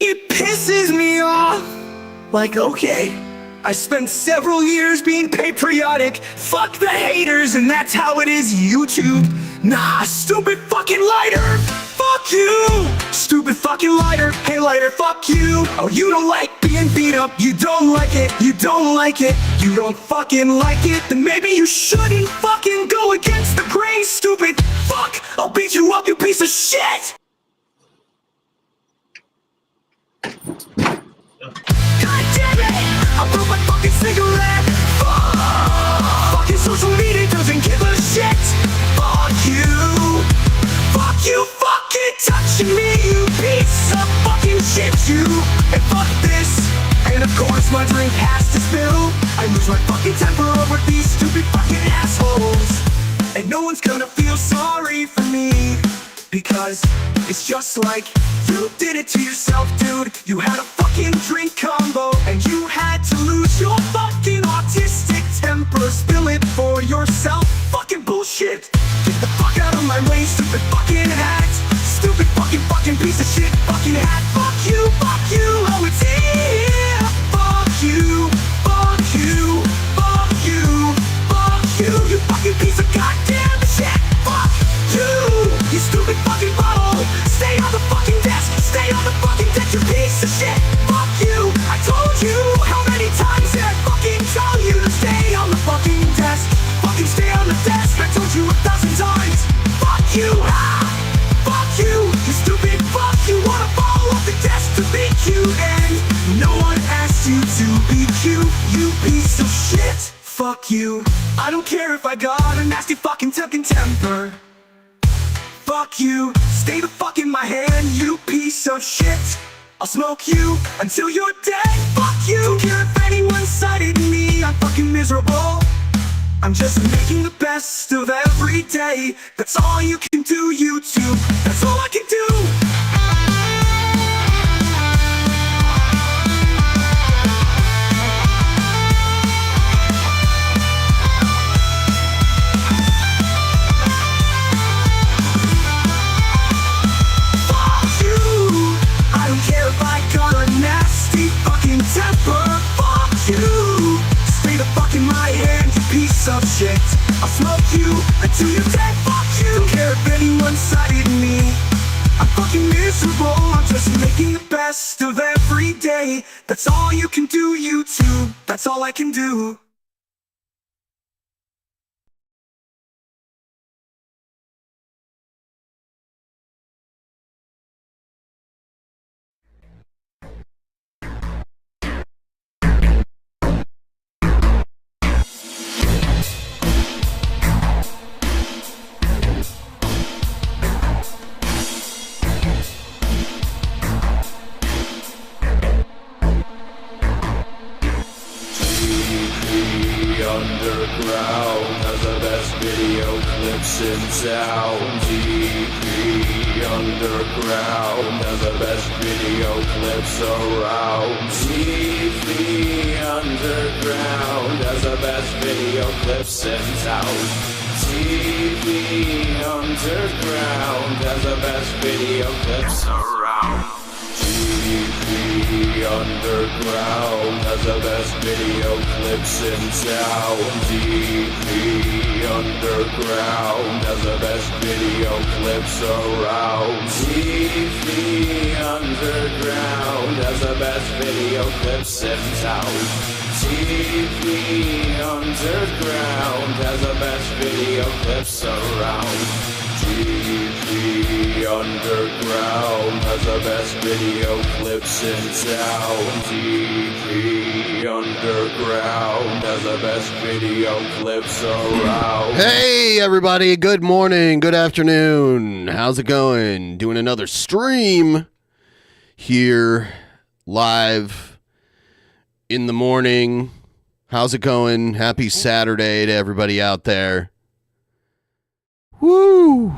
It pisses me off. Like, okay, I spent several years being patriotic. Fuck the haters, and that's how it is, YouTube. Nah, stupid fucking lighter. Fuck you. Stupid fucking lighter. Hey lighter, fuck you. Oh, you don't like being beat up. You don't like it. You don't like it. You don't fucking like it. Then maybe you shouldn't fucking go against the grain, stupid fuck. I'll beat you up, you piece of shit. God damn it! I broke my fucking cigarette. Fuck! Fucking social media doesn't give a shit. Fuck you! Fuck you fucking touching me, you piece of fucking shit, you! And fuck this! And of course my drink has to spill. I lose my fucking temper over these stupid fucking assholes. And no one's gonna feel sorry for me, because it's just like you did it to yourself, dude. You had a fucking drink combo, and you had to lose your fucking autistic temper. Spill it for yourself. Fucking bullshit. Get the fuck out of my way, stupid fucking hat. Stupid fucking piece of shit fucking hat. Fuck you, oh it's here. Fuck you, fuck you, fuck you, fuck you. You fucking piece of goddamn shit. Fuck you, you stupid fucking bottle. Stay on the fucking desk, stay on the fucking desk, you piece of shit. Fuck you, I told you. How many times did I fucking tell you to stay on the fucking desk? Fucking stay on the desk, I told you 1,000 times. Fuck you, fuck you, you stupid fuck. You wanna fall off the desk to be cute, and no one asked you to be cute, you piece of shit. Fuck you. I don't care if I got a nasty fucking temper. Fuck you. Stay the fuck in my hand, you piece of shit. I'll smoke you until you're dead. Fuck you. Don't care if anyone cited me, I'm fucking miserable. I'm just making the best of every day. That's all you can do, YouTube. That's all I can do. Temper, fuck you. Stay the fuck in my hand, you piece of shit. I'll smoke you until you're dead. Fuck you. Don't care if anyone cited me, I'm fucking miserable. I'm just making the best of every day. That's all you can do, YouTube. That's all I can do. Underground has the best video clips in town. TV Underground has the best video clips around. TV Underground has the best video clips in town. TV Underground has the best video clips around. TV Underground has the best video clips in town. TV Underground has the best video clips around. TV Underground has the best video clips in town. TV Underground has the best video clips around. TV Underground has the best video clips in town. TV Underground has the best video clips around. Hey everybody, good morning, good afternoon. How's it going? Doing another stream here live in the morning. How's it going? Happy Saturday to everybody out there. Woo!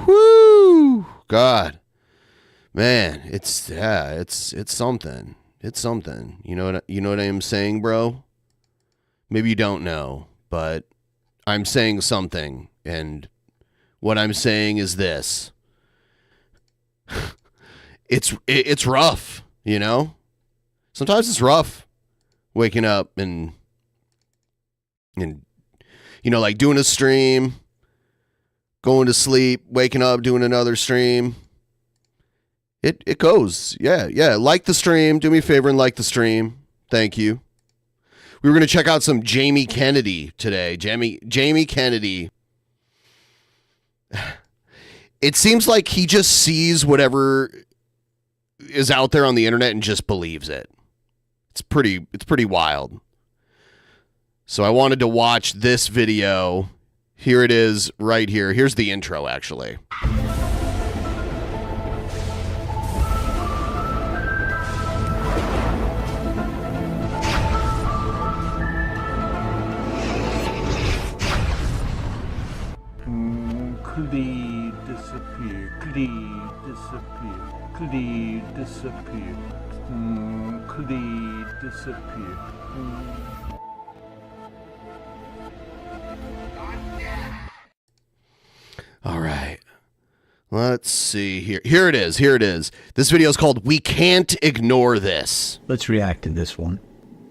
Woo! God, man, it's something. It's something. You know what I am saying, bro? Maybe you don't know, but I'm saying something, and what I'm saying is this: it's rough, you know? Sometimes it's rough waking up and you know, like doing a stream, going to sleep, waking up, doing another stream. It goes. Yeah. Like the stream. Do me a favor and like the stream. Thank you. We were going to check out some Jamie Kennedy today. Jamie Kennedy. It seems like he just sees whatever is out there on the internet and just believes it. It's pretty wild. So I wanted to watch this video. Here it is right here. Here's the intro, actually. Clee disappear. Clee disappear. Clee disappear. Clee disappear. All right. Let's see here. Here it is. This video is called "We Can't Ignore This." Let's react to this one.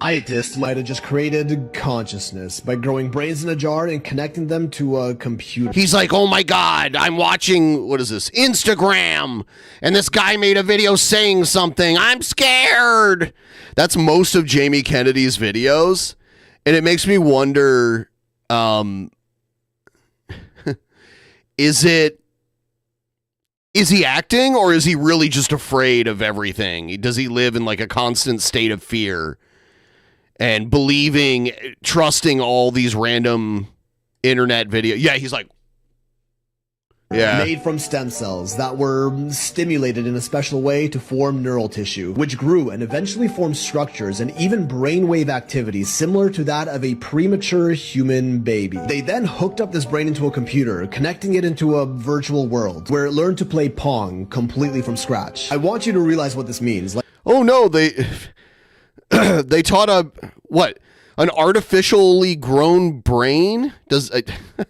Scientists might have just created consciousness by growing brains in a jar and connecting them to a computer. He's like, "Oh my God, I'm watching, what is this, Instagram, and this guy made a video saying something. I'm scared." That's most of Jamie Kennedy's videos, and it makes me wonder, is he acting, or is he really just afraid of everything? Does he live in like a constant state of fear and trusting all these random internet videos? Yeah, he's like, yeah. Made from stem cells that were stimulated in a special way to form neural tissue, which grew and eventually formed structures and even brainwave activity similar to that of a premature human baby. They then hooked up this brain into a computer, connecting it into a virtual world where it learned to play Pong completely from scratch. I want you to realize what this means. Oh no, they taught an artificially grown brain?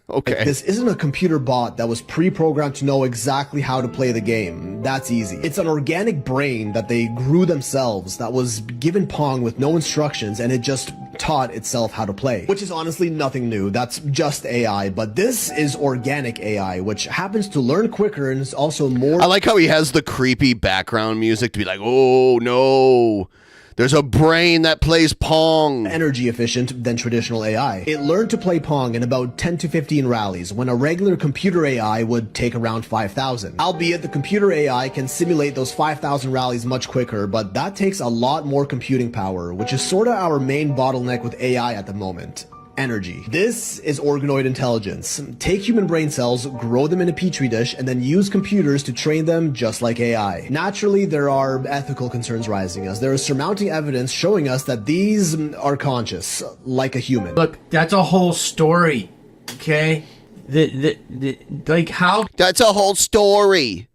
Okay. This isn't a computer bot that was pre-programmed to know exactly how to play the game. That's easy. It's an organic brain that they grew themselves that was given Pong with no instructions, and it just taught itself how to play. Which is honestly nothing new. That's just AI. But this is organic AI, which happens to learn quicker and is also more... I like how he has the creepy background music to be like, oh no, there's a brain that plays Pong. Energy efficient than traditional AI. It learned to play Pong in about 10 to 15 rallies, when a regular computer AI would take around 5,000. Albeit the computer AI can simulate those 5,000 rallies much quicker, but that takes a lot more computing power, which is sorta our main bottleneck with AI at the moment. Energy. This is organoid intelligence. Take human brain cells, grow them in a petri dish, and then use computers to train them just like AI. Naturally, there are ethical concerns rising as there is surmounting evidence showing us that these are conscious, like a human. Look, that's a whole story, okay? Like, how That's a whole story.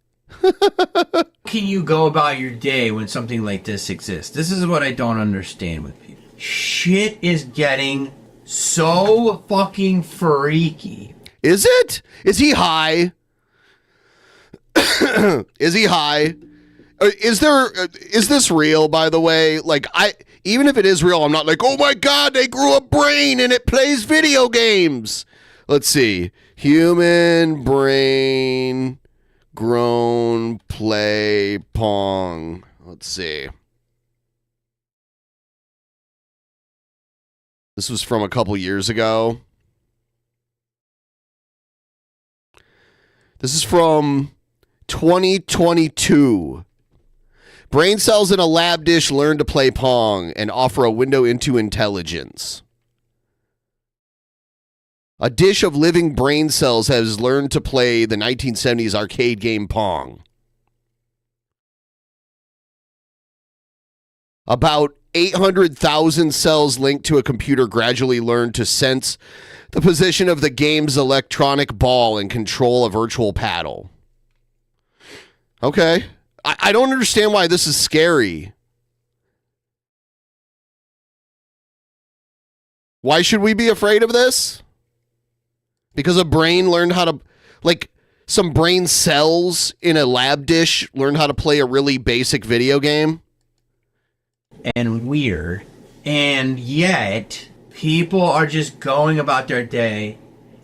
can you go about your day when something like this exists? This is what I don't understand with people. Shit is getting so fucking freaky. Is it? Is he high? Is he high? Is this real, by the way? Like, even if it is real, I'm not like, oh my God, they grew a brain and it plays video games. Let's see. Human brain grown play Pong. Let's see. This was from a couple years ago. This is from 2022. Brain cells in a lab dish learn to play Pong and offer a window into intelligence. A dish of living brain cells has learned to play the 1970s arcade game Pong. About 800,000 cells linked to a computer gradually learn to sense the position of the game's electronic ball and control a virtual paddle. Okay. I don't understand why this is scary. Why should we be afraid of this? Because a brain learned how to, like, some brain cells in a lab dish learn how to play a really basic video game? And weird. And yet, people are just going about their day.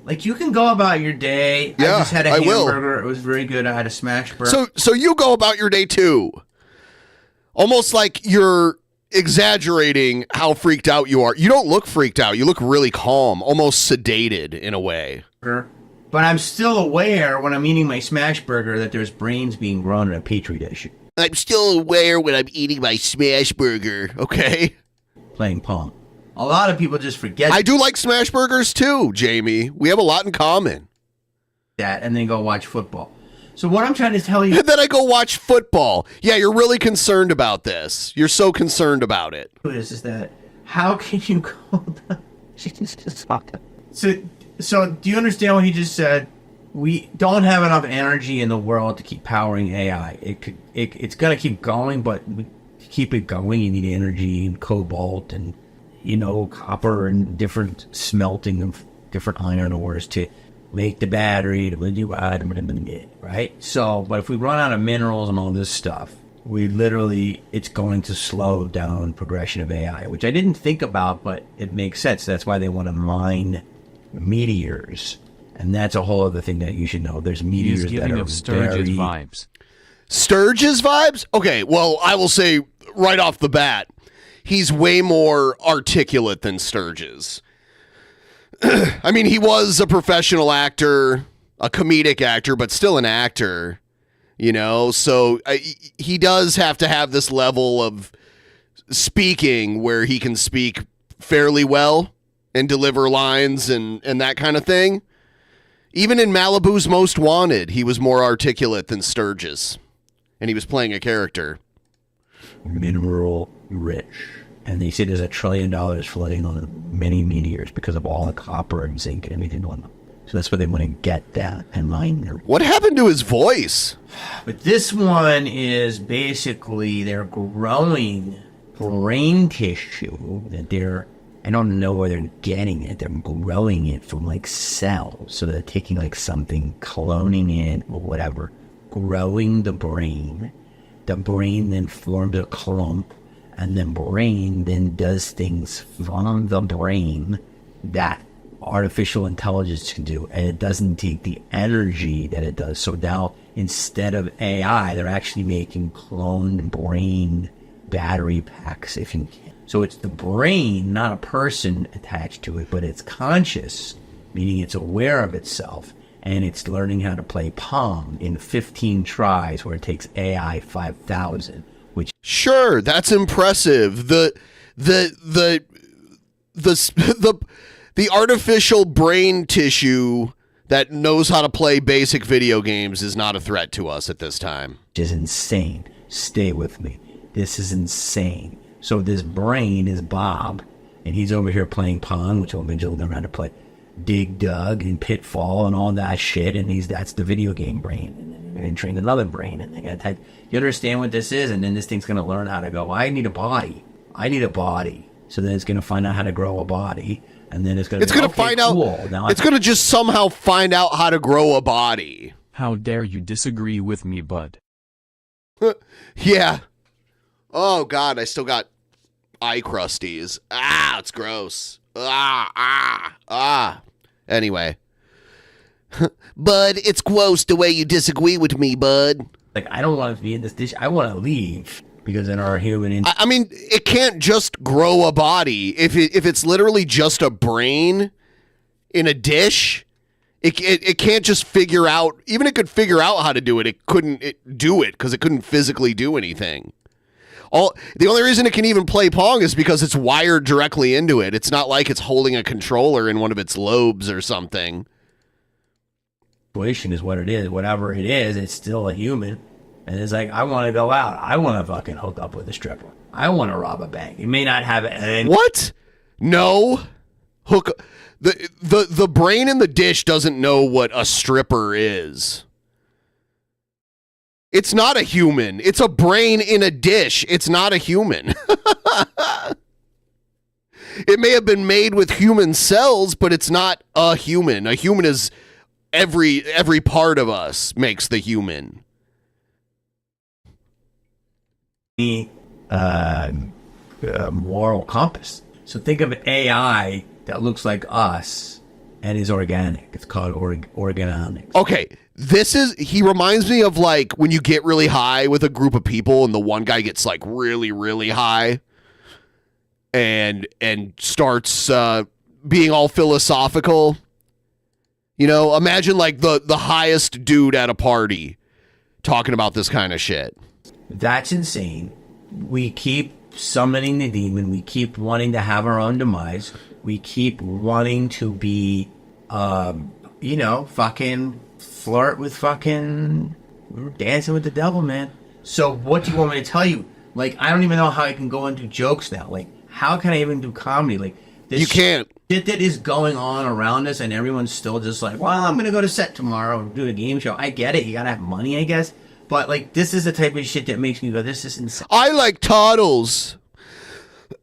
Like, you can go about your day. Yeah, I just had a I will. hamburger. It was very good. I had a smash burger. So you go about your day too. Almost like you're exaggerating how freaked out you are. You don't look freaked out. You look really calm, almost sedated in a way. But I'm still aware when I'm eating my smash burger that there's brains being grown in a petri dish. I'm still aware when I'm eating my smash burger, okay? Playing Pong. A lot of people just forget I do like smash burgers too, Jamie. We have a lot in common. that and then go watch football. So what I'm trying to tell you And then I go watch football. Yeah, you're really concerned about this. You're so concerned about it. is that how can you go She just fucked up. So do you understand what he just said? We don't have enough energy in the world to keep powering AI. It's gonna keep going, but to keep it going, you need energy and cobalt and copper and different smelting of different iron ores to make the battery, right? So, but if we run out of minerals and all this stuff, it's going to slow down progression of AI, which I didn't think about, but it makes sense. That's why they want to mine meteors. And that's a whole other thing that you should know. There's meteors He's that giving are of Sturgis very... vibes. Sturgis vibes? Okay, well, I will say right off the bat, he's way more articulate than Sturgis. I mean, he was a professional actor, a comedic actor, but still an actor, so he does have to have this level of speaking where he can speak fairly well and deliver lines and that kind of thing. Even in Malibu's Most Wanted, he was more articulate than Sturgis, and he was playing a character. Mineral rich. And they say there's $1 trillion flooding on many meteors because of all the copper and zinc and everything on them. So that's where they want to get that and mine their... What happened to his voice? But this one is basically they're growing brain tissue that I don't know where they're getting it. They're growing it from like cells. So they're taking like something, cloning it or whatever, growing the brain. The brain then forms a clump. And then brain then does things from the brain that artificial intelligence can do. And it doesn't take the energy that it does. So now, instead of AI, they're actually making cloned brain battery packs, if you can. So it's the brain, not a person attached to it, but it's conscious, meaning it's aware of itself. And it's learning how to play Pong in 15 tries, where it takes AI 5,000. Sure, that's impressive. The artificial brain tissue that knows how to play basic video games is not a threat to us at this time. Which is insane. Stay with me. This is insane. So this brain is Bob, and he's over here playing Pong, which will eventually learn how to play Dig Dug and Pitfall and all that shit, and that's the video game brain. And then they're going to train another brain, and they got to... You understand what this is? And then this thing's going to learn how to go, I need a body. So then it's going to find out how to grow a body. And then it's going to find out. Now it's going to just somehow find out how to grow a body. How dare you disagree with me, bud? Yeah. Oh, God, I still got eye crusties. Ah, it's gross. Anyway. Bud, it's gross the way you disagree with me, bud. Like, I don't want to be in this dish. I want to leave because in our human... I mean, it can't just grow a body. If it's literally just a brain in a dish, it can't just figure out... Even it could figure out how to do it. It couldn't do it because it couldn't physically do anything. The only reason it can even play Pong is because it's wired directly into it. It's not like it's holding a controller in one of its lobes or something. Is what it is. Whatever it is, it's still a human. And it's like, I want to go out. I want to fucking hook up with a stripper. I want to rob a bank. You may not have it. What? No. The brain in the dish doesn't know what a stripper is. It's not a human. It's a brain in a dish. It's not a human. It may have been made with human cells, but it's not a human. A human is every part of us makes the human. Moral compass. So think of an AI that looks like us and is organic. It's called organoid. Okay, he reminds me of like when you get really high with a group of people and the one guy gets like really, really high and starts being all philosophical. You know, imagine like the highest dude at a party talking about this kind of shit. That's insane. We keep summoning the demon. We keep wanting to have our own demise. We keep wanting to be, fucking flirt with fucking dancing with the devil, man. So what do you want me to tell you? Like, I don't even know how I can go into jokes now. Like, how can I even do comedy? Like, this you can't. Shit that is going on around us and everyone's still just like, well, I'm going to go to set tomorrow and do a game show. I get it. You got to have money, I guess. But, like, this is the type of shit that makes me go, this is insane. I like toddles.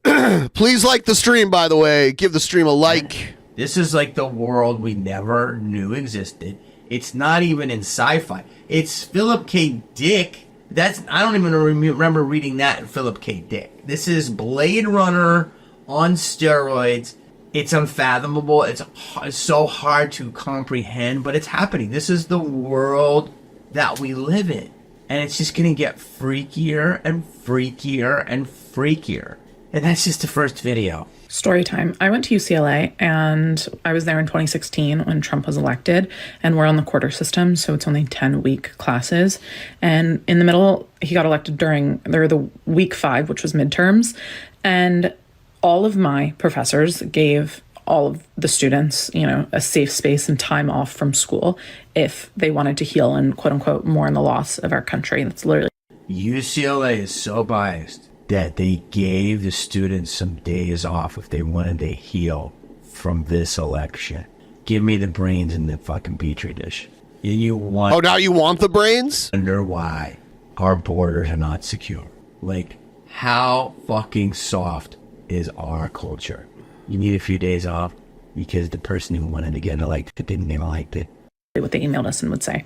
Please like the stream, by the way. Give the stream a like. This is like the world we never knew existed. It's not even in sci-fi. It's Philip K. Dick. I don't even remember reading that in Philip K. Dick. This is Blade Runner on steroids. It's unfathomable. It's so hard to comprehend, but it's happening. This is the world that we live in. And it's just going to get freakier and freakier and freakier. And that's just the first video. Story time. I went to UCLA and I was there in 2016 when Trump was elected, and we're on the quarter system, so it's only 10-week classes. And in the middle, he got elected during the week 5, which was midterms. And all of my professors gave all of the students, a safe space and time off from school if they wanted to heal and quote unquote mourn the loss of our country. That's literally. UCLA is so biased that they gave the students some days off if they wanted to heal from this election. Give me the brains in the fucking petri dish. Now you want the brains? Wonder why our borders are not secure. Like, how fucking soft is our culture? You need a few days off because the person who wanted to get elected didn't even like it. What they emailed us and would say.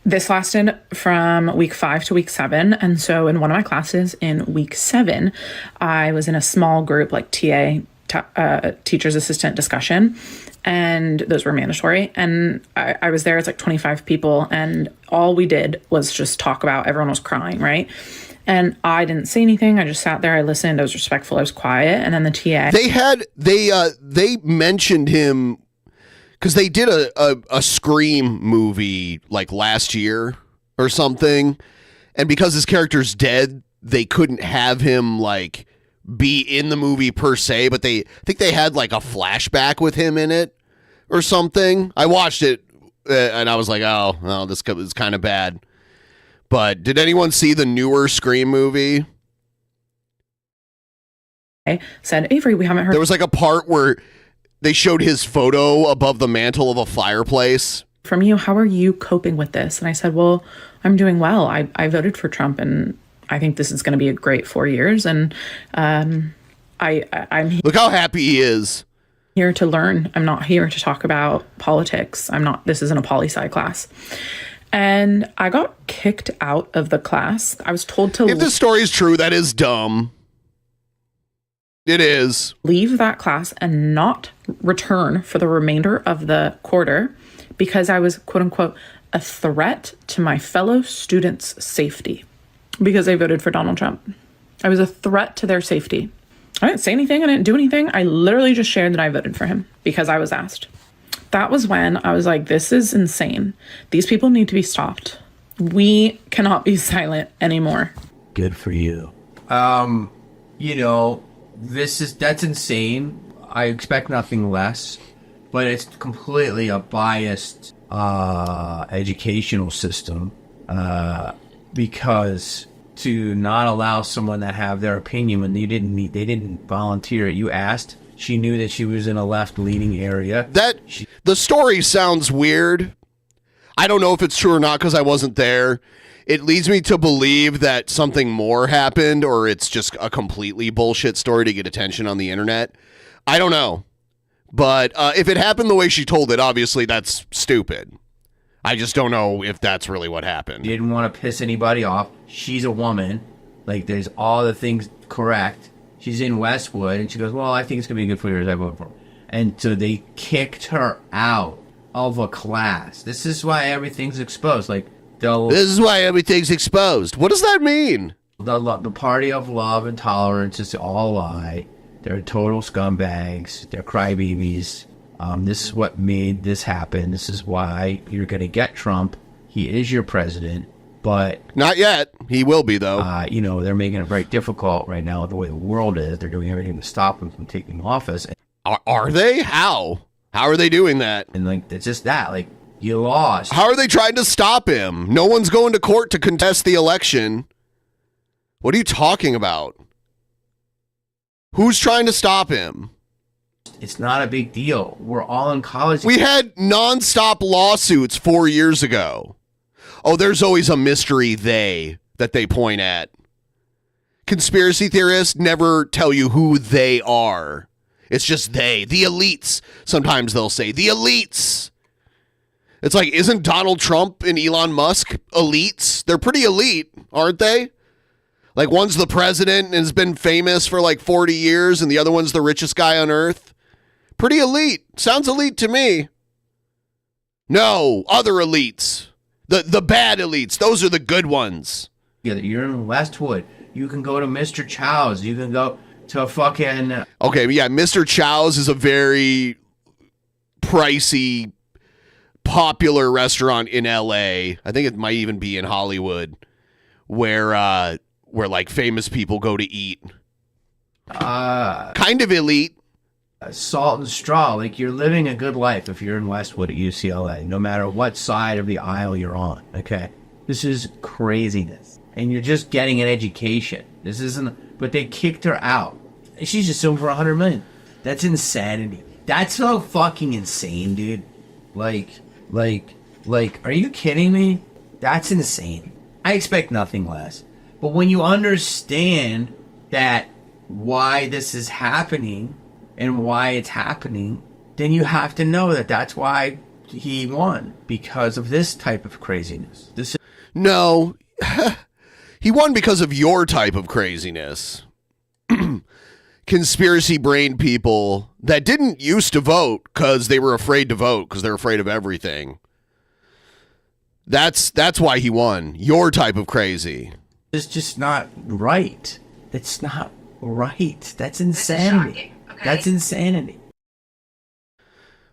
This lasted from week 5 to week 7. And so in one of my classes in week 7, I was in a small group, like teacher's assistant discussion. And those were mandatory. And I was there, it's like 25 people. And all we did was just talk about, everyone was crying, right? And I didn't say anything. I just sat there. I listened. I was respectful. I was quiet. And then the TA. They mentioned him because they did a Scream movie like last year or something. And because his character's dead, they couldn't have him like be in the movie per se. But I think they had like a flashback with him in it or something. I watched it and I was like, oh, well, this is kind of bad. But did anyone see the newer Scream movie? I said, Avery, we haven't heard. There was like a part where they showed his photo above the mantle of a fireplace. From you, how are you coping with this? And I said, well, I'm doing well. I voted for Trump, and I think this is going to be a great 4 years. And I'm look how happy he is. Here to learn. I'm not here to talk about politics. This isn't a poli-sci class. And I got kicked out of the class. I was told to If the story is true, that is dumb. It is. Leave that class and not return for the remainder of the quarter because I was, quote unquote, a threat to my fellow students' safety because I voted for Donald Trump. I was a threat to their safety. I didn't say anything. I didn't do anything. I literally just shared that I voted for him because I was asked. That was when I was like, this is insane. These people need to be stopped. We cannot be silent anymore. Good for you. That's insane. I expect nothing less, but it's completely a biased educational system because to not allow someone to have their opinion when they didn't volunteer it. You asked. She knew that she was in a left-leaning area. The story sounds weird. I don't know if it's true or not because I wasn't there. It leads me to believe that something more happened or it's just a completely bullshit story to get attention on the internet. I don't know. But if it happened the way she told it, obviously that's stupid. I just don't know if that's really what happened. Didn't want to piss anybody off. She's a woman. Like, there's all the things correct. She's in Westwood, and she goes, well, I think it's going to be good for you. I vote for her. And so they kicked her out of a class. This is why everything's exposed. Like, this is why everything's exposed. What does that mean? The party of love and tolerance is all a lie. They're total scumbags. They're crybabies. This is what made this happen. This is why you're going to get Trump. He is your president, but... Not yet. He will be, though. You know, they're making it very difficult right now with the way the world is. They're doing everything to stop him from taking office. Are they? How? How are they doing that? And, like, it's just that. Like, you lost. How are they trying to stop him? No one's going to court to contest the election. What are you talking about? Who's trying to stop him? It's not a big deal. We're all in college. We had nonstop lawsuits 4 years ago. Oh, there's always a mystery that they point at. Conspiracy theorists never tell you who they are. It's just they. The elites. Sometimes they'll say, the elites. It's like, isn't Donald Trump and Elon Musk elites? They're pretty elite, aren't they? Like, one's the president and has been famous for like 40 years, and the other one's the richest guy on earth. Pretty elite. Sounds elite to me. No, other elites. The bad elites. Those are the good ones. Yeah, you're in Westwood. You can go to Mr. Chow's. You can go to fucking... Okay, yeah, Mr. Chow's is a very pricey, popular restaurant in LA. I think it might even be in Hollywood, where like famous people go to eat. Kind of elite. Salt and straw. Like, you're living a good life if you're in Westwood at UCLA, no matter what side of the aisle you're on. Okay, this is craziness, and you're just getting an education. This isn't. But they kicked her out. She's just suing for $100 million. That's insanity. That's so fucking insane, dude. Like, are you kidding me? That's insane. I expect nothing less. But when you understand that why this is happening and why it's happening, then you have to know that that's why he won, because of this type of craziness. No, he won because of your type of craziness. Conspiracy brain people that didn't used to vote because they were afraid to vote because they're afraid of everything. That's why he won. Your type of crazy. It's just not right. That's not right. That's insanity. That's insanity.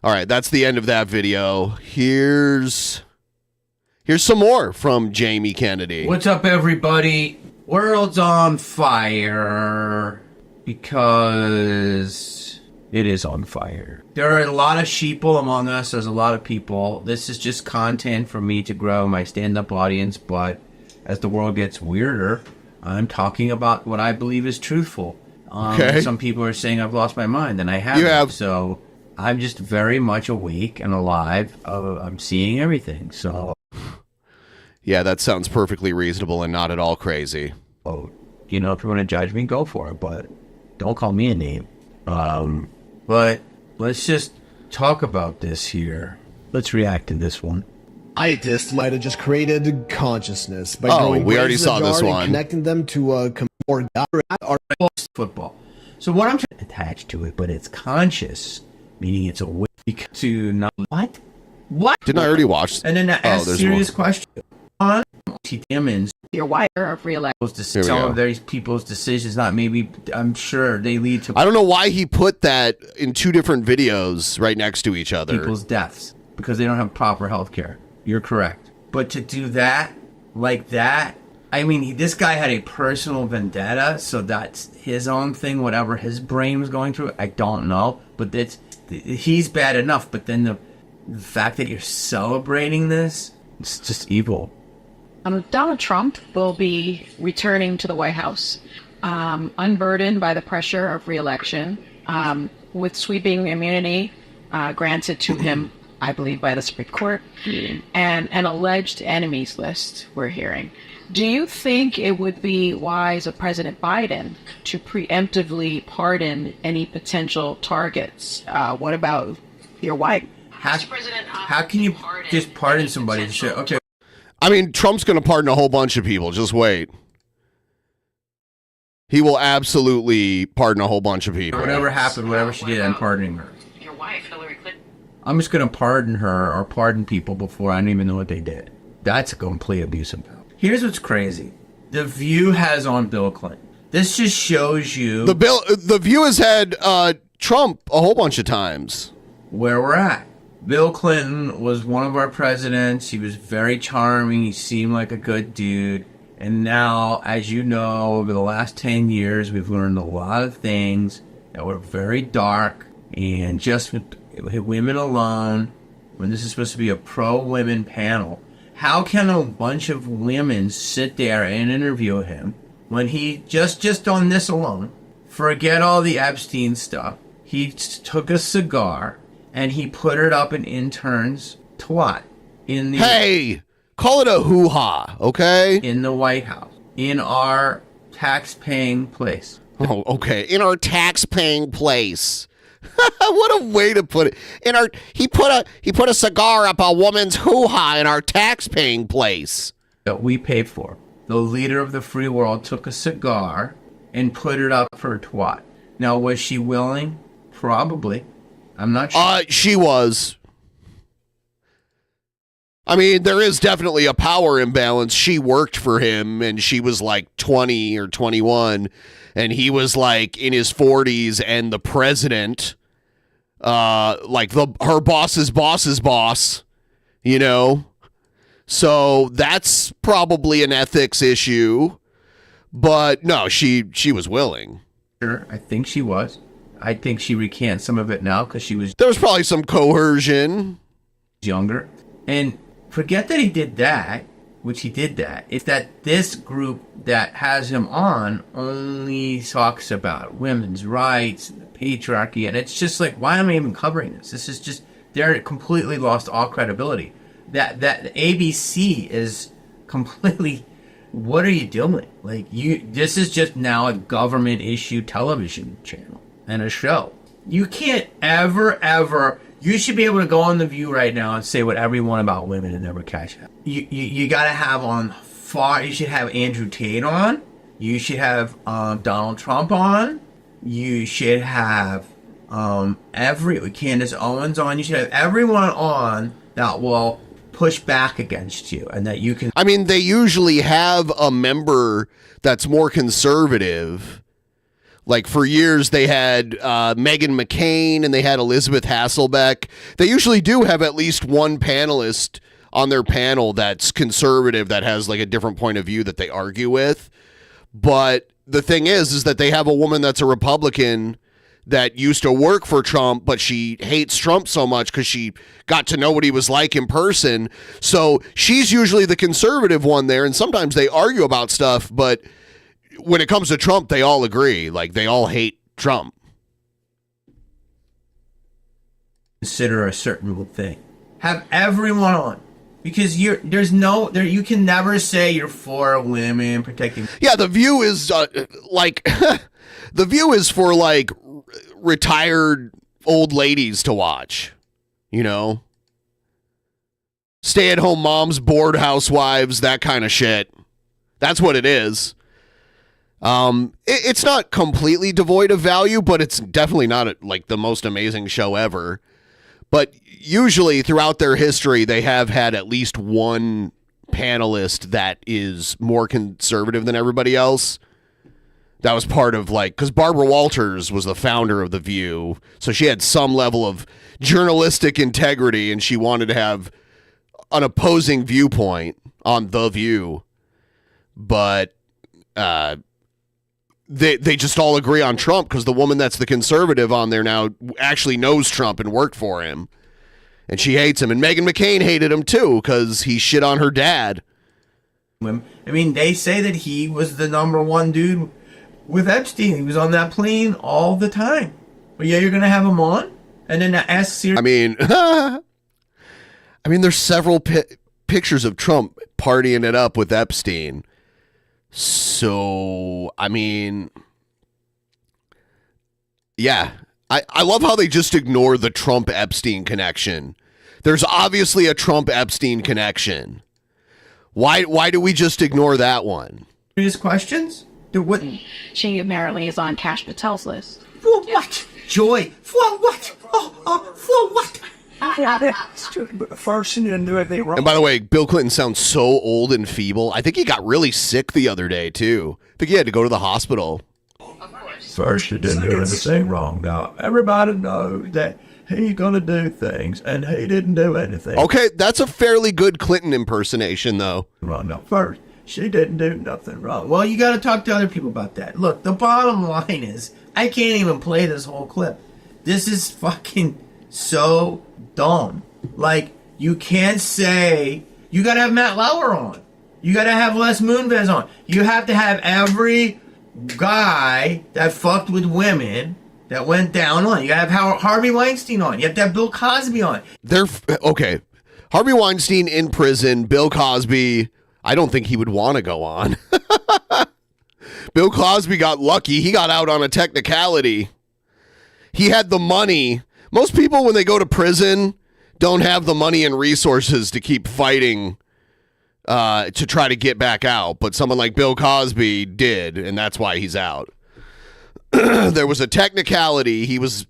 All right, that's the end of that video. Here's some more from Jamie Kennedy. What's up, everybody? World's on fire because it is on fire. There are a lot of sheeple among us. There's a lot of people. This is just content for me to grow my stand-up audience, but as the world gets weirder, I'm talking about what I believe is truthful. Okay. Some people are saying I've lost my mind, and I haven't. You have. So I'm just very much awake and alive. I'm seeing everything. So, yeah, that sounds perfectly reasonable and not at all crazy. oh, you know, if you want to judge me, go for it, but don't call me a name. But let's just talk about this here. Let's react to this one. Scientists might have just created consciousness by Oh, growing we already brains in saw a this jar one. and connecting them to a Football. So what I'm trying to attach to it, but it's conscious, meaning it's awake to not what? Didn't I already watch? And then ask there's serious one. question. On Demons, Your wire of real life. Here we some go. of these people's decisions, not maybe, I'm sure they lead to I don't know why he put that in two different videos right next to each other. people's deaths because they don't have proper health care. You're correct. But to do that, like that, I mean, this guy had a personal vendetta, so that's his own thing, whatever his brain was going through. I don't know. But he's bad enough. But then the fact that you're celebrating this, it's just evil. Donald Trump will be returning to the White House, unburdened by the pressure of re-election, with sweeping immunity granted to him. I believe by the Supreme Court, and an alleged enemies list we're hearing. Do you think it would be wise of President Biden to preemptively pardon any potential targets? What about your wife? How can you just pardon somebody? Okay. I mean, Trump's going to pardon a whole bunch of people. Just wait. He will absolutely pardon a whole bunch of people. Whatever happened, whatever she did, I'm pardoning her. Your wife, Hillary Clinton. I'm just going to pardon her or pardon people before I don't even know what they did. That's a complete abuse of power. Here's what's crazy. The View has on Bill Clinton. This just shows you The View has had Trump a whole bunch of times. Where we're at. Bill Clinton was one of our presidents. He was very charming. He seemed like a good dude. And now, as you know, over the last 10 years, we've learned a lot of things that were very dark. And just with women alone, when this is supposed to be a pro-women panel, how can a bunch of women sit there and interview him when he, just on this alone, forget all the Epstein stuff, he took a cigar and he put it up an intern's twat in the... Hey! Call it a hoo-ha, okay? In the White House. In our tax-paying place. Oh, okay. In our tax-paying place. What a way to put it. He put a cigar up a woman's hoo-ha in our tax-paying place. That we paid for. The leader of the free world took a cigar and put it up for a twat. Now, was she willing? Probably. I'm not sure. She was. I mean, there is definitely a power imbalance. She worked for him, and she was like 20 or 21, and he was like in his 40s, and the president, like her boss's boss's boss, you know? So that's probably an ethics issue, but no, she was willing. Sure, I think she was. I think she recants some of it now because she was... There was probably some coercion. Younger. And forget that he did that, which he did that. It's that this group that has him on only talks about women's rights and the patriarchy. And it's just like, why am I even covering this? This is just... They're completely lost all credibility. That ABC is completely... What are you doing? Like, this is just now a government issue television channel and a show. You can't ever... You should be able to go on The View right now and say whatever you want about women and never catch it. You got to have you should have Andrew Tate on. You should have Donald Trump on. You should have Candace Owens on. You should have everyone on that will push back against you and that you can... I mean, they usually have a member that's more conservative. Like, for years, they had Meghan McCain and they had Elizabeth Hasselbeck. They usually do have at least one panelist on their panel that's conservative, that has, like, a different point of view that they argue with. But the thing is that they have a woman that's a Republican that used to work for Trump, but she hates Trump so much because she got to know what he was like in person. So she's usually the conservative one there, and sometimes they argue about stuff, but when it comes to Trump, they all agree. Like, they all hate Trump. Consider a certain thing. Have everyone on. Because you can never say you're for women protecting. Yeah, The View is like The View is for like retired old ladies to watch, you know? Stay-at-home moms, bored housewives, that kind of shit. That's what it is. It's not completely devoid of value, but it's definitely not like the most amazing show ever. But usually throughout their history, they have had at least one panelist that is more conservative than everybody else. That was part of, like, because Barbara Walters was the founder of The View, so she had some level of journalistic integrity, and she wanted to have an opposing viewpoint on The View. But they just all agree on Trump because the woman that's the conservative on there now actually knows Trump and worked for him. And she hates him. And Meghan McCain hated him too because he shit on her dad. I mean, they say that he was the number one dude with Epstein. He was on that plane all the time. But yeah, you're going to have him on? And then ask serious... I mean, I mean, there's several pictures of Trump partying it up with Epstein. So, I mean, yeah. I love how they just ignore the Trump-Epstein connection. There's obviously a Trump-Epstein connection. Why do we just ignore that one? These questions? What? She apparently is on Cash Patel's list. For what? Joy. For what? For what? First, you didn't do anything wrong. And by the way, Bill Clinton sounds so old and feeble. I think he got really sick the other day, too. I think he had to go to the hospital. First, you didn't do anything wrong. Now, everybody knows that he's going to do things, and he didn't do anything Okay, that's a fairly good Clinton impersonation, though. wrong. Now, first, she didn't do nothing wrong. Well, you got to talk to other people about that. Look, the bottom line is, I can't even play this whole clip. This is fucking so dumb. Like, you can't say, you got to have Matt Lauer on. You got to have Les Moonves on. You have to have every guy that fucked with women that went down on. You got to have Harvey Weinstein on. You have to have Bill Cosby on. Okay. Harvey Weinstein in prison, Bill Cosby, I don't think he would want to go on. Bill Cosby got lucky. He got out on a technicality. He had the money. Most people, when they go to prison, don't have the money and resources to keep fighting to try to get back out. But someone like Bill Cosby did, and that's why he's out. There was a technicality. He was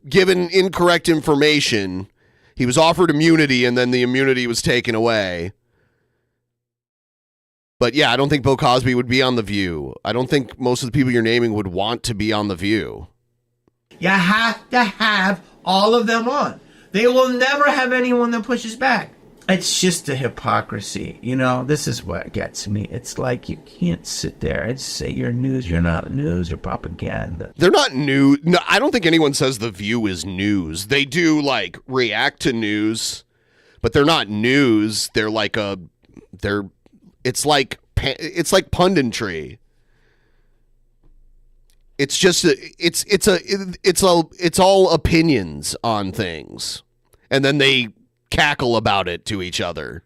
given incorrect information. He was offered immunity, and then the immunity was taken away. But yeah, I don't think Bill Cosby would be on The View. I don't think most of the people you're naming would want to be on The View. You have to have all of them on. They will never have anyone that pushes back. It's just a hypocrisy. You know, this is what gets me. It's like you can't sit there and say you're news. You're not news. You're propaganda. They're not news. No, I don't think anyone says The View is news. They do, like, react to news, but they're not news. They're like it's like punditry. It's just it's all opinions on things, and then they cackle about it to each other.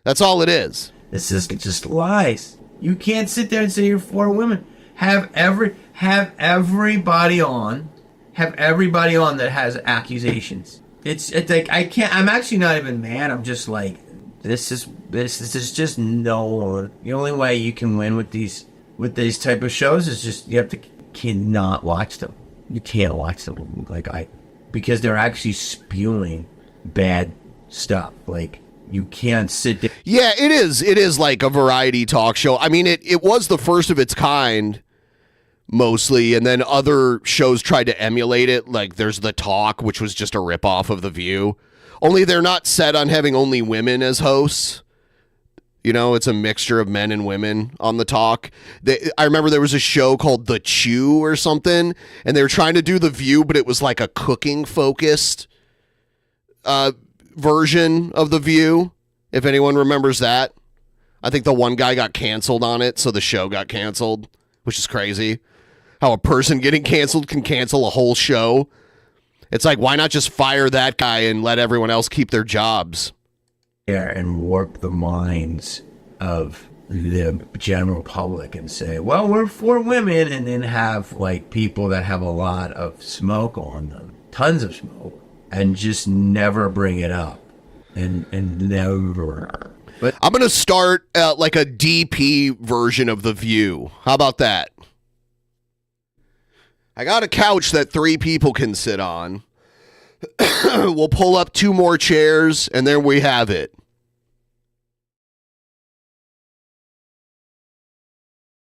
That's all it is. This is just lies. You can't sit there and say you're for women. Have everybody on that has accusations. It's like I can't. I'm actually not even mad. I'm just like this is just no. The only way you can win with these type of shows is just you cannot watch them. You can't watch them because they're actually spewing bad stuff. Like you can't sit there. Yeah, it is. It is like a variety talk show. I mean, it was the first of its kind mostly, and then other shows tried to emulate it. Like there's The Talk, which was just a ripoff of The View. Only they're not set on having only women as hosts. You know, it's a mixture of men and women on The Talk. I remember there was a show called The Chew or something, and they were trying to do The View, but it was like a cooking-focused version of The View, if anyone remembers that. I think the one guy got canceled on it, so the show got canceled, which is crazy. How a person getting canceled can cancel a whole show. It's like, why not just fire that guy and let everyone else keep their jobs? And warp the minds of the general public and say, well, we're for women, and then have like people that have a lot of smoke on them, tons of smoke, and just never bring it up and never. But I'm gonna start like a DP version of The View. How about that? I got a couch that 3 people can sit on. We'll pull up 2 more chairs, and there we have it.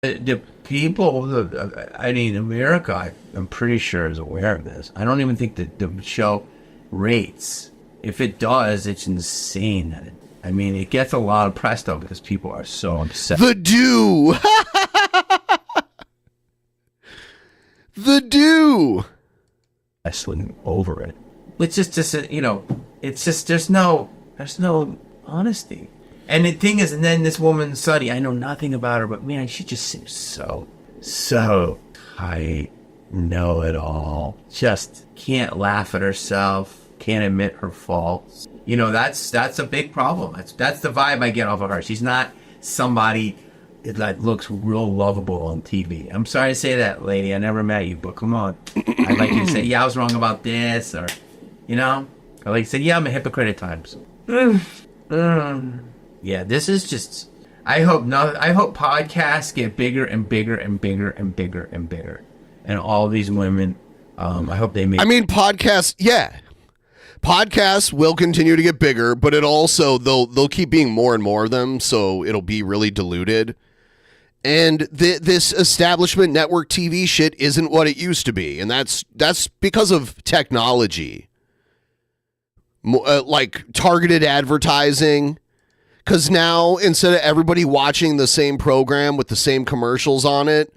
The people, America, I'm pretty sure is aware of this. I don't even think that the show rates. If it does, it's insane. It gets a lot of press, though, because people are so upset. The Do! The Do! Wrestling over it. It's just it's just there's no honesty. And the thing is, and then this woman, Suddy, I know nothing about her, but man, she just seems so tight, know it all. Just can't laugh at herself. can't admit her faults. You know, that's a big problem. That's the vibe I get off of her. She's not somebody that looks real lovable on TV. I'm sorry to say that, lady. I never met you, but come on. I'd like you to say, yeah, I was wrong about this, or, you know? Or like you said, yeah, I'm a hypocrite at times. Yeah, this is just... I hope podcasts get bigger and bigger and bigger and bigger and bigger. And all these women, I hope they make... I mean, podcasts, yeah. Podcasts will continue to get bigger, but it also, they'll keep being more and more of them, so it'll be really diluted. And this establishment network TV shit isn't what it used to be, and that's because of technology. Like targeted advertising. Because now, instead of everybody watching the same program with the same commercials on it,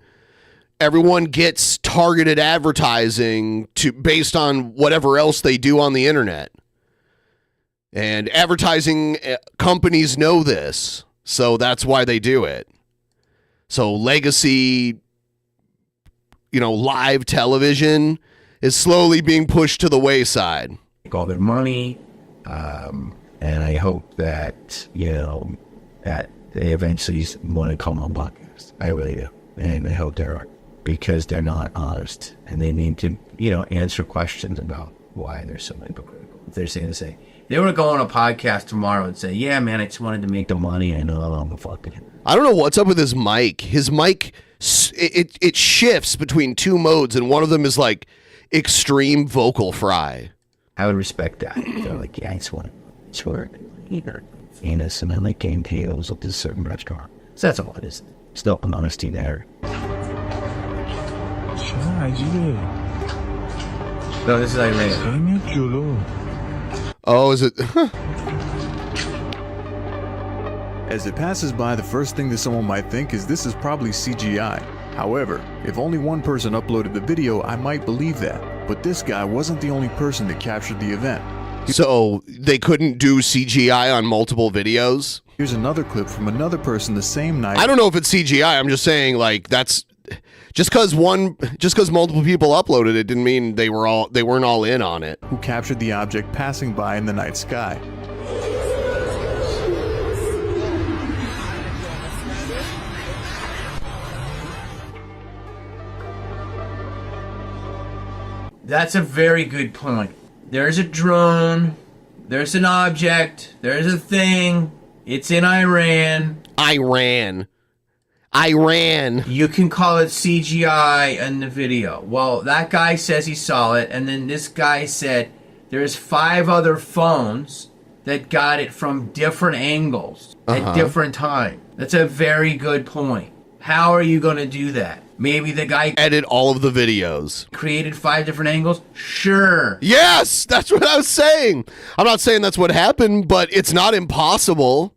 everyone gets targeted advertising based on whatever else they do on the internet. And advertising companies know this, so that's why they do it. So legacy, live television is slowly being pushed to the wayside. All their money, and I hope that, that they eventually want to come on podcasts. I really do. And I hope they're because they're not honest. And they need to, answer questions about why they're so hypocritical. If they're saying, they want to go on a podcast tomorrow and say, yeah, man, I just wanted to make the money. I know I'm fucking... I don't know what's up with his mic. His mic, it shifts between two modes, and one of them is like extreme vocal fry. I would respect that. They're like, yeah, I just want to short, eager, famous, and I like game tables at this certain restaurant. So that's all it is. Still an honesty there. No, this is Iran. Oh, is it? As it passes by, the first thing that someone might think is this is probably CGI. However, if only one person uploaded the video, I might believe that. But this guy wasn't the only person that captured the event. So they couldn't do CGI on multiple videos? Here's another clip from another person the same night. I don't know if it's CGI. I'm just saying, like, that's just because multiple people uploaded it didn't mean they weren't all in on it. Who captured the object passing by in the night sky. That's a very good point. There's a drone, there's an object, there's a thing, it's in Iran. Iran. You can call it CGI in the video. Well, that guy says he saw it, and then this guy said there's 5 other phones that got it from different angles at different times. That's a very good point. How are you going to do that? Maybe the guy edit all of the videos. Created 5 different angles? Sure. Yes, that's what I was saying. I'm not saying that's what happened, but it's not impossible.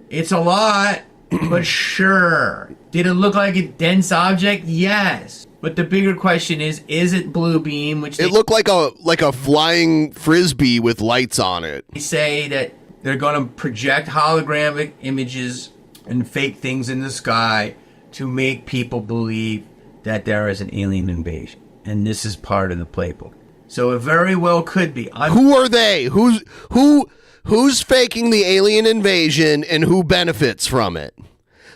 It's a lot, but sure. Did it look like a dense object? Yes. But the bigger question is it blue beam? Which it looked like a flying frisbee with lights on it. They say that they're going to project hologramic images and fake things in the sky to make people believe that there is an alien invasion. And this is part of the playbook. So it very well could be. Who are they? Who's faking the alien invasion and who benefits from it?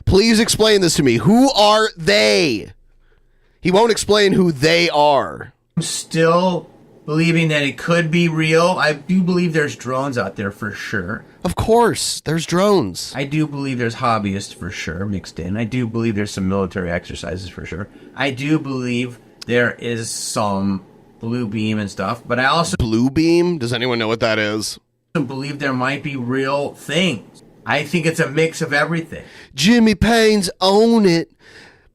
Please explain this to me. Who are they? He won't explain who they are. I'm still believing that it could be real. I do believe there's drones out there for sure. Of course, there's drones. I do believe there's hobbyists for sure mixed in. I do believe there's some military exercises for sure. I do believe there is some blue beam and stuff, but I also... Blue beam? Does anyone know what that is? I believe there might be real things. I think it's a mix of everything. Jimmy Payne's own it.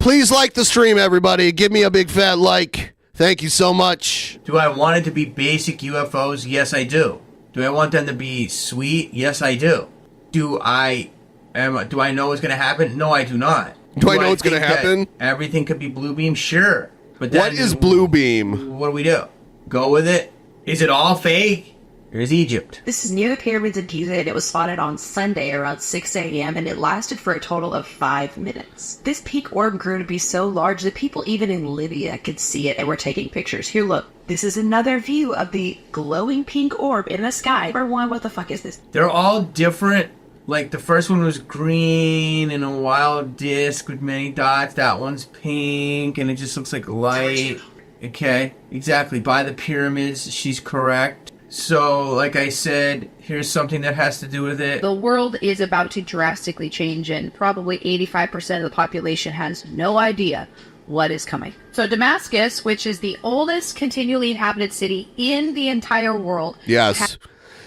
Please like the stream, everybody. Give me a big fat like. Thank you so much. Do I want it to be basic UFOs? Yes, I do. Do I want them to be sweet? Yes, I do. Do I know what's going to happen? No, I do not. Do I know what's going to happen? Everything could be blue beam? Sure. But what is blue beam? What do we do? Go with it? Is it all fake? Here's Egypt. This is near the pyramids in Giza, and it was spotted on Sunday around 6 a.m., and it lasted for a total of 5 minutes. This pink orb grew to be so large that people even in Libya could see it and were taking pictures. Here, look. This is another view of the glowing pink orb in the sky. Number one, what the fuck is this? They're all different. Like, the first one was green and a wild disc with many dots. That one's pink, and it just looks like light. Okay, exactly. By the pyramids, she's correct. So, like I said, here's something that has to do with it. The world is about to drastically change, and probably 85% of the population has no idea what is coming. So Damascus, which is the oldest continually inhabited city in the entire world. Yes.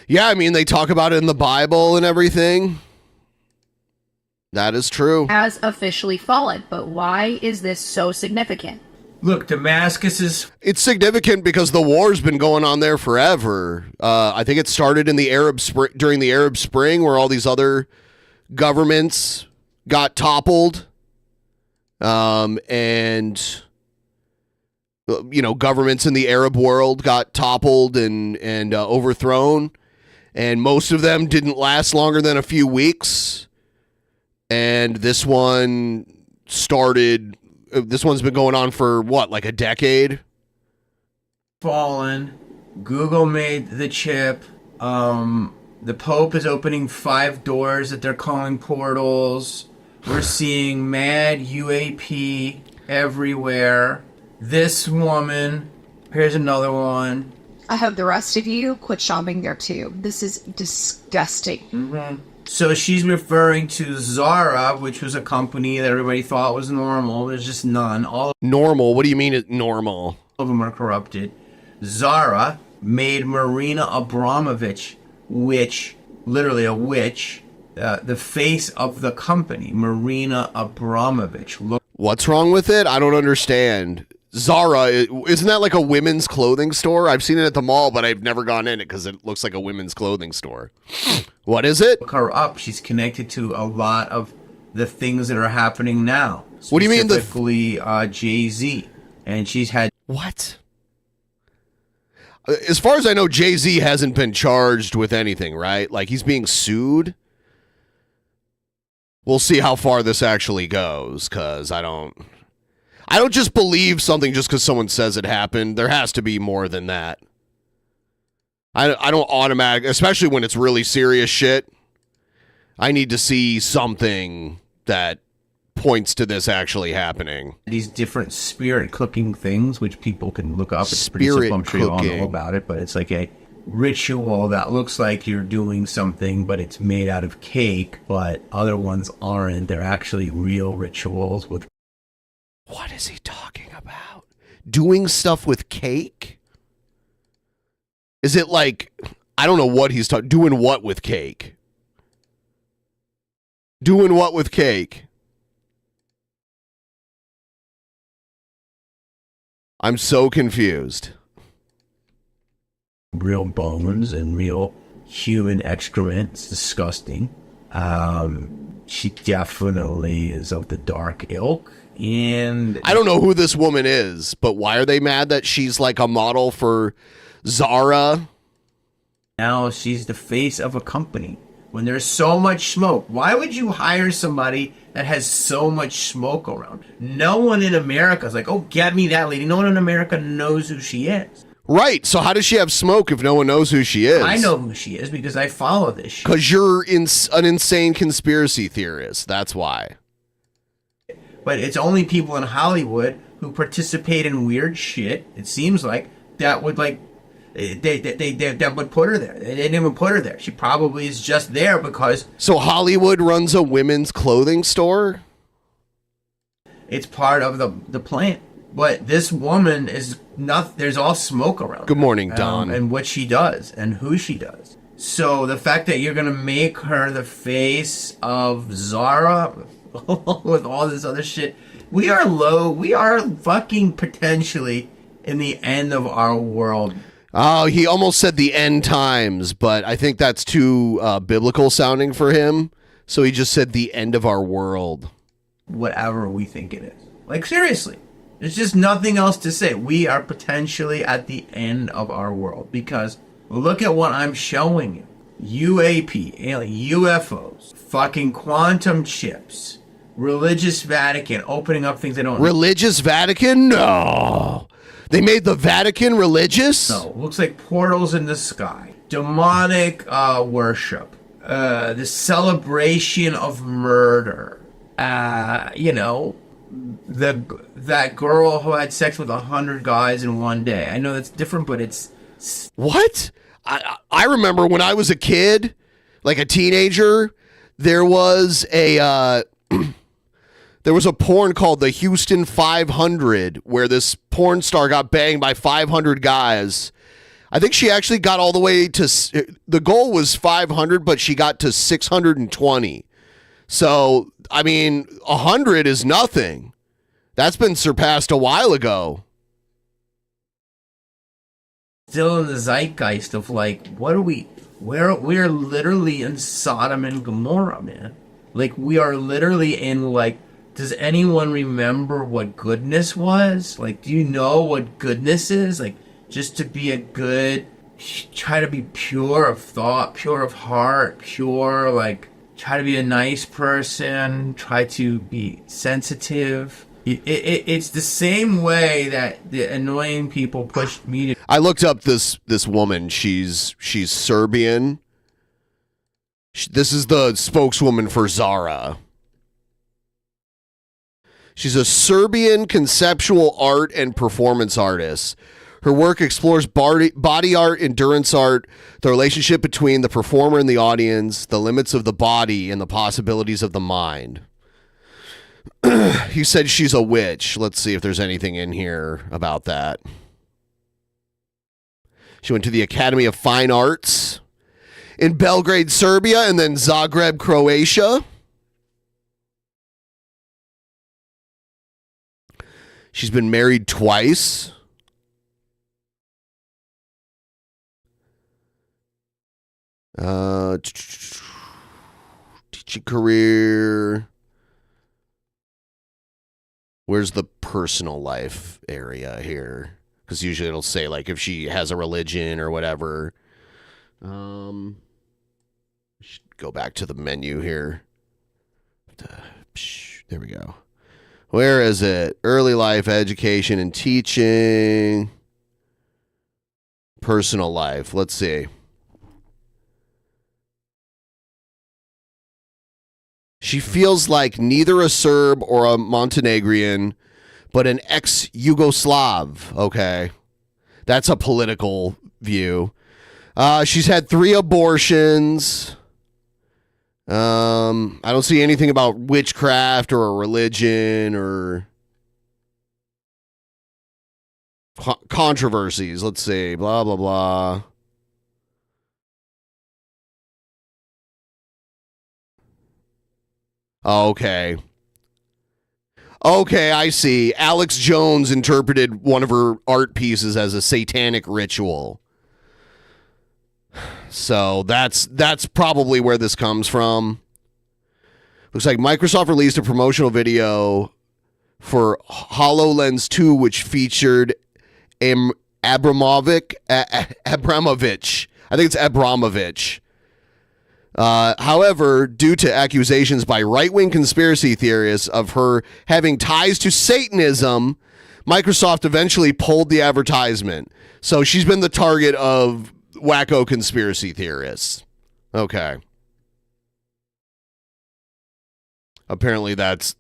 Yeah, I mean, they talk about it in the Bible and everything. That is true. Has officially fallen. But why is this so significant? Look, Damascus is... It's significant because the war's been going on there forever. I think it started in the during the Arab Spring, where all these other governments got toppled. And you know, governments in the Arab world got toppled and overthrown, and most of them didn't last longer than a few weeks. And this one started. This one's been going on for what, like a decade? Fallen. Google made the chip. The Pope is opening 5 doors that they're calling portals. We're seeing mad UAP everywhere. This woman, here's another one. I hope the rest of you quit shopping there too. This is disgusting. Mm-hmm. So she's referring to Zara, which was a company that everybody thought was normal. There's just none. All normal? What do you mean it's normal? All of them are corrupted. Zara made Marina Abramovich, literally a witch, the face of the company, Marina Abramovich. Look. What's wrong with it? I don't understand. Zara, isn't that like a women's clothing store? I've seen it at the mall, but I've never gone in it because it looks like a women's clothing store. What is it? Look her up. She's connected to a lot of the things that are happening now. What do you mean? Specifically, Jay-Z. And she's had... What? As far as I know, Jay-Z hasn't been charged with anything, right? Like, he's being sued. We'll see how far this actually goes, because I don't just believe something just because someone says it happened. There has to be more than that. I don't automatically, especially when it's really serious shit. I need to see something that points to this actually happening. These different spirit cooking things, which people can look up. It's pretty Spirit simple. I'm sure you all cooking. know about it, but it's like a ritual that looks like you're doing something, but it's made out of cake, but other ones aren't. They're actually real rituals with... What is he talking about? Doing stuff with cake? Is it like, I don't know what he's talking, doing what with cake? Doing what with cake? I'm so confused. Real bones and real human excrement. It's disgusting. She definitely is of the dark ilk. And I don't know who this woman is, but why are they mad that she's like a model for Zara? Now she's the face of a company. When there's so much smoke, why would you hire somebody that has so much smoke around? No one in America is like, oh, get me that lady. No one in America knows who she is. Right. So how does she have smoke if no one knows who she is? I know who she is because I follow this shit. Because you're an insane conspiracy theorist. That's why. But it's only people in Hollywood who participate in weird shit, it seems like, that would like... They would put her there. They didn't even put her there. She probably is just there because... So Hollywood runs a women's clothing store? It's part of the plant. But this woman is not... There's all smoke around. Good morning, Don. And what she does and who she does. So the fact that you're going to make her the face of Zara with all this other shit... We are low. We are fucking potentially in the end of our world. Oh, he almost said the end times, but I think that's too biblical sounding for him. So he just said the end of our world. Whatever we think it is. Like, seriously. There's just nothing else to say. We are potentially at the end of our world because Look at what I'm showing you. UAP, UFOs, fucking quantum chips, religious Vatican opening up things they don't. Religious Vatican? No. They made the Vatican religious? No, looks like portals in the sky. Demonic worship. The celebration of murder. You know, that girl who had sex with 100 guys in one day. I know that's different, but it's... What? I remember when I was a kid, like a teenager, there was a porn called the Houston 500 where this porn star got banged by 500 guys. I think she actually got all the way to, the goal was 500, but she got to 620. So, I mean, 100 is nothing. That's been surpassed a while ago. Still in the zeitgeist of like, we're literally in Sodom and Gomorrah, man. Like, we are literally in, like, does anyone remember what goodness was? Like, do you know what goodness is? Like, just to be a good, try to be pure of thought, pure of heart, pure, like, try to be a nice person, try to be sensitive. It's the same way that the annoying people pushed me to. I looked up this woman. She's Serbian. This is the spokeswoman for Zara. She's a Serbian conceptual art and performance artist. Her work explores body art, endurance art, the relationship between the performer and the audience, the limits of the body, and the possibilities of the mind. He said she's a witch. Let's see if there's anything in here about that. She went to the Academy of Fine Arts in Belgrade, Serbia, and then Zagreb, Croatia. She's been married twice. Teaching career. Where's the personal life area here? Because usually it'll say like if she has a religion or whatever. Should go back to the menu here. There we go. Where is it? Early life, education, and teaching. Personal life. Let's see. She feels like neither a Serb or a Montenegrin, but an ex-Yugoslav. Okay. That's a political view. She's had 3 abortions. I don't see anything about witchcraft or a religion or controversies. Let's see. Blah, blah, blah. Okay. Okay, I see. Alex Jones interpreted one of her art pieces as a satanic ritual. So that's probably where this comes from. Looks like Microsoft released a promotional video for HoloLens 2, which featured Abramovich. I think it's Abramovich. However, due to accusations by right-wing conspiracy theorists of her having ties to Satanism, Microsoft eventually pulled the advertisement. So she's been the target of wacko conspiracy theorists. Okay. Apparently that's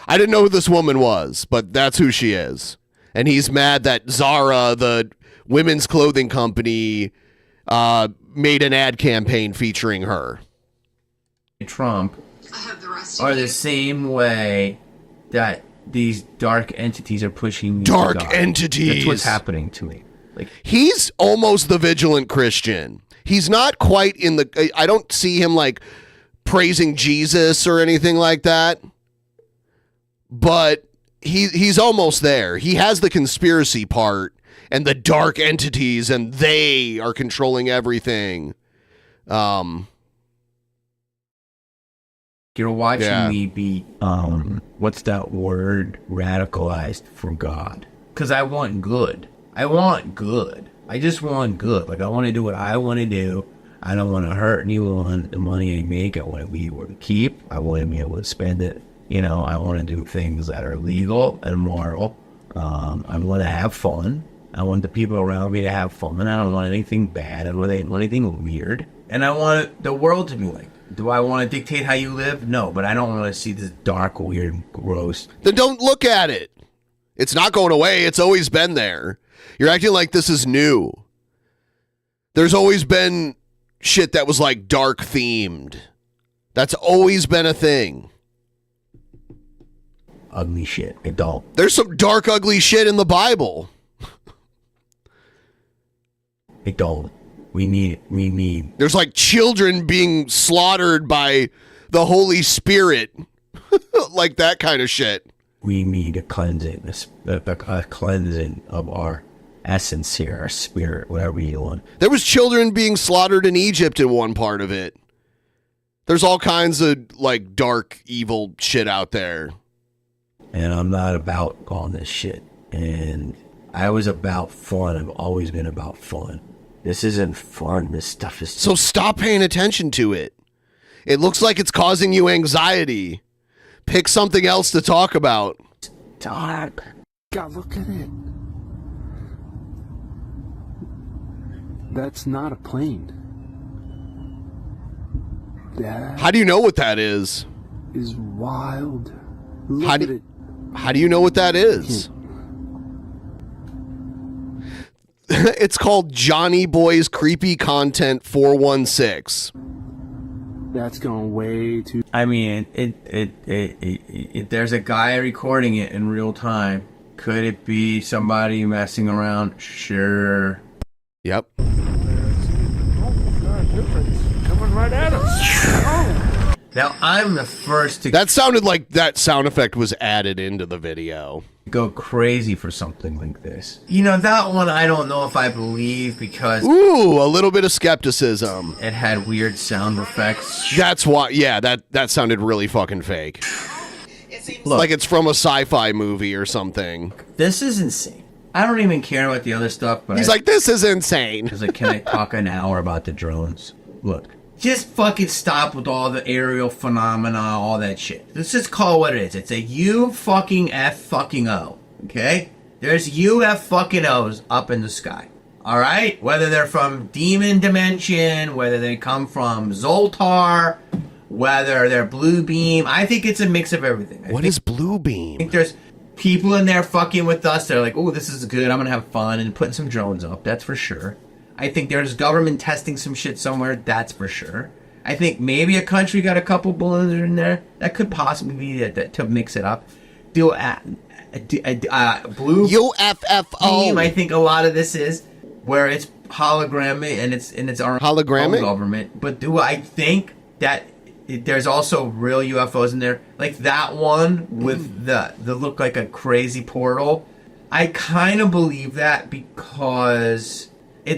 I didn't know who this woman was, but that's who she is. And he's mad that Zara, the women's clothing company, made an ad campaign featuring her. Trump are the same way that these dark entities are pushing me. Dark entities. That's what's happening to me. Like, he's almost the vigilant Christian. He's not quite in the. I don't see him like praising Jesus or anything like that. But he's almost there. He has the conspiracy part and the dark entities, and they are controlling everything. You're watching me be what's that word? Radicalized for God. Because I want good. I want good. I just want good. Like, I want to do what I want to do. I don't want to hurt anyone. The money I make, I want to be able to keep. I want to be able to spend it. You know, I want to do things that are legal and moral. I want to have fun. I want the people around me to have fun. I don't want anything bad. I don't want anything weird. And I want the world to be like, do I want to dictate how you live? No, but I don't want to see this dark, weird, gross. Then don't look at it. It's not going away. It's always been there. You're acting like this is new. There's always been shit that was like dark themed. That's always been a thing. Ugly shit. Adult. There's some dark, ugly shit in the Bible. Adult. We need. There's like children being slaughtered by the Holy Spirit. Like that kind of shit. We need a cleansing, a cleansing of our essence here, our spirit, whatever you want. There was children being slaughtered in Egypt in one part of it. There's all kinds of like dark, evil shit out there. And I'm not about all this shit. And I was about fun. I've always been about fun. This isn't fun. This stuff is... So stop paying attention to it. It looks like it's causing you anxiety. Pick something else to talk about. Dark. God, look at it. That's not a plane. That How do you know what that is? is wild. Look at it. How do you know what that is? It's called Johnny Boy's Creepy Content 416. That's going way too... I mean, there's a guy recording it in real time. Could it be somebody messing around? Sure. Yep. Coming right at us. Now, I'm the first to That sounded like that sound effect was added into the video. go crazy for something like this. You know, that one I don't know if I believe because Ooh, a little bit of skepticism. it had weird sound effects. That's why, yeah, that sounded really fucking fake. Look, Like it's from a sci-fi movie or something. this is insane. I don't even care about the other stuff, but He's like, this is insane. He's like, can I talk an hour about the drones? Look, just fucking stop with all the aerial phenomena, all that shit. Let's just call it what it is. It's a U fucking F fucking O. Okay? There's UF fucking O's up in the sky. Alright? Whether they're from Demon Dimension, whether they come from Zoltar, whether they're Blue Beam. I think it's a mix of everything. What is Blue Beam? I think there's people in there fucking with us. They're like, oh, this is good. I'm going to have fun and putting some drones up. That's for sure. I think there's government testing some shit somewhere. That's for sure. I think maybe a country got a couple balloons in there. That could possibly be to mix it up. Blue UFFO. Beam, I think a lot of this is where it's hologrammic and it's our Hologrammic? own government. But do I think that there's also real UFOs in there? Like that one with the look like a crazy portal. I kind of believe that because...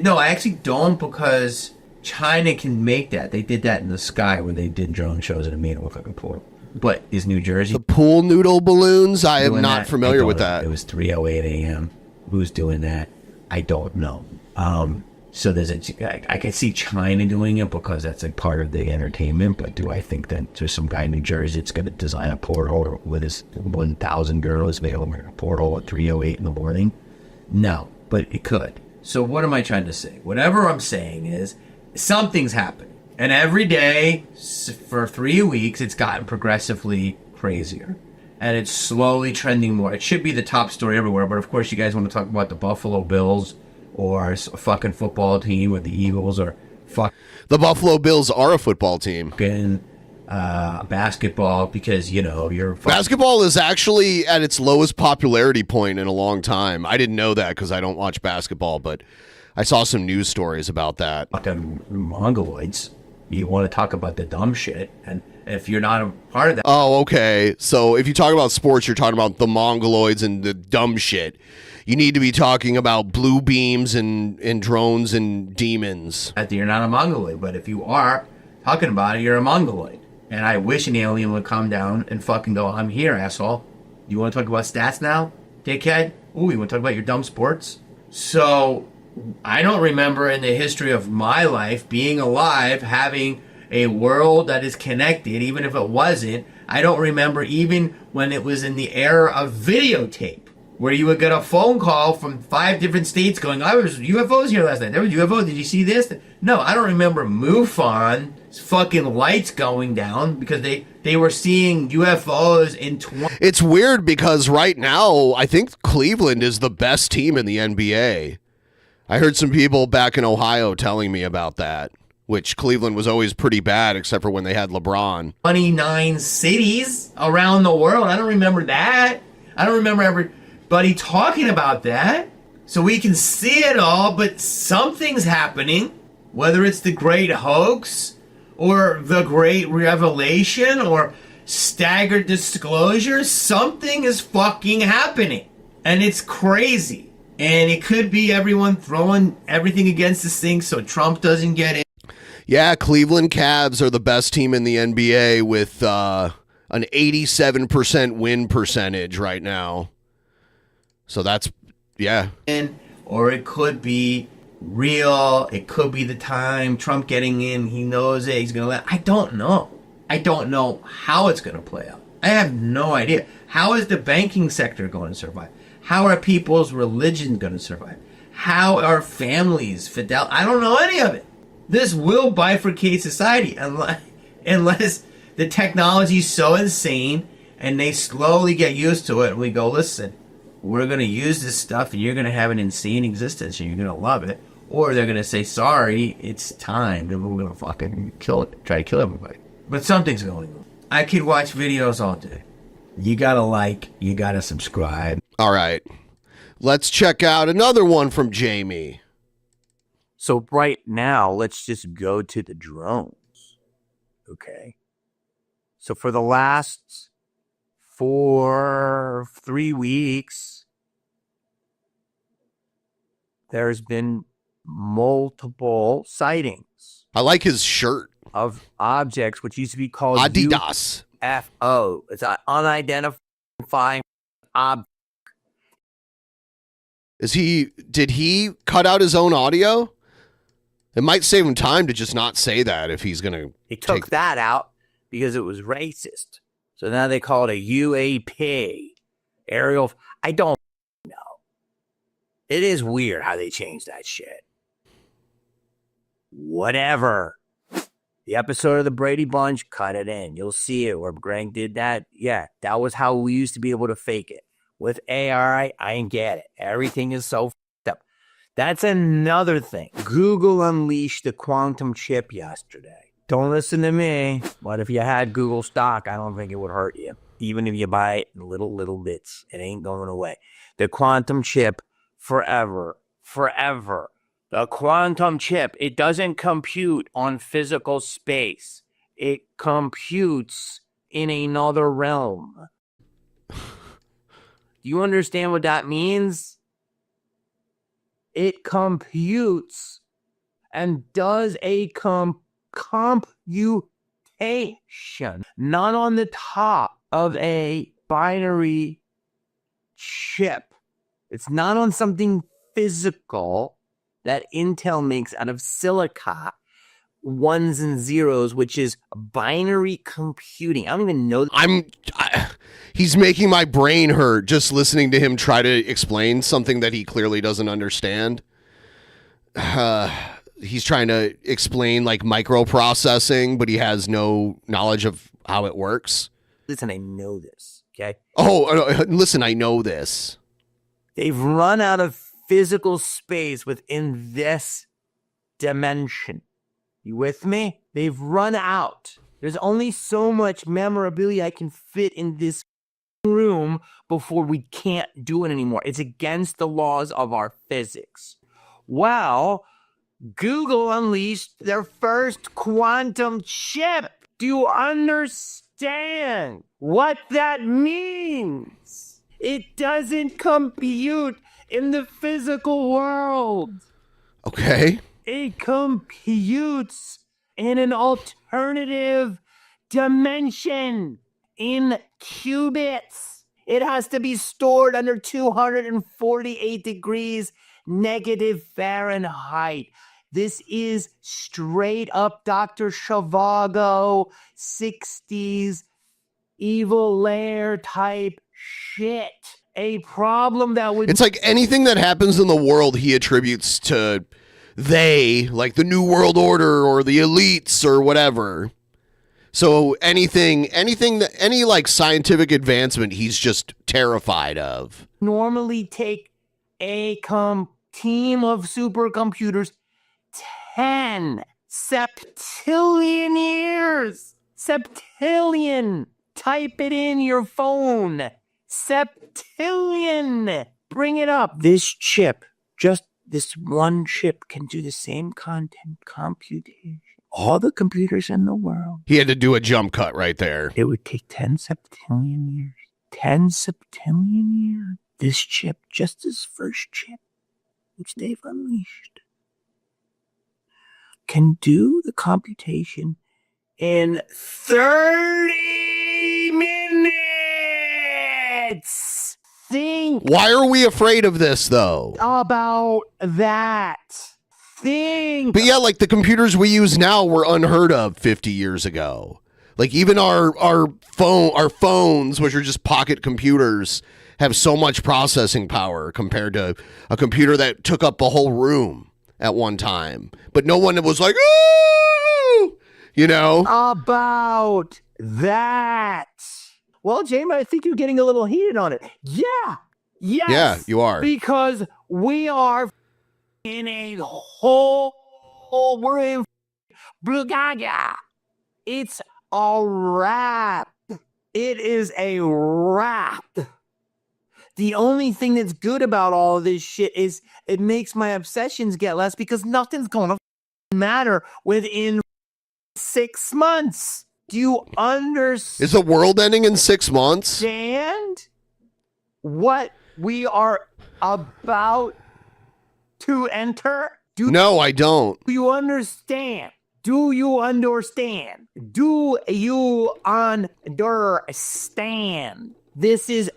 No, I actually don't, because China can make that. They did that in the sky when they did drone shows and it made it look like a portal. But is New Jersey... The pool noodle balloons? I am doing not that? familiar I with don't that. know. It was 3:08 a.m. Who's doing that? I don't know. So there's I can see China doing it because that's like part of the entertainment, but do I think that there's some guy in New Jersey that's going to design a portal with his 1,000 girls available a portal at 3:08 in the morning? No, but it could. So what am I trying to say? Whatever I'm saying is something's happening. And every day for 3 weeks, it's gotten progressively crazier. And it's slowly trending more. It should be the top story everywhere. But of course, you guys want to talk about the Buffalo Bills or a fucking football team or the Eagles or The Buffalo Bills are a football team. fucking basketball because, you know, you're... Basketball is actually at its lowest popularity point in a long time. I didn't know that because I don't watch basketball, but I saw some news stories about that. Fucking mongoloids. You want to talk about the dumb shit, and if you're not a part of that... Oh, okay. So if you talk about sports, you're talking about the mongoloids and the dumb shit. You need to be talking about blue beams and drones and demons. You're not a mongoloid, but if you are talking about it, you're a mongoloid. And I wish an alien would come down and fucking go, I'm here, asshole. You want to talk about stats now, dickhead? Ooh, you want to talk about your dumb sports? So, I don't remember in the history of my life being alive having a world that is connected, even if it wasn't. I don't remember even when it was in the era of videotape, where you would get a phone call from 5 different states going, "I was UFOs here last night. There was UFOs. Did you see this?" No, I don't remember MUFON's fucking lights going down because they were seeing UFOs in 20. It's weird because right now, I think Cleveland is the best team in the NBA. I heard some people back in Ohio telling me about that, which Cleveland was always pretty bad except for when they had LeBron. 29 cities around the world. I don't remember that. I don't remember everybody talking about that. So we can see it all, but something's happening. Whether it's the great hoax or the great revelation or staggered disclosure, something is fucking happening. And it's crazy. And it could be everyone throwing everything against this thing so Trump doesn't get in. Yeah, Cleveland Cavs are the best team in the NBA with an 87% win percentage right now. So that's, yeah. Or it could be real. It could be the time Trump getting in. He knows it. He's going to let. I don't know. I don't know how it's going to play out. I have no idea. How is the banking sector going to survive? How are people's religions going to survive? How are families fidel? I don't know any of it. This will bifurcate society unless the technology is so insane and they slowly get used to it. And we go, listen, we're going to use this stuff and you're going to have an insane existence and you're going to love it. Or they're going to say, sorry, it's time. And we're going to fucking kill it, try to kill everybody. But something's going on. I could watch videos all day. You got to like, you got to subscribe. All right. Let's check out another one from Jamie. So right now, let's just go to the drones. Okay. So for the last 3 weeks, there's been multiple sightings. I like his shirt. Of objects, which used to be called Adidas. UFO. It's an unidentified object. Did he cut out his own audio? It might save him time to just not say that if he's going to. He took that out because it was racist. So now they call it a UAP. Aerial. I don't know. It is weird how they changed that shit. Whatever. The episode of the Brady Bunch, cut it in. You'll see it where Greg did that. Yeah, that was how we used to be able to fake it. With AI, I get it. Everything is so f***ed up. That's another thing. Google unleashed the quantum chip yesterday. Don't listen to me. But if you had Google stock, I don't think it would hurt you. Even if you buy it in little bits, it ain't going away. The quantum chip, forever. The quantum chip, it doesn't compute on physical space. It computes in another realm. Do you understand what that means? It computes and does a computation, not on the top of a binary chip. It's not on something physical that Intel makes out of silica, ones and zeros, which is binary computing. I don't even know. He's making my brain hurt just listening to him try to explain something that he clearly doesn't understand. He's trying to explain like microprocessing, but he has no knowledge of how it works. Listen, I know this, okay? Oh, listen, I know this. They've run out of physical space within this dimension. You with me? They've run out. There's only so much memorabilia I can fit in this room before we can't do it anymore. It's against the laws of our physics. Well, Google unleashed their first quantum chip. Do you understand what that means? It doesn't compute in the physical world. Okay. It computes in an alternative dimension in qubits. It has to be stored under 248 degrees negative Fahrenheit. This is straight up Dr. Zhivago 60s evil lair type shit. A problem that would... It's like anything that happens in the world he attributes to they, like the New World Order or the elites or whatever. So anything that any like scientific advancement he's just terrified of. normally take a team of supercomputers 10 septillion years. Septillion. Type it in your phone. Septillion. Bring it up. This chip, just this one chip, can do the same content computation. All the computers in the world. He had to do a jump cut right there. It would take 10 septillion years. 10 septillion years. This chip, just this first chip, which they've unleashed, can do the computation in 30 minutes. Think Why are we afraid of this though? about that. Think. But yeah, like the computers we use now were unheard of 50 years ago. Like even our phones, which are just pocket computers, have so much processing power compared to a computer that took up a whole room at one time. But no one was like, ooh, you know? About that. Well, James, I think you're getting a little heated on it. Yeah. Yes. Yeah, you are. Because we are in a whole, we're in Brugaga. It's a wrap. It is a wrap. The only thing that's good about all of this shit is it makes my obsessions get less because nothing's going to matter within 6 months. Do you understand? Is the world ending in 6 months? What we are about to enter? No, I don't. Do you understand? Do you understand? Do you understand? This is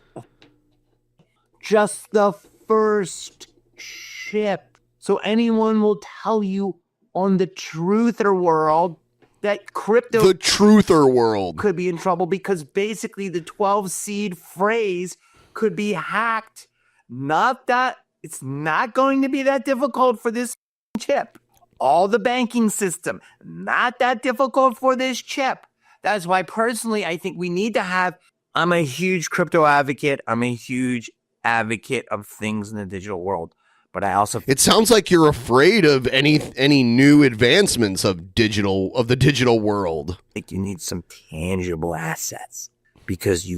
just the first chip. So anyone will tell you on the truther world that crypto... The truther world. ...could be in trouble because basically the 12 seed phrase could be hacked. Not that... It's not going to be that difficult for this chip. All the banking system, not that difficult for this chip. That's why personally I think we need to have... I'm a huge crypto advocate. I'm a huge advocate of things in the digital world. But I also... It sounds like you're afraid of any new advancements of the digital world. I think you need some tangible assets because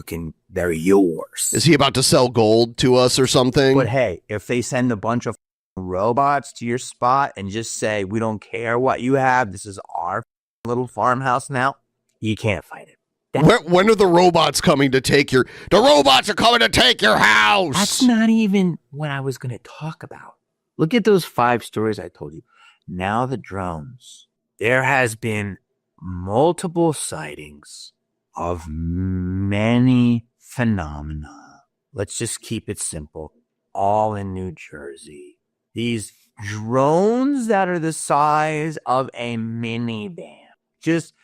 they're yours. Is he about to sell gold to us or something? But hey, if they send a bunch of robots to your spot and just say, we don't care what you have, this is our little farmhouse now, you can't fight it. When are the robots coming to take your... The robots are coming to take your house! That's not even what I was going to talk about. Look at those 5 stories I told you. Now the drones. There has been multiple sightings of many phenomena. Let's just keep it simple. All in New Jersey. These drones that are the size of a minivan. Just...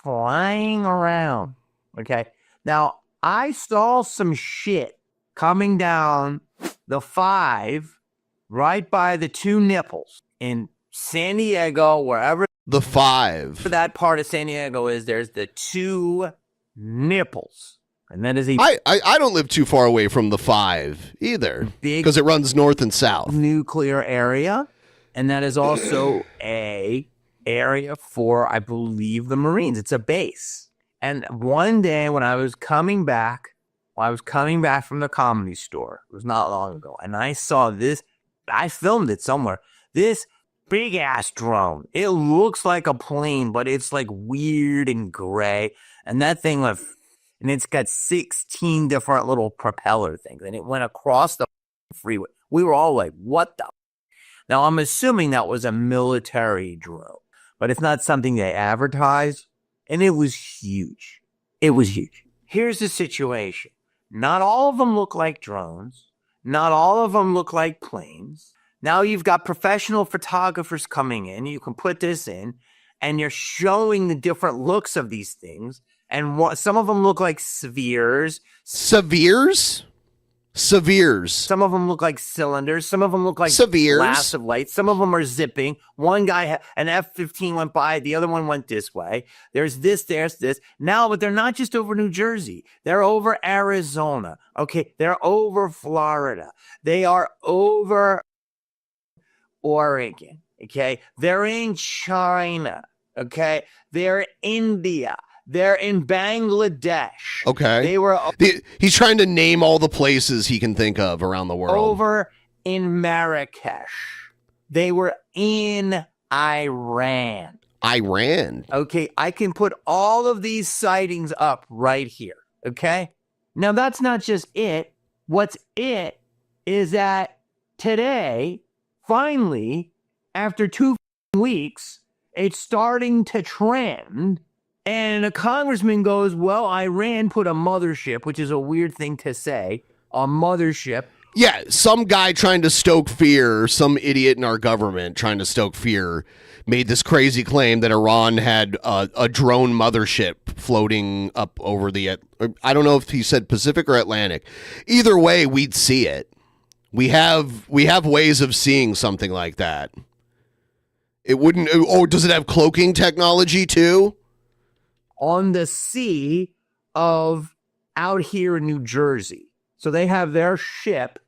flying around. Okay. Now, I saw some shit coming down the 5 right by the 2 nipples in San Diego, wherever the 5 that part of San Diego is. There's the 2 nipples. And that is I don't live too far away from the 5 either because it runs north and south. Nuclear area. And that is also a area for, I believe, the Marines. It's a base. And one day when I was coming back from the Comedy Store, it was not long ago, and I saw this, I filmed it somewhere, this big ass drone. It looks like a plane, but it's like weird and gray. And that thing went, and it's got 16 different little propeller things, and it went across the freeway. We were all like, what the? Now I'm assuming that was a military drone. But it's not something they advertised, and it was huge. It was huge. Here's the situation. Not all of them look like drones. Not all of them look like planes. Now you've got professional photographers coming in. You can put this in, and you're showing the different looks of these things. And some of them look like spheres. Spheres? Spheres. Some of them look like cylinders. Some of them look like spheres. blasts of light. Some of them are zipping. One guy, an F-15 went by. The other one went this way. There's this. Now, but they're not just over New Jersey. They're over Arizona. Okay, they're over Florida. They are over Oregon. Okay, they're in China. Okay, they're India. They're in Bangladesh. Okay. They were he's trying to name all the places he can think of around the world. over in Marrakesh. They were in Iran. Iran. Okay, I can put all of these sightings up right here. Okay? Now that's not just it. What's it is that today, finally, after 2 weeks, it's starting to trend. And a congressman goes, well, Iran put a mothership, which is a weird thing to say, a mothership. Yeah, some guy trying to stoke fear, some idiot in our government trying to stoke fear, made this crazy claim that Iran had a drone mothership floating up over the, I don't know if he said Pacific or Atlantic. Either way, we'd see it. We have ways of seeing something like that. It wouldn't, or does it have cloaking technology too? On the sea of out here in New Jersey. So they have their ship,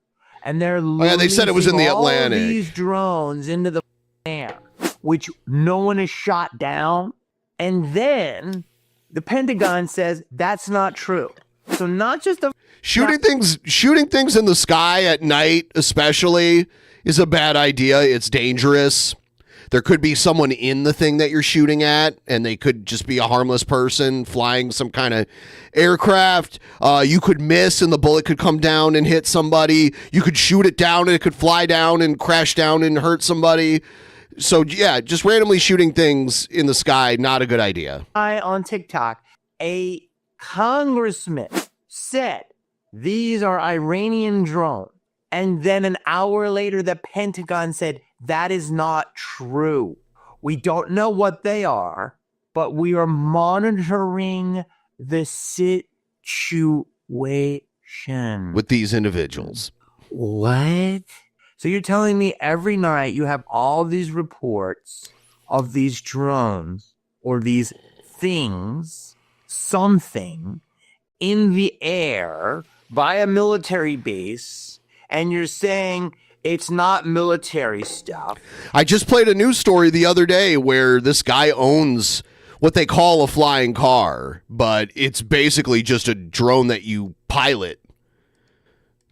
and they're they said it was in the all of Atlantic. these drones into the air, which no one has shot down. And then the Pentagon says that's not true. So not just the shooting things in the sky at night, especially, is a bad idea. It's dangerous. There could be someone in the thing that you're shooting at, and they could just be a harmless person flying some kind of aircraft. You could miss, and the bullet could come down and hit somebody. You could shoot it down, and it could fly down and crash down and hurt somebody. So, yeah, just randomly shooting things in the sky, not a good idea. On TikTok, a congressman said these are Iranian drones. And then an hour later, the Pentagon said, that is not true. We don't know what they are, but we are monitoring the situation. With these individuals. What? So you're telling me every night you have all these reports of these drones or these things, something in the air by a military base, and you're saying it's not military stuff. I just played a news story the other day where this guy owns what they call a flying car, but it's basically just a drone that you pilot.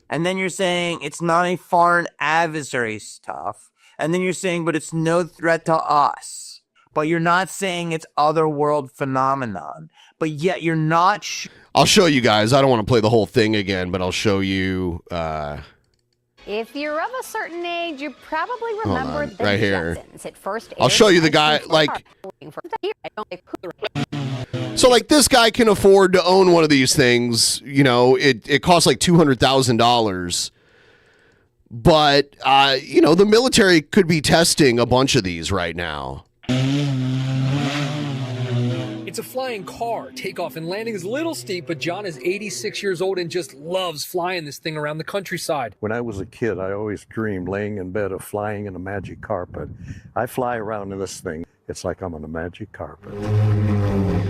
And then you're saying it's not a foreign adversary stuff. And then you're saying, but it's no threat to us. But you're not saying it's otherworld phenomenon. But yet you're not. I'll show you guys. I don't want to play the whole thing again, but I'll show you. If you're of a certain age, you probably remember the right here. Jetsons. It first I'll show you the guy, like, so like this guy can afford to own one of these things. You know, it costs like $200,000. But, you know, the military could be testing a bunch of these right now. It's a flying car. Takeoff and landing is a little steep, but John is 86 years old and just loves flying this thing around the countryside. When I was a kid, I always dreamed laying in bed of flying in a magic carpet. I fly around in this thing. It's like I'm on a magic carpet.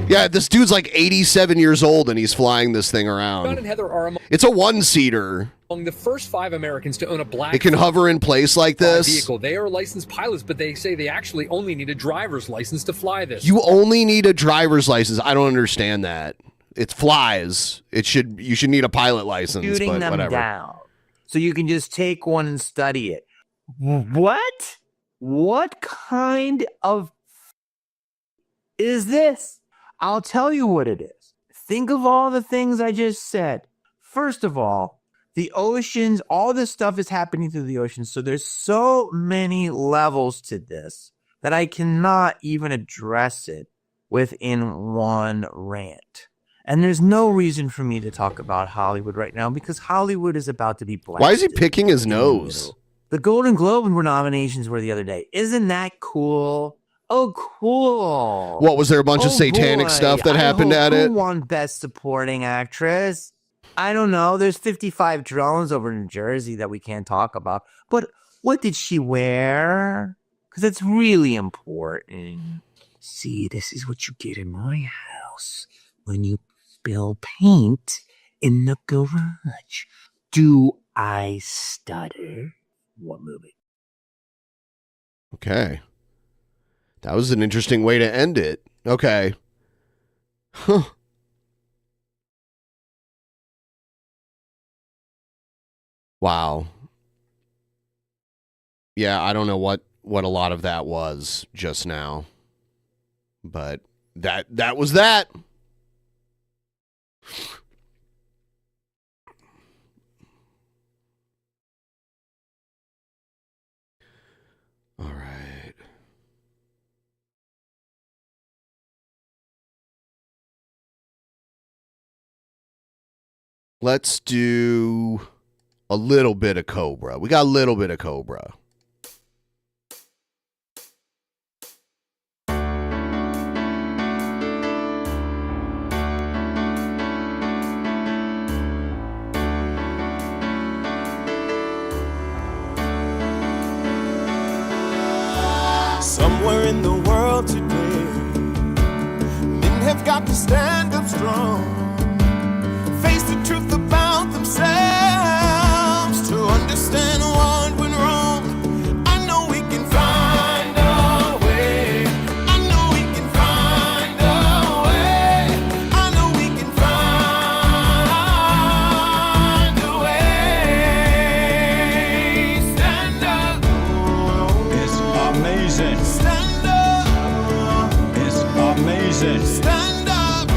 Yeah, this dude's like 87 years old and he's flying this thing John around. and Heather are It's a one-seater. among the first 5 Americans to own a black It can hover in place like this. vehicle. They are licensed pilots, but they say they actually only need a driver's license to fly this. You only need a driver's license. I don't understand that. It flies. You should need a pilot license, Shooting but them whatever. down. So you can just take one and study it. What? What kind of is this? I'll tell you what it is. Think of all the things I just said. First of all, the oceans, all this stuff is happening through the oceans. So there's so many levels to this that I cannot even address it within one rant. And there's no reason for me to talk about Hollywood right now because Hollywood is about to be blasted. Why is he picking his nose? The Golden Globe nominations were the other day. Isn't that cool? Oh, cool. What, was there a bunch of satanic stuff that happened at it? Who won Best Supporting Actress? I don't know. There's 55 drones over New Jersey that we can't talk about. But what did she wear? Because it's really important. See, this is what you get in my house when you spill paint in the garage. Do I stutter? What movie? Okay. That was an interesting way to end it. Okay. Huh. Wow. Yeah, I don't know what a lot of that was just now. But that was that. All right. Let's do a little bit of Cobra. We got a little bit of Cobra. Somewhere in the world today, men have got to stand up strong, face the truth about themselves, to understand what went wrong. I know we can find a way. I know we can find a way. I know we can find a way. Stand up. It's amazing. Stand up. It's amazing. Stand up.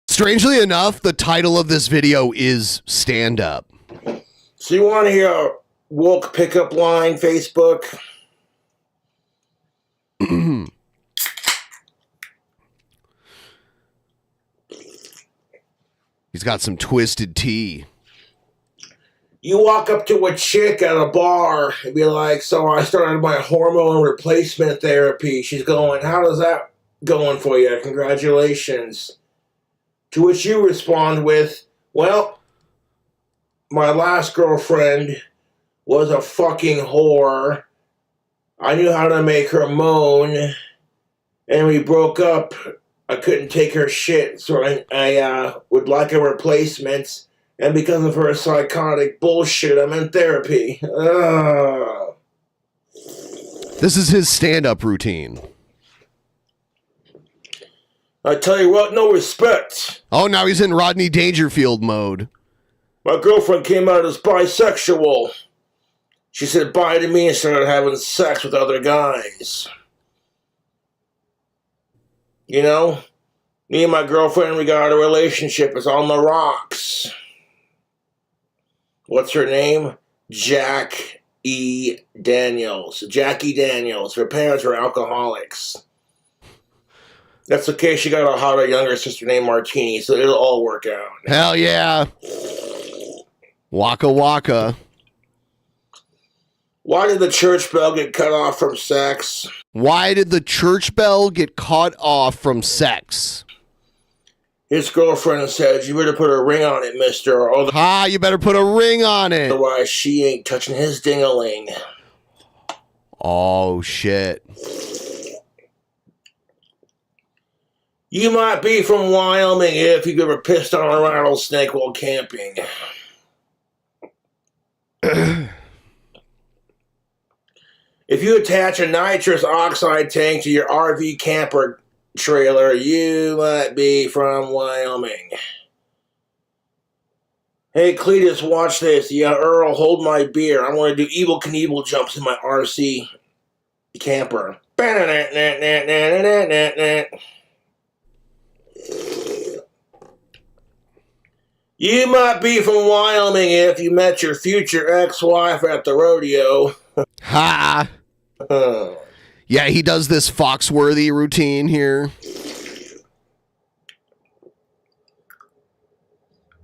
Strangely enough, the title of this video is Stand Up. So you want to hear a woke pickup line, Facebook? He's got some twisted tea. You walk up to a chick at a bar and be like, so I started my hormone replacement therapy. She's going, how does that going for you? Congratulations. To which you respond with, well, my last girlfriend was a fucking whore. I knew how to make her moan. And we broke up. I couldn't take her shit, so I would like a replacement. And because of her psychotic bullshit, I'm in therapy. Ugh. This is his stand-up routine. I tell you what, no respect. Oh, now he's in Rodney Dangerfield mode. My girlfriend came out as bisexual. She said bye to me and started having sex with other guys. You know, me and my girlfriend, we got a relationship. It's on the rocks. What's her name? Jackie Daniels. Her parents were alcoholics. That's okay. She got a hotter younger sister named Martini, so it'll all work out. Hell yeah. Waka waka. Why did the church bell get cut off from sex? Why did the church bell get cut off from sex? His girlfriend said, you better put a ring on it, mister. Or you better put a ring on it. Otherwise, she ain't touching his ding-a-ling. Oh, shit. You might be from Wyoming if you've ever pissed on a rattlesnake while camping. If you attach a nitrous oxide tank to your RV camper trailer, you might be from Wyoming. Hey, Cletus, watch this. Yeah, Earl, hold my beer. I want to do Evel Knievel jumps in my RC camper. You might be from Wyoming if you met your future ex-wife at the rodeo. Ha! Yeah, he does this Foxworthy routine here.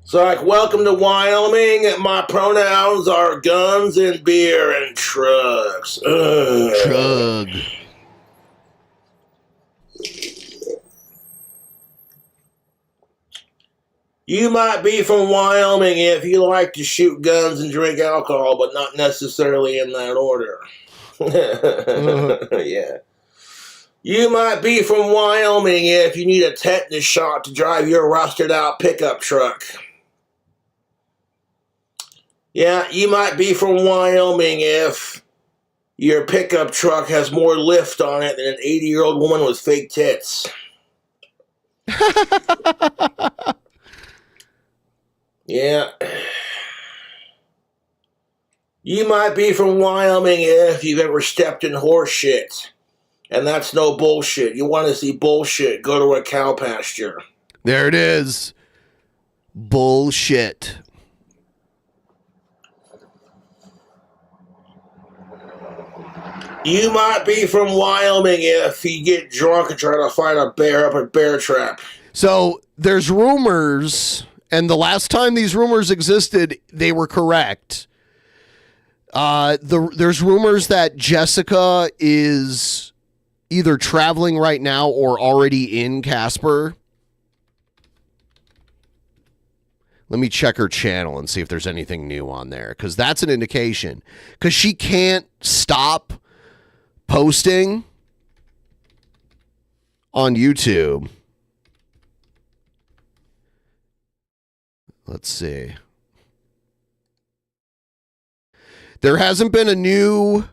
It's like, welcome to Wyoming. My pronouns are guns and beer and trucks. Chug. You might be from Wyoming if you like to shoot guns and drink alcohol, but not necessarily in that order. Yeah. You might be from Wyoming if you need a tetanus shot to drive your rusted out pickup truck. Yeah, you might be from Wyoming if your pickup truck has more lift on it than an 80-year-old woman with fake tits. Yeah. You might be from Wyoming if you've ever stepped in horse shit. And that's no bullshit. You want to see bullshit, go to a cow pasture. There it is. Bullshit. You might be from Wyoming if you get drunk and try to fight a bear up a bear trap. So there's rumors, and the last time these rumors existed, they were correct. There's rumors that Jessica is either traveling right now or already in Casper. Let me check her channel and see if there's anything new on there, because that's an indication. Because she can't stop posting on YouTube. Let's see. There hasn't been a new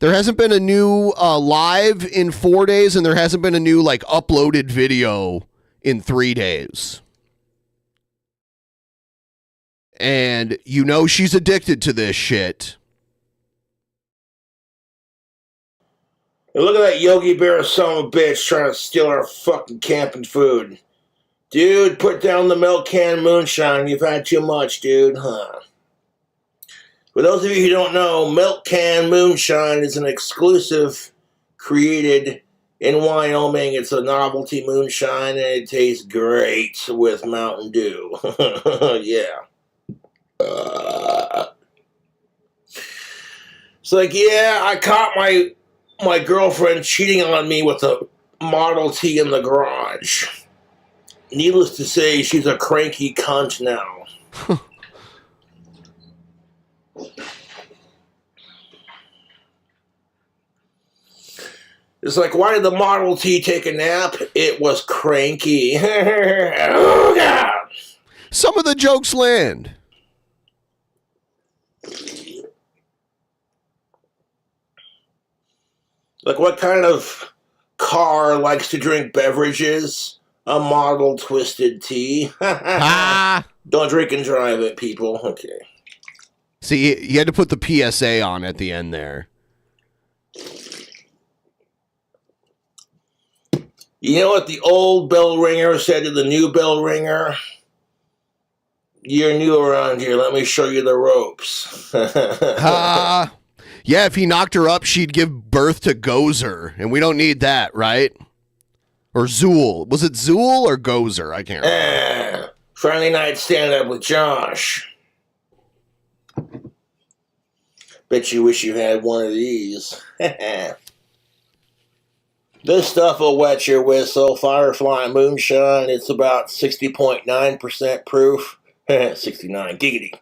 live in 4 days, and there hasn't been a new uploaded video in 3 days. And she's addicted to this shit. Hey, look at that Yogi Bear son of a bitch trying to steal our fucking camping food. Dude, put down the milk can moonshine. You've had too much, dude. Huh. For those of you who don't know, milk can moonshine is an exclusive created in Wyoming. It's a novelty moonshine, and it tastes great with Mountain Dew. Yeah. It's like, yeah, I caught my girlfriend cheating on me with a Model T in the garage. Needless to say, she's a cranky cunt now. It's like, why did the Model T take a nap? It was cranky. Oh, God. Some of the jokes land. Like, what kind of car likes to drink beverages? A Model Twisted Tea. Don't drink and drive it, people. Okay. See, you had to put the PSA on at the end there. You know what the old bell ringer said to the new bell ringer? You're new around here. Let me show you the ropes. Yeah, if he knocked her up, she'd give birth to Gozer, and we don't need that, right? Or Zool. Was it Zool or Gozer? I can't remember. Friday night stand-up with Josh. Bet you wish you had one of these. This stuff will wet your whistle. Firefly Moonshine. It's about 60.9% proof. 69. Giggity.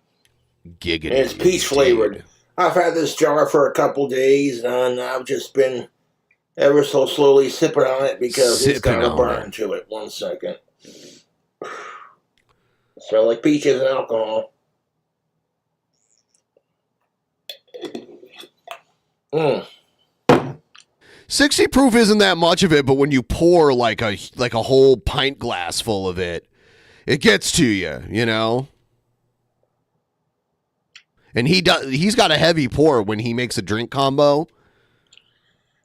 Giggity. And it's peach flavored. I've had this jar for a couple days, and I've just been ever so slowly sipping on it because it's got a burn to it. 1 second. Smell like peaches and alcohol. 60 proof isn't that much of it, but when you pour like a whole pint glass full of it, it gets to you, you know? And he's got a heavy pour when he makes a drink combo.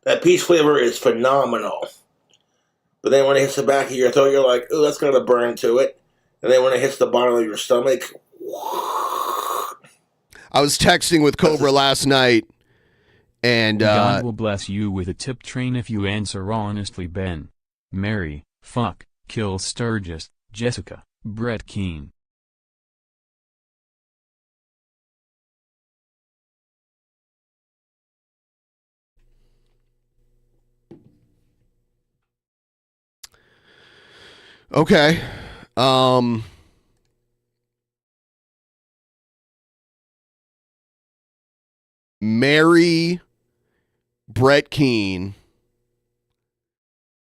That peach flavor is phenomenal. But then when it hits the back of your throat, you're like, ooh, that's got a burn to it. And then when it hits the bottom of your stomach, I was texting with Cobra last night, and God will bless you with a tip train if you answer honestly, Ben. Mary, fuck, kill Sturgis, Jessica, Brett Keane. Okay. Mary, Brett Keane,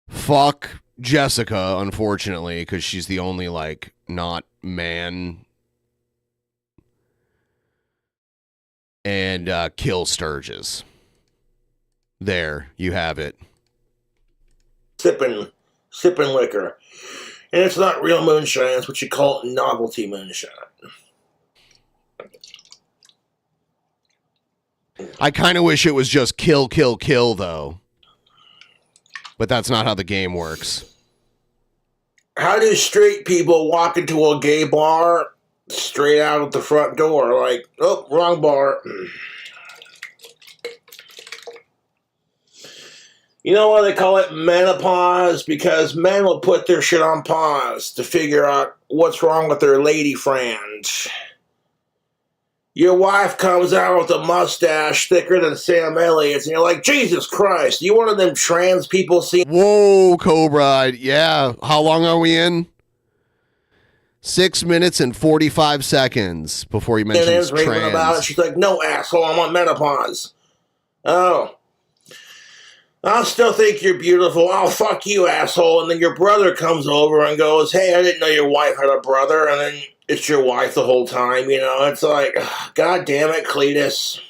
fuck Jessica, unfortunately, because she's the only, like, not man, and kill Sturgis. There, you have it. sipping liquor. And it's not real moonshine, it's what you call novelty moonshine. I kind of wish it was just kill, kill, kill, though. But that's not how the game works. How do straight people walk into a gay bar straight out of the front door? Like, oh, wrong bar. You know why they call it menopause? Because men will put their shit on pause to figure out what's wrong with their lady friend. Your wife comes out with a mustache thicker than Sam Elliott's, and you're like, Jesus Christ, you one of them trans people see? Whoa, Cobra. Yeah. How long are we in? 6 minutes and 45 seconds before you mention trans. About it. She's like, no, asshole, I'm on menopause. Oh. I'll still think you're beautiful. I'll fuck you, asshole. And then your brother comes over and goes, hey, I didn't know your wife had a brother. And then it's your wife the whole time, you know. It's like, God damn it, Cletus.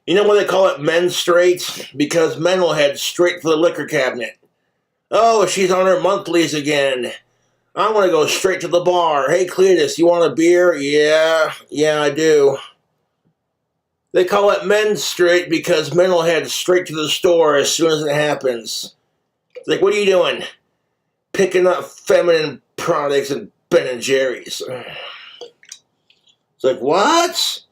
You know why they call it men straight? Because men will head straight to the liquor cabinet. Oh, she's on her monthlies again. I want to go straight to the bar. Hey, Cletus, you want a beer? Yeah, I do. They call it men straight because men will head straight to the store as soon as it happens. It's like, what are you doing? Picking up feminine products and Ben & Jerry's. It's like, what?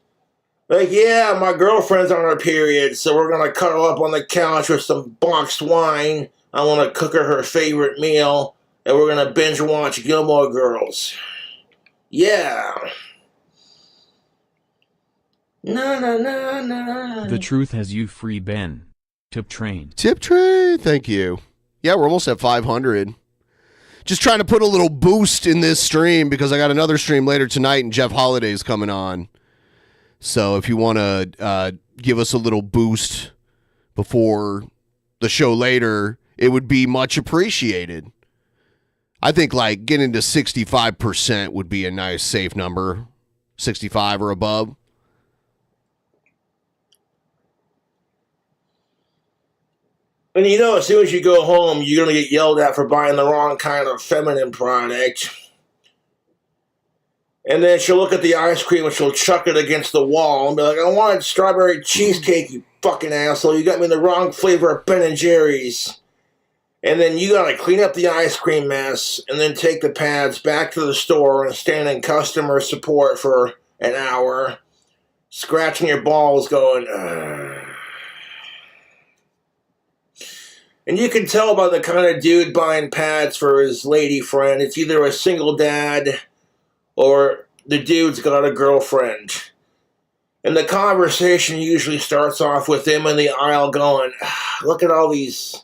Like, yeah, my girlfriend's on her period, so we're going to cuddle up on the couch with some boxed wine. I want to cook her favorite meal, and we're going to binge watch Gilmore Girls. Yeah. No. The truth has you free, Ben. Tip train. Tip train. Thank you. Yeah, we're almost at 500. Just trying to put a little boost in this stream because I got another stream later tonight and Jeff Holiday's coming on. So if you want to give us a little boost before the show later, it would be much appreciated. I think like getting to 65% would be a nice safe number. 65 or above. And you know, as soon as you go home, you're going to get yelled at for buying the wrong kind of feminine product. And then she'll look at the ice cream and she'll chuck it against the wall and be like, I wanted strawberry cheesecake, you fucking asshole. You got me the wrong flavor of Ben & Jerry's. And then you got to clean up the ice cream mess and then take the pads back to the store and stand in customer support for an hour, scratching your balls going, And you can tell by the kind of dude buying pads for his lady friend. It's either a single dad or the dude's got a girlfriend. And the conversation usually starts off with them in the aisle going, look at all these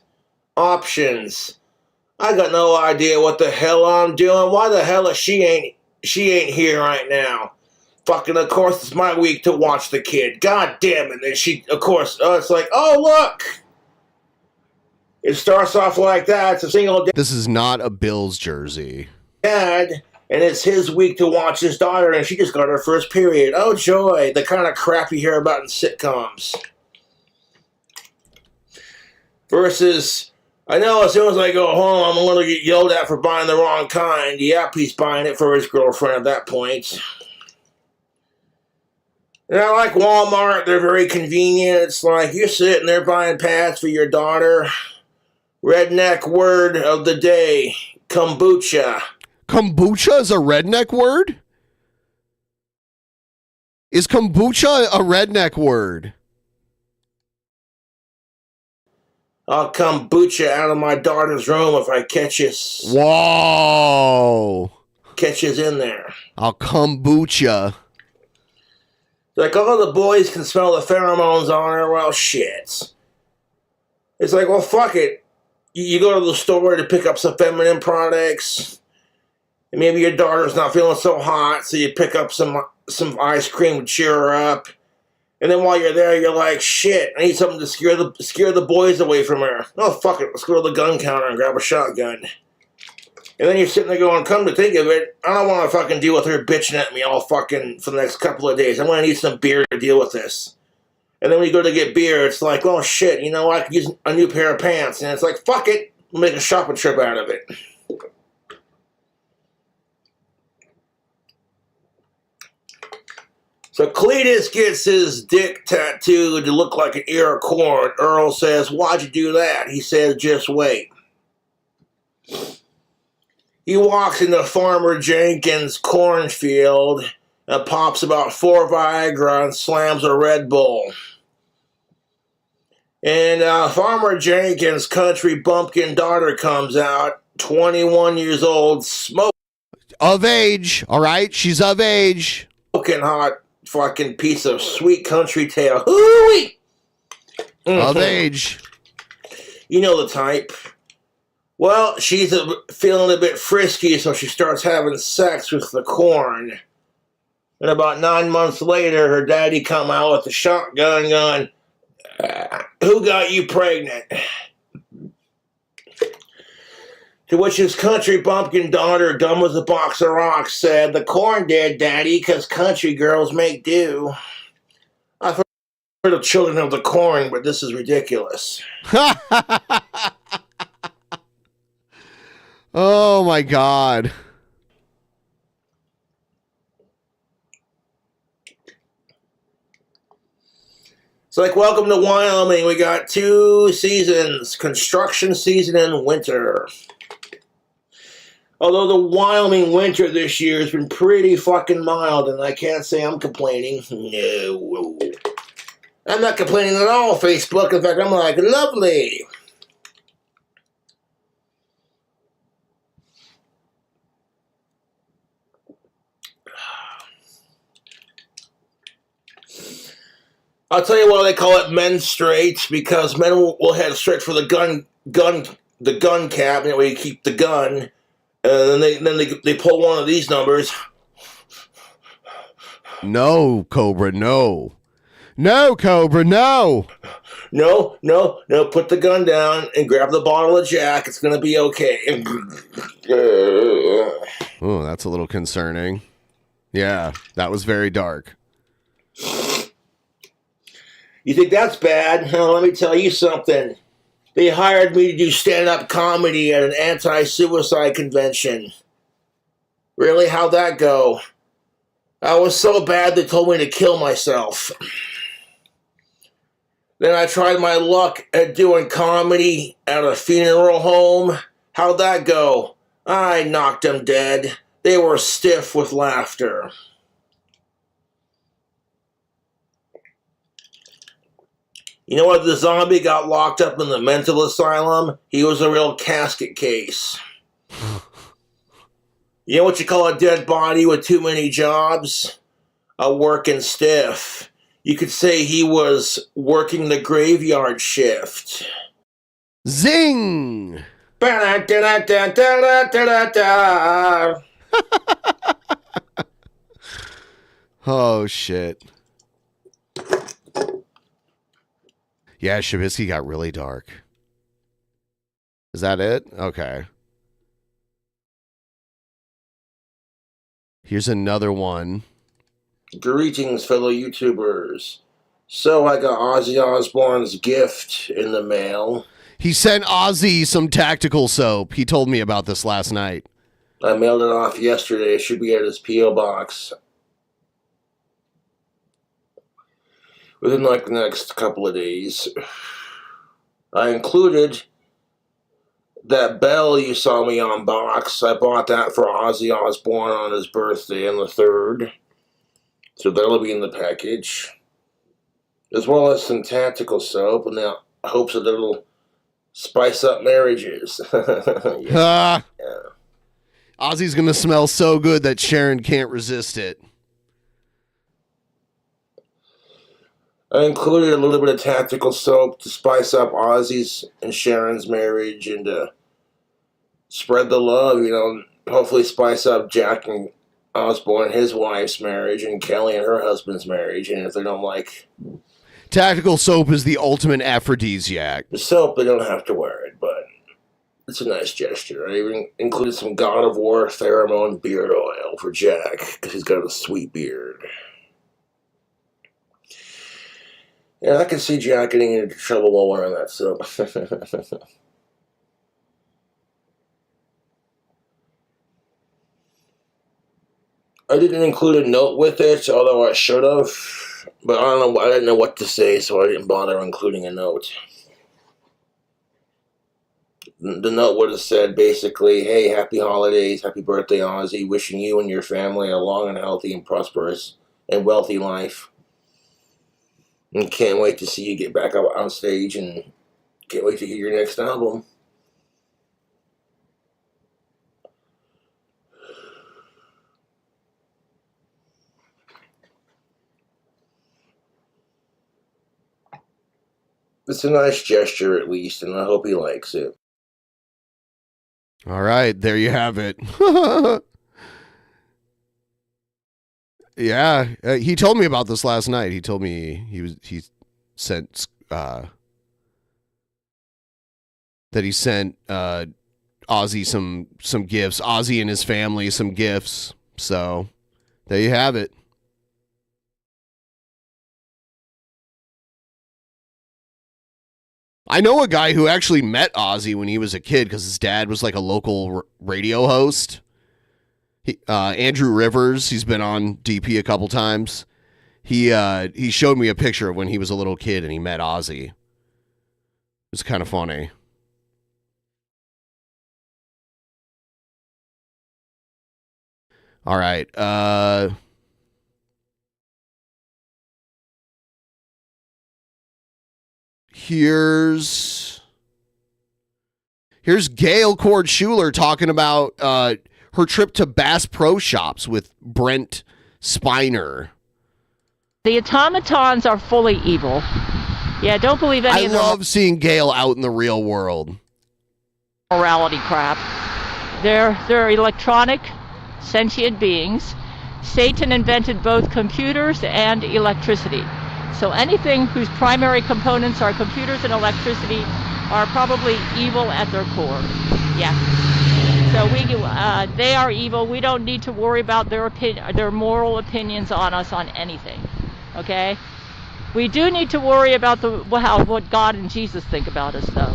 options. I got no idea what the hell I'm doing. Why the hell is she ain't here right now? Fucking, of course, it's my week to watch the kid. God damn it. And she, of course, it's like, oh, look. It starts off like that. It's a single This is not a Bills jersey. dad, and it's his week to watch his daughter, and she just got her first period. Oh, joy. The kind of crap you hear about in sitcoms. Versus, I know as soon as I go home, I'm going to get yelled at for buying the wrong kind. Yep, he's buying it for his girlfriend at that point. And I like Walmart. They're very convenient. It's like you're sitting there buying pads for your daughter. Redneck word of the day, Kombucha. Kombucha is a redneck word? Is kombucha a redneck word? I'll kombucha out of my daughter's room if I catch you. Whoa. Catches in there. I'll kombucha. Like, all the boys can smell the pheromones on her. Well, shit. It's like, well, fuck it. You go to the store to pick up some feminine products. And maybe your daughter's not feeling so hot, so you pick up some ice cream to cheer her up. And then while you're there, you're like, shit, I need something to scare the boys away from her. Oh, fuck it, let's go to the gun counter and grab a shotgun. And then you're sitting there going, come to think of it, I don't want to fucking deal with her bitching at me all fucking for the next couple of days. I'm going to need some beer to deal with this. And then when you go to get beer, it's like, oh shit, you know, I could use a new pair of pants. And it's like, fuck it, we'll make a shopping trip out of it. So Cletus gets his dick tattooed to look like an ear of corn. Earl says, why'd you do that? He says, just wait. He walks into Farmer Jenkins' cornfield and pops about 4 Viagra and slams a Red Bull. And Farmer Jenkins' country bumpkin daughter comes out, 21 years old, smoking. Of age, all right? She's of age. Smoking hot fucking piece of sweet country tale. Hooey! Of age. You know the type. Well, she's feeling a bit frisky, so she starts having sex with the corn. And about 9 months later, her daddy come out with a shotgun going, who got you pregnant? To which his country bumpkin daughter, dumb as a box of rocks, said, the corn did, Daddy, because country girls make do. I've heard of children of the corn, but this is ridiculous. Oh, my God. It's like, welcome to Wyoming. We got 2 seasons, construction season and winter. Although the Wyoming winter this year has been pretty fucking mild, and I can't say I'm complaining. No. I'm not complaining at all, Facebook. In fact, I'm like, lovely. I'll tell you why they call it men straight, because men will head straight for the gun cabinet where you keep the gun, and then they pull one of these numbers. No, Cobra, no. No, Cobra, no. No, put the gun down and grab the bottle of Jack. It's going to be okay. Oh, that's a little concerning. Yeah, that was very dark. You think that's bad? Well, let me tell you something. They hired me to do stand-up comedy at an anti-suicide convention. Really? How'd that go? I was so bad they told me to kill myself. Then I tried my luck at doing comedy at a funeral home. How'd that go? I knocked them dead. They were stiff with laughter. You know what? The zombie got locked up in the mental asylum. He was a real casket case. You know what you call a dead body with too many jobs? A working stiff. You could say he was working the graveyard shift. Zing! Oh, shit. Yeah, Shabisky got really dark. Is that it? Okay. Here's another one. Greetings, fellow YouTubers. So I got Ozzy Osbourne's gift in the mail. He sent Ozzy some tactical soap. He told me about this last night. I mailed it off yesterday. It should be at his P.O. box within like the next couple of days. I included that bell you saw me unbox, I bought that for Ozzy Osbourne on his birthday on the 3rd. So that'll be in the package. As well as some tactical soap in the hopes that it'll spice up marriages. Yeah. Ozzy's gonna smell so good that Sharon can't resist it. I included a little bit of tactical soap to spice up Ozzy's and Sharon's marriage and spread the love, hopefully spice up Jack and Osborne, his wife's marriage, and Kelly and her husband's marriage. And if they don't like... Tactical soap is the ultimate aphrodisiac. The soap, they don't have to wear it, but it's a nice gesture. I even included some God of War pheromone beard oil for Jack, because he's got a sweet beard. Yeah, I can see Jack getting into trouble while wearing that soap. I didn't include a note with it, although I should have. But I didn't know what to say, so I didn't bother including a note. The note would have said basically, hey, happy holidays, happy birthday, Ozzy, wishing you and your family a long and healthy and prosperous and wealthy life. And can't wait to see you get back up on stage and can't wait to hear your next album. It's a nice gesture, at least, and I hope he likes it. All right, there you have it. Yeah, he told me about this last night. He told me he sent that he sent Ozzy some gifts. Ozzy and his family some gifts. So there you have it. I know a guy who actually met Ozzy when he was a kid because his dad was like a local radio host. Andrew Rivers, he's been on DP a couple times. He showed me a picture of when he was a little kid and he met Ozzy. It was kind of funny. All right. Here's Gail Cord Schuler talking about her trip to Bass Pro Shops with Brent Spiner. The automatons are fully evil. Yeah, don't believe any of I love seeing Gail out in the real world. Morality crap. They're electronic, sentient beings. Satan invented both computers and electricity. So anything whose primary components are computers and electricity are probably evil at their core. Yeah. So they are evil. We don't need to worry about their moral opinions on us on anything. Okay? We do need to worry about what God and Jesus think about us, though.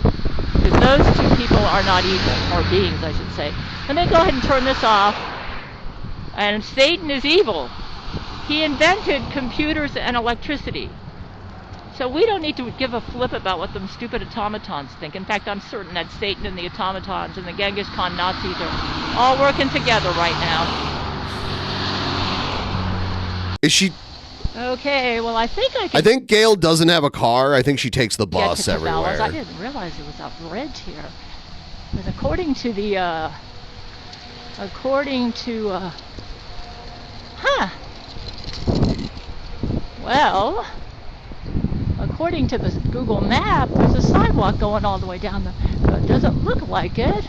Because those two people are not evil, or beings, I should say. Let me go ahead and turn this off. And Satan is evil. He invented computers and electricity. So we don't need to give a flip about what them stupid automatons think. In fact, I'm certain that Satan and the automatons and the Genghis Khan Nazis are all working together right now. Is she... Okay, well, I think I think Gail doesn't have a car. I think she takes the bus everywhere. I didn't realize it was a bridge here. But according to well, according to the Google map, there's a sidewalk going all the way down it doesn't look like it.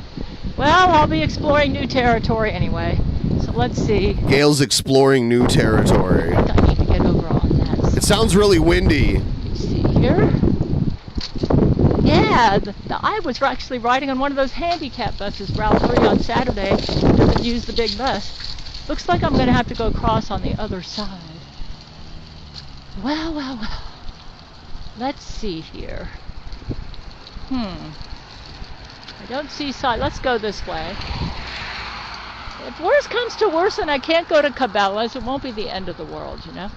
Well, I'll be exploring new territory anyway. So let's see. Gail's exploring new territory. I need to get over on that. It sounds really windy. Let's see here. Yeah, I was actually riding on one of those handicap buses, Route 3 on Saturday. Doesn't use the big bus. Looks like I'm going to have to go across on the other side. Well. Let's see here. I don't see side. Let's go this way. If worse comes to worse and I can't go to Cabela's, it won't be the end of the world, you know?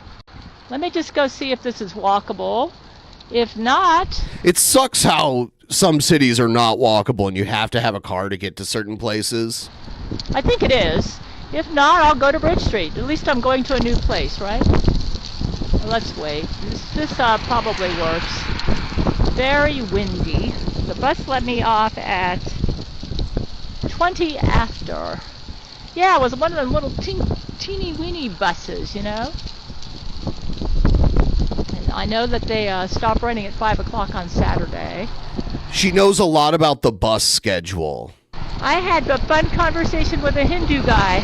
Let me just go see if this is walkable. If not... It sucks how some cities are not walkable and you have to have a car to get to certain places? I think it is. If not, I'll go to Bridge Street. At least I'm going to a new place, right? Well, let's wait. This probably works. Very windy. The bus let me off at 20 after. Yeah, it was one of them little teeny weeny buses, you know? And I know that they stop running at 5 o'clock on Saturday. She knows a lot about the bus schedule. I had a fun conversation with a Hindu guy.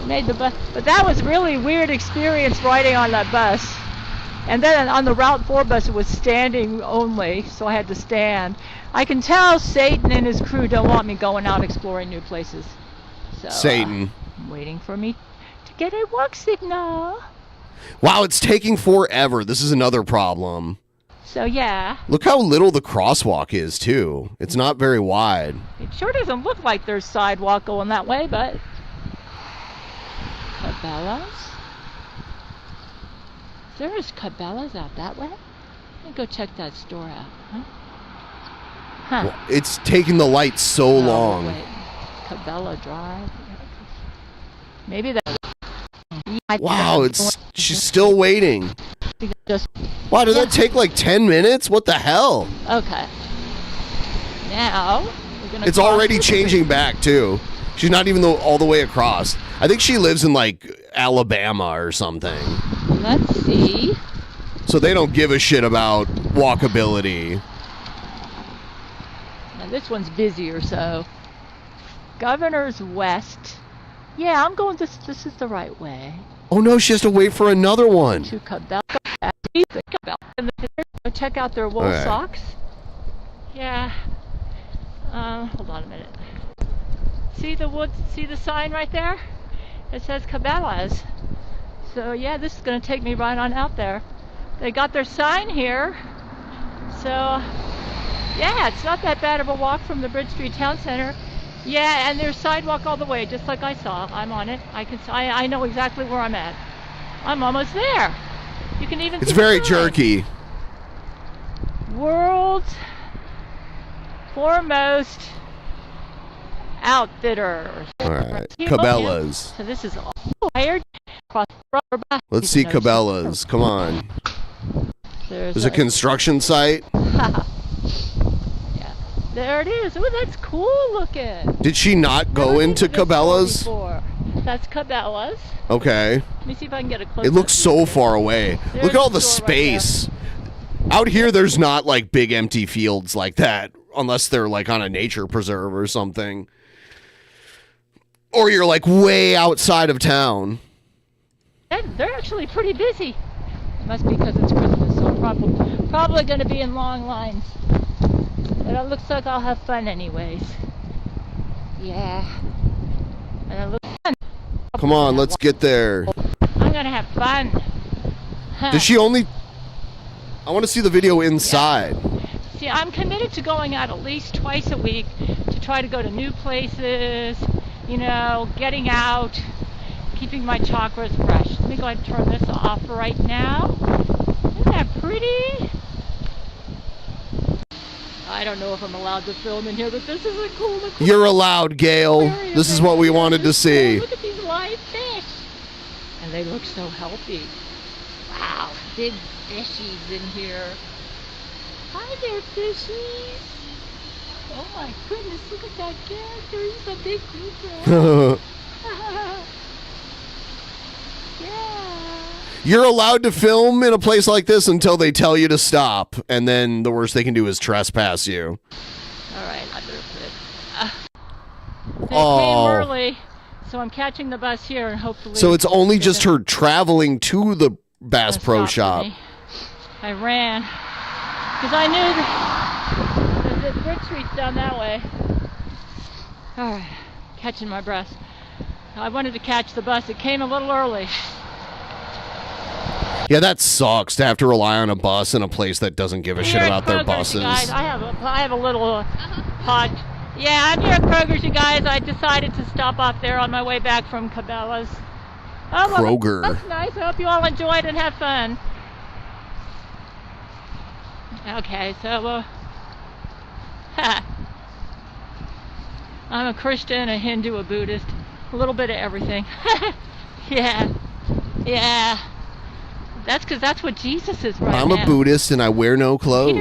Made the bus, but that was really weird experience riding on that bus. And then on the Route 4 bus, it was standing only, so I had to stand. I can tell Satan and his crew don't want me going out exploring new places. So, Satan. Waiting for me to get a walk signal. Wow, it's taking forever. This is another problem. So yeah. Look how little the crosswalk is, too. It's not very wide. It sure doesn't look like there's sidewalk going that way, but... Cabela's? There's Cabela's out that way? Let me go check that store out, huh? Huh. Well, it's taking the light so long. Wait. Cabela Drive? Maybe that... Wow, she's still waiting. Wow, did that take like 10 minutes? What the hell? Okay. Now, we're gonna it's already changing back, too. She's not even all the way across. I think she lives in, like, Alabama or something. Let's see. So they don't give a shit about walkability. Now, this one's busier, so... Governor's West. Yeah, I'm going this is the right way. Oh, no, she has to wait for another one. To Cabela. Check out their wool socks. Yeah. Hold on a minute. See the sign right there? It says Cabela's. So yeah, this is going to take me right on out there. They got their sign here. So yeah, it's not that bad of a walk from the Bridge Street Town Center. Yeah, and there's sidewalk all the way, just like I saw. I'm on it. I know exactly where I'm at. I'm almost there. You can even. It's very jerky. World's foremost outfitter. All right, Cabela's. So this is all wired. Let's see Cabela's. Come on. There's a construction site. Yeah, there it is. Oh, that's cool looking. Did she not go into Cabela's? That's Cabela's. Okay. Let me see if I can get a close. It looks so far away. Look at all the space. Out here, there's not like big empty fields like that, unless they're like on a nature preserve or something. Or you're like way outside of town. They're actually pretty busy. It must be because it's Christmas, so I'm probably going to be in long lines. But it looks like I'll have fun anyways. Yeah. And it looks fun. Come on, let's get there. I'm going to have fun. Does she only... I want to see the video inside. Yeah. See, I'm committed to going out at least twice a week to try to go to new places, you know, getting out, keeping my chakras fresh. Let me go ahead and turn this off right now. Isn't that pretty? I don't know if I'm allowed to film in here, but this is a cool look. You're allowed, Gail. This is what we wanted to see. Look at these live fish. And they look so healthy. Wow, big fishies in here. Hi there, fishies. Oh my goodness, look at that character. He's a big grouper. Yeah. You're allowed to film in a place like this until they tell you to stop, and then the worst they can do is trespass you. All right, I better put it. They came early, so I'm catching the bus here, and hopefully. So it's only just her traveling to the Bass Pro Shop. I ran because I knew that the Bridge Street's down that way. All right, catching my breath. I wanted to catch the bus. It came a little early. Yeah, that sucks to have to rely on a bus in a place that doesn't give a shit about their buses. Guys, I have a little pod. Yeah, I'm here at Kroger's, you guys. I decided to stop off there on my way back from Cabela's. Oh, well, Kroger. That's nice. I hope you all enjoyed and have fun. Okay, so, I'm a Christian, a Hindu, a Buddhist, a little bit of everything. Yeah, yeah. That's because that's what Jesus is right I'm now. a Buddhist and I wear no clothes. He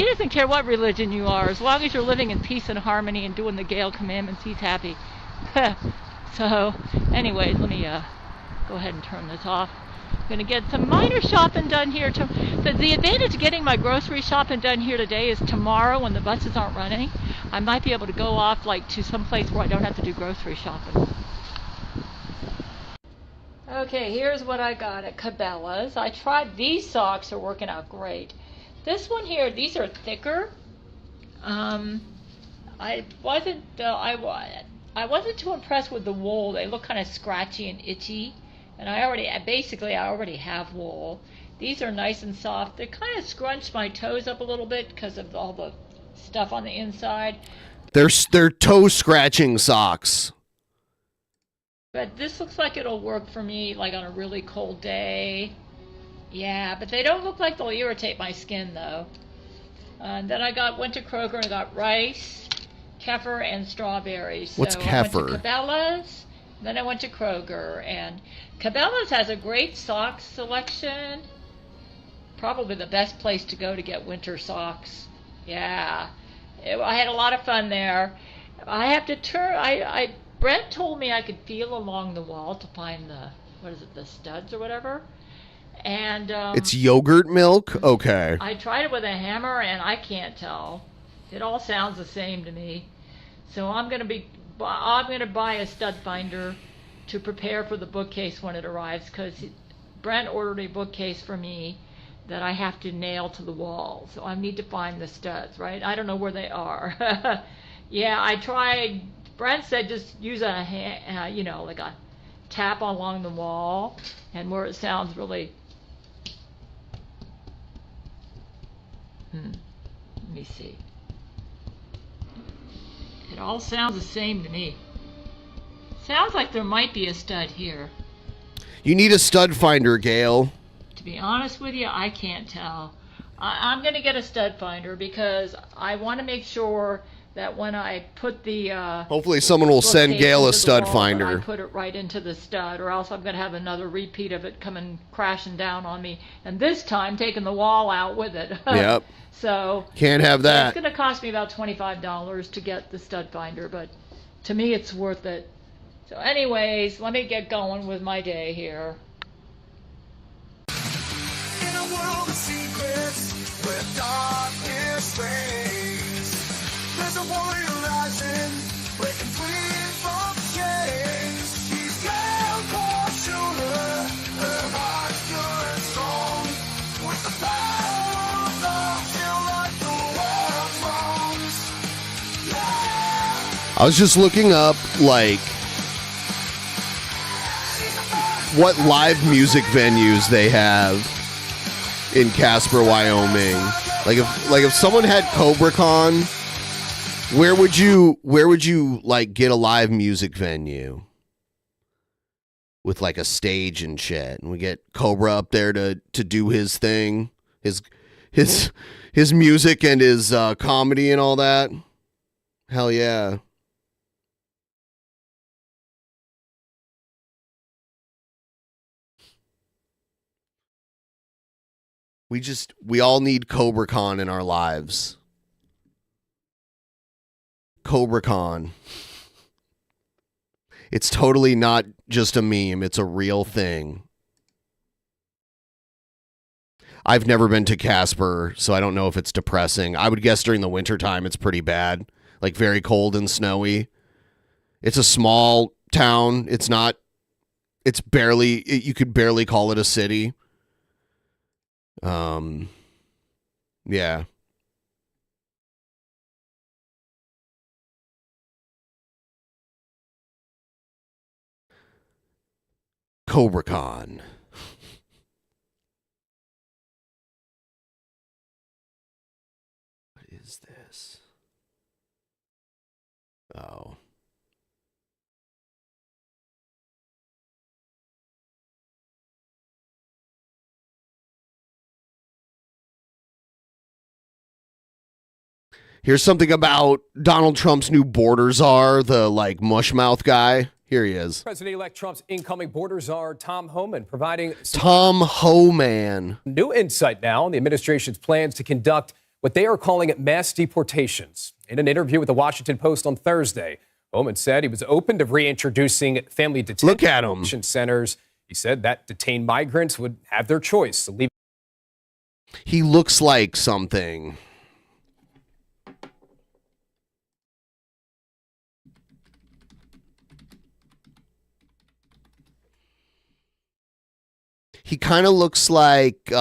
doesn't care what religion you are. As long as you're living in peace and harmony and doing the Gail commandments, he's happy. So, anyways, let me go ahead and turn this off. I'm gonna get some minor shopping done here. The advantage of getting my grocery shopping done here today is tomorrow when the buses aren't running, I might be able to go off like to some place where I don't have to do grocery shopping. Okay, here's what I got at Cabela's. I tried these socks, are working out great. This one here, these are thicker. I wasn't too impressed with the wool. They look kind of scratchy and itchy, and I already have wool. These are nice and soft. They kind of scrunch my toes up a little bit because of all the stuff on the inside. They're toe scratching socks. But this looks like it'll work for me, like on a really cold day. Yeah, but they don't look like they'll irritate my skin, though. And then went to Kroger and I got rice, kefir, and strawberries. What's so I went kefir? to Cabela's, then I went to Kroger. And Cabela's has a great sock selection. Probably the best place to go to get winter socks. Yeah. I had a lot of fun there. I have to turn... Brent told me I could feel along the wall to find the studs or whatever. And It's yogurt milk? Okay. I tried it with a hammer and I can't tell. It all sounds the same to me. So I'm gonna buy a stud finder to prepare for the bookcase when it arrives, because Brent ordered a bookcase for me that I have to nail to the wall. So I need to find the studs, right? I don't know where they are. Yeah, I tried. Brent said just use a like a tap along the wall, and where it sounds really. Let me see. It all sounds the same to me. Sounds like there might be a stud here. You need a stud finder, Gail. To be honest with you, I can't tell. I'm going to get a stud finder because I want to make sure that when I put the Hopefully someone will send Gail a stud I finder. put it right into the stud, or else I'm going to have another repeat of it coming crashing down on me, and this time taking the wall out with it. Yep. So Can't have that. It's going to cost me about $25 to get the stud finder, but to me it's worth it. So anyways, let me get going with my day here. In a world of secrets, where darkness reigns, there's a warrior rising, breaking free from chains. She's Gail Shooter, her heart pure and strong, with the power of love, she'll right the world's wrongs. Yeah. I was just looking up, like, what live music venues they have in Casper, Wyoming. Like if someone had CobraCon, where would you like get a live music venue with like a stage and shit, and we get Cobra up there to do his thing, his music and his comedy and all that. Hell yeah. We all need CobraCon in our lives. CobraCon. It's totally not just a meme. It's a real thing. I've never been to Casper, so I don't know if it's depressing. I would guess during the wintertime it's pretty bad. Like very cold and snowy. It's a small town. You could barely call it a city. Yeah. CobraCon. What is this? Oh. Here's something about Donald Trump's new border czar, the like mushmouth guy. Here he is. President-elect Trump's incoming border czar, Tom Homan, providing Tom Homan. New insight now on the administration's plans to conduct what they are calling mass deportations. In an interview with the Washington Post on Thursday, Homan said he was open to reintroducing family detention centers. He said that detained migrants would have their choice to leave. He looks like something. He kind of looks like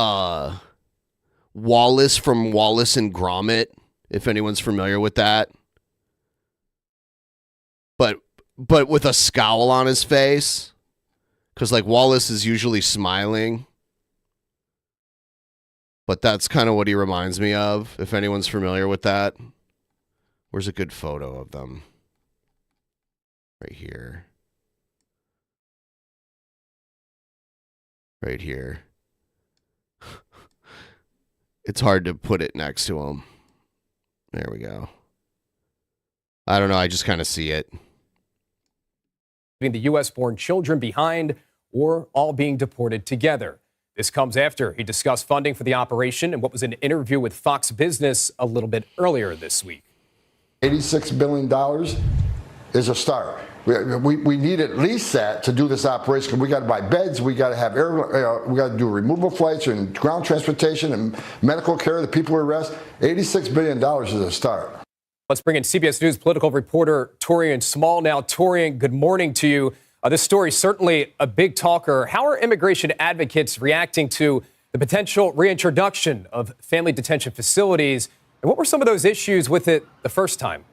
Wallace from Wallace and Gromit, if anyone's familiar with that. But with a scowl on his face, because like Wallace is usually smiling. But that's kind of what he reminds me of, if anyone's familiar with that. Where's a good photo of them? Right here. Right here. It's hard to put it next to him. There we go. I don't know. I just kind of see it. Leaving the U.S.-born children behind or all being deported together. This comes after he discussed funding for the operation in what was an interview with Fox Business a little bit earlier this week. $86 billion is a start. We need at least that to do this operation. Because we got to buy beds, we got to have air, we got to do removal flights and ground transportation and medical care of the people we arrest. $86 billion is a start. Let's bring in CBS News political reporter Torian Small now. Torian, good morning to you. This story is certainly a big talker. How are immigration advocates reacting to the potential reintroduction of family detention facilities? And what were some of those issues with it the first time?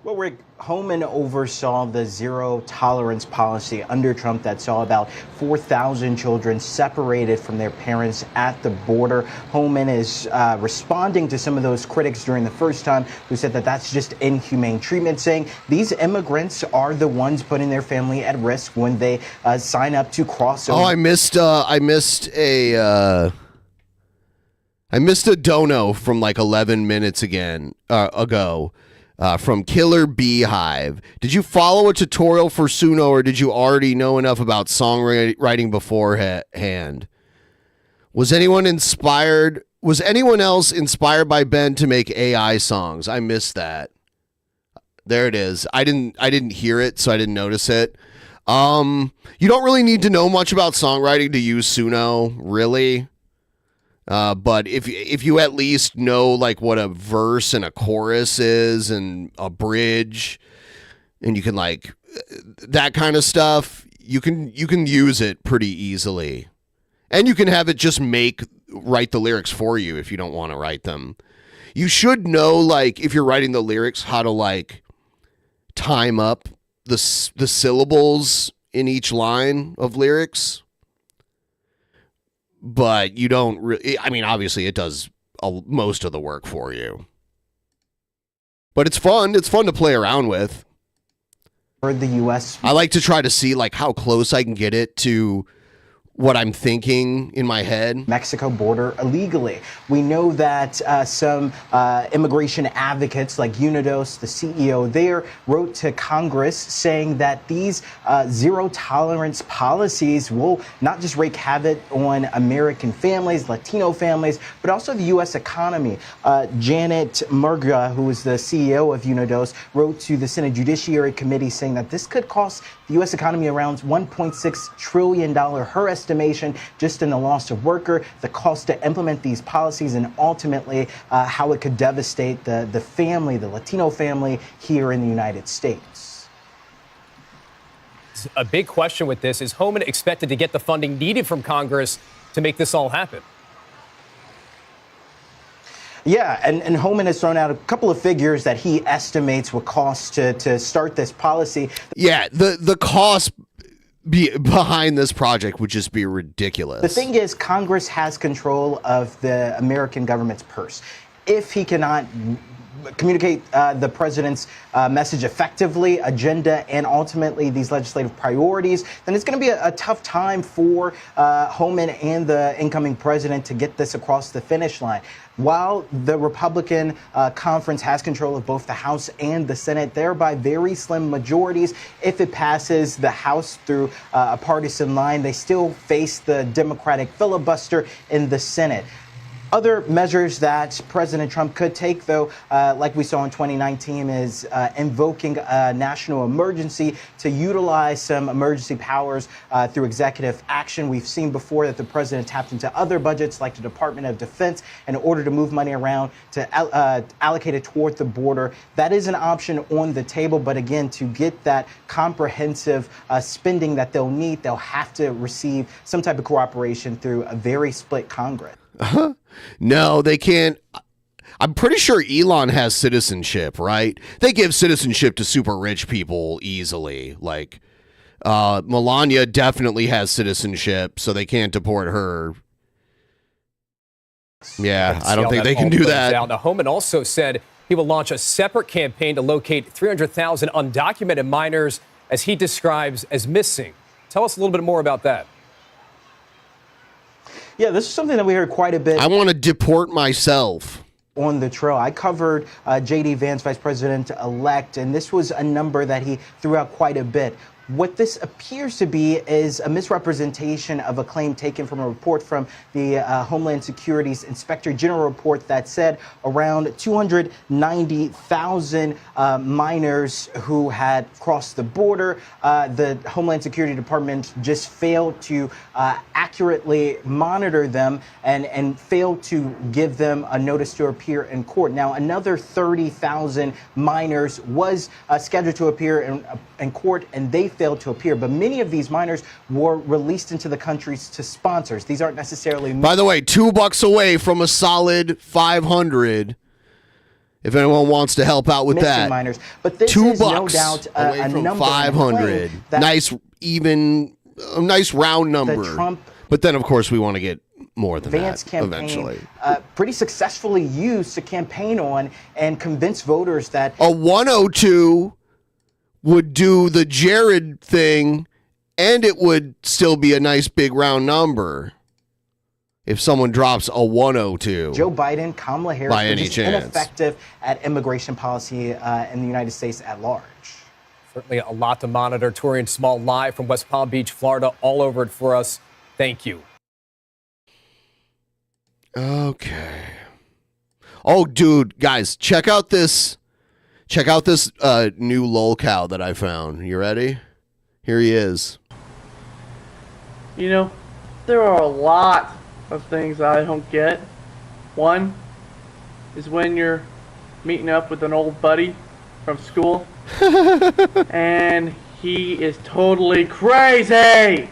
Well, Rick, Homan oversaw the zero tolerance policy under Trump that saw about 4,000 children separated from their parents at the border. Homan is responding to some of those critics during the first time who said that that's just inhumane treatment, saying these immigrants are the ones putting their family at risk when they sign up to cross over. Oh, I missed a dono from like 11 minutes ago. From Killer Beehive. Did you follow a tutorial for Suno, or did you already know enough about songwriting beforehand? Was anyone else inspired by Ben to make AI songs? I missed that. There it is. I didn't hear it, so I didn't notice it. You don't really need to know much about songwriting to use Suno, really. But if you at least know like what a verse and a chorus is and a bridge, and you can like that kind of stuff, you can use it pretty easily, and you can have it just write the lyrics for you if you don't want to write them. You should know, like, if you're writing the lyrics, how to like time up the syllables in each line of lyrics. But you don't really, I mean, obviously it does most of the work for you. But it's fun. It's fun to play around with. For the U.S. I like to try to see like how close I can get it to what I'm thinking in my head. Mexico border illegally. We know that some immigration advocates like Unidos, the CEO there, wrote to Congress saying that these zero tolerance policies will not just wreak havoc on American families, Latino families, but also the U.S. economy. Janet Murga, who is the CEO of Unidos, wrote to the Senate Judiciary Committee saying that this could cost the U.S. economy around $1.6 trillion. Her estimation, just in the loss of worker, the cost to implement these policies, and ultimately how it could devastate the family, the Latino family here in the United States. A big question with this is Homan expected to get the funding needed from Congress to make this all happen? Yeah, and Homan has thrown out a couple of figures that he estimates would cost to start this policy. Yeah, the cost behind this project would just be ridiculous. The thing is, Congress has control of the American government's purse. If he cannot communicate the president's message effectively, agenda, and ultimately these legislative priorities, then it's going to be a tough time for Homan and the incoming president to get this across the finish line. While the Republican conference has control of both the House and the Senate, thereby very slim majorities, if it passes the House through a partisan line, they still face the Democratic filibuster in the Senate. Other measures that President Trump could take, though, like we saw in 2019, is invoking a national emergency to utilize some emergency powers through executive action. We've seen before that the president tapped into other budgets like the Department of Defense in order to move money around to allocate it toward the border. That is an option on the table. But again, to get that comprehensive spending that they'll need, they'll have to receive some type of cooperation through a very split Congress. No, they can't. I'm pretty sure Elon has citizenship, right? They give citizenship to super rich people easily. Like Melania definitely has citizenship, so they can't deport her. Yeah, I don't think they can do that. Now, Homan also said he will launch a separate campaign to locate 300,000 undocumented minors, as he describes as missing. Tell us a little bit more about that. Yeah, this is something that we heard quite a bit. I want to deport myself. On the trail. I covered J.D. Vance, Vice President-elect, and this was a number that he threw out quite a bit. What this appears to be is a misrepresentation of a claim taken from a report from the Homeland Security's Inspector General report that said around 290,000 minors who had crossed the border. The Homeland Security Department just failed to accurately monitor them and failed to give them a notice to appear in court. Now, another 30,000 minors was scheduled to appear in court, and they failed to appear. But many of these minors were released into the countries to sponsors. These aren't necessarily... By the way, $2 away from a solid 500. If anyone wants to help out with that. Minors. But this $2 is no doubt away a from number 500. Nice, even, a nice round number. The Trump but then, of course, we want to get more than Vance that campaign, eventually. Pretty successfully used to campaign on and convince voters that... A 102 would do the Jared thing, and it would still be a nice big round number if someone drops a 102. Joe Biden, Kamala Harris by are any just chance. ineffective at immigration policy in the United States at large. Certainly a lot to monitor. Torian Small live from West Palm Beach, Florida, all over it for us. Thank you. Okay. Oh, dude, guys, check out this new lolcow that I found. You ready? Here he is. You know, there are a lot of things that I don't get. One is when you're meeting up with an old buddy from school and he is totally crazy.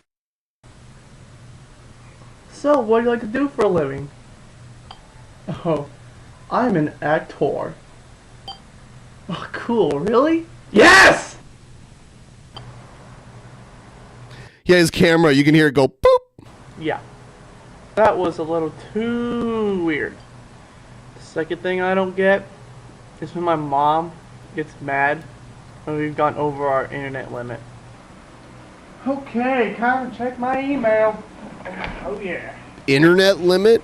So, what do you like to do for a living? Oh, I'm an actor. Oh, cool, really? Yes! Yeah, his camera, you can hear it go boop. Yeah. That was a little too weird. The second thing I don't get is when my mom gets mad when we've gone over our internet limit. Okay, time to check my email. Oh yeah. Internet limit?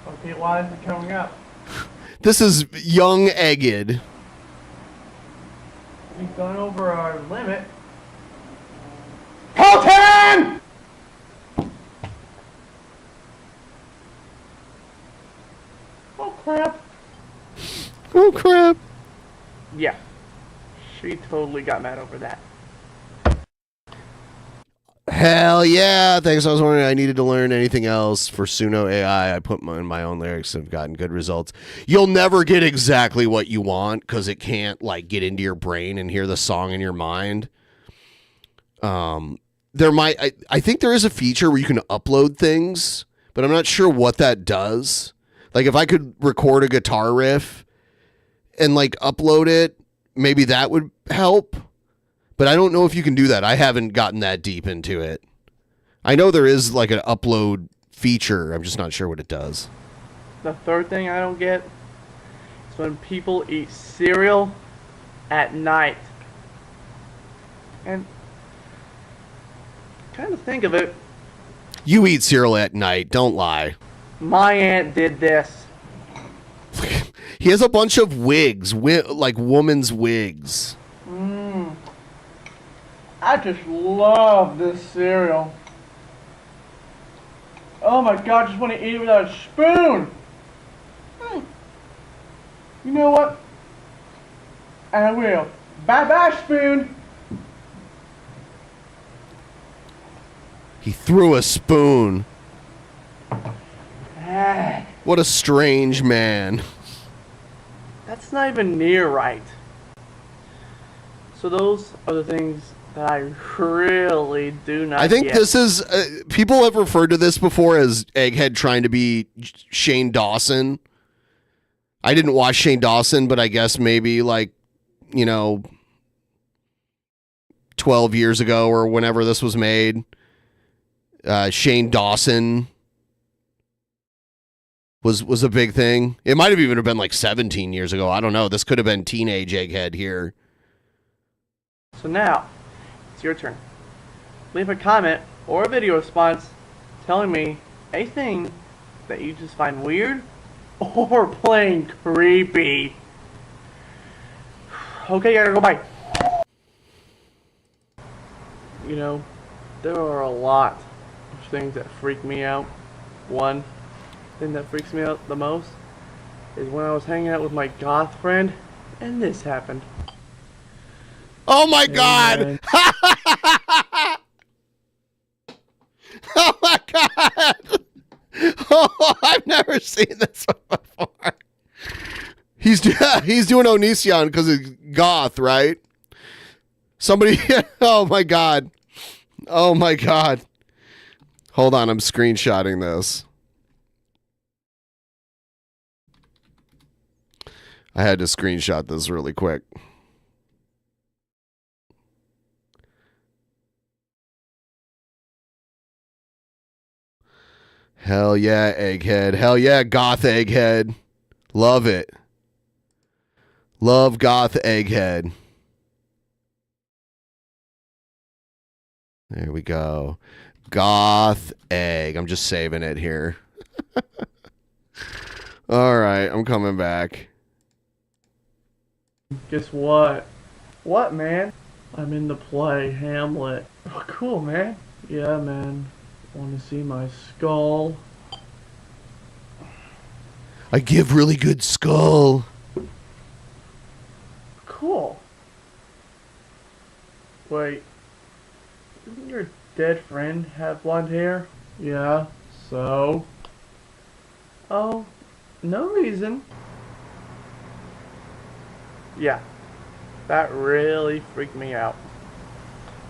Okay, why is it coming up? This is young Egghead. We've gone over our limit. Colton! Oh crap. Oh crap. Yeah. She totally got mad over that. Hell yeah. Thanks. I was wondering I needed to learn anything else for Suno AI. I put my own lyrics and have gotten good results. You'll never get exactly what you want because it can't like get into your brain and hear the song in your mind. There might I think there is a feature where you can upload things, but I'm not sure what that does. Like if I could record a guitar riff and like upload it, maybe that would help. But I don't know if you can do that. I haven't gotten that deep into it. I know there is like an upload feature. I'm just not sure what it does. The third thing I don't get is when people eat cereal at night. And kind of think of it, You eat cereal at night. Don't lie. my aunt did this. He has a bunch of wigs, like woman's wigs. I just love this cereal. Oh my god, I just want to eat it without a spoon. You know what? I will. Bye-bye, spoon. He threw a spoon. Ah, What a strange man. that's not even near right. So those are the things that I really do not I think get. this is people have referred to this before as Egghead trying to be Shane Dawson. I didn't watch Shane Dawson, but I guess maybe like, 12 years ago or whenever this was made, Shane Dawson was a big thing. It might have even been like 17 years ago. I don't know. This could have been teenage Egghead here. So now, it's your turn. Leave a comment or a video response telling me a thing that you just find weird or plain creepy. Okay, gotta go bye. There are a lot of things that freak me out. One thing that freaks me out the most is when I was hanging out with my goth friend and this happened. Oh my God! Oh my God! Oh, I've never seen this one before. He's doing Onision because it's goth, right? Somebody. Oh my God! Oh my God! Hold on, I'm screenshotting this. I had to screenshot this really quick. Hell yeah, Egghead. Hell yeah, goth Egghead. Love it. Love goth Egghead. There we go. Goth Egg. I'm just saving it here. All right, I'm coming back. Guess what? What, man? I'm in the play, Hamlet. Oh, cool, man. Yeah, man. Want to see my skull? I give really good skull. Cool. Wait. Doesn't your dead friend have blonde hair? Yeah, so? Oh, no reason. Yeah, that really freaked me out.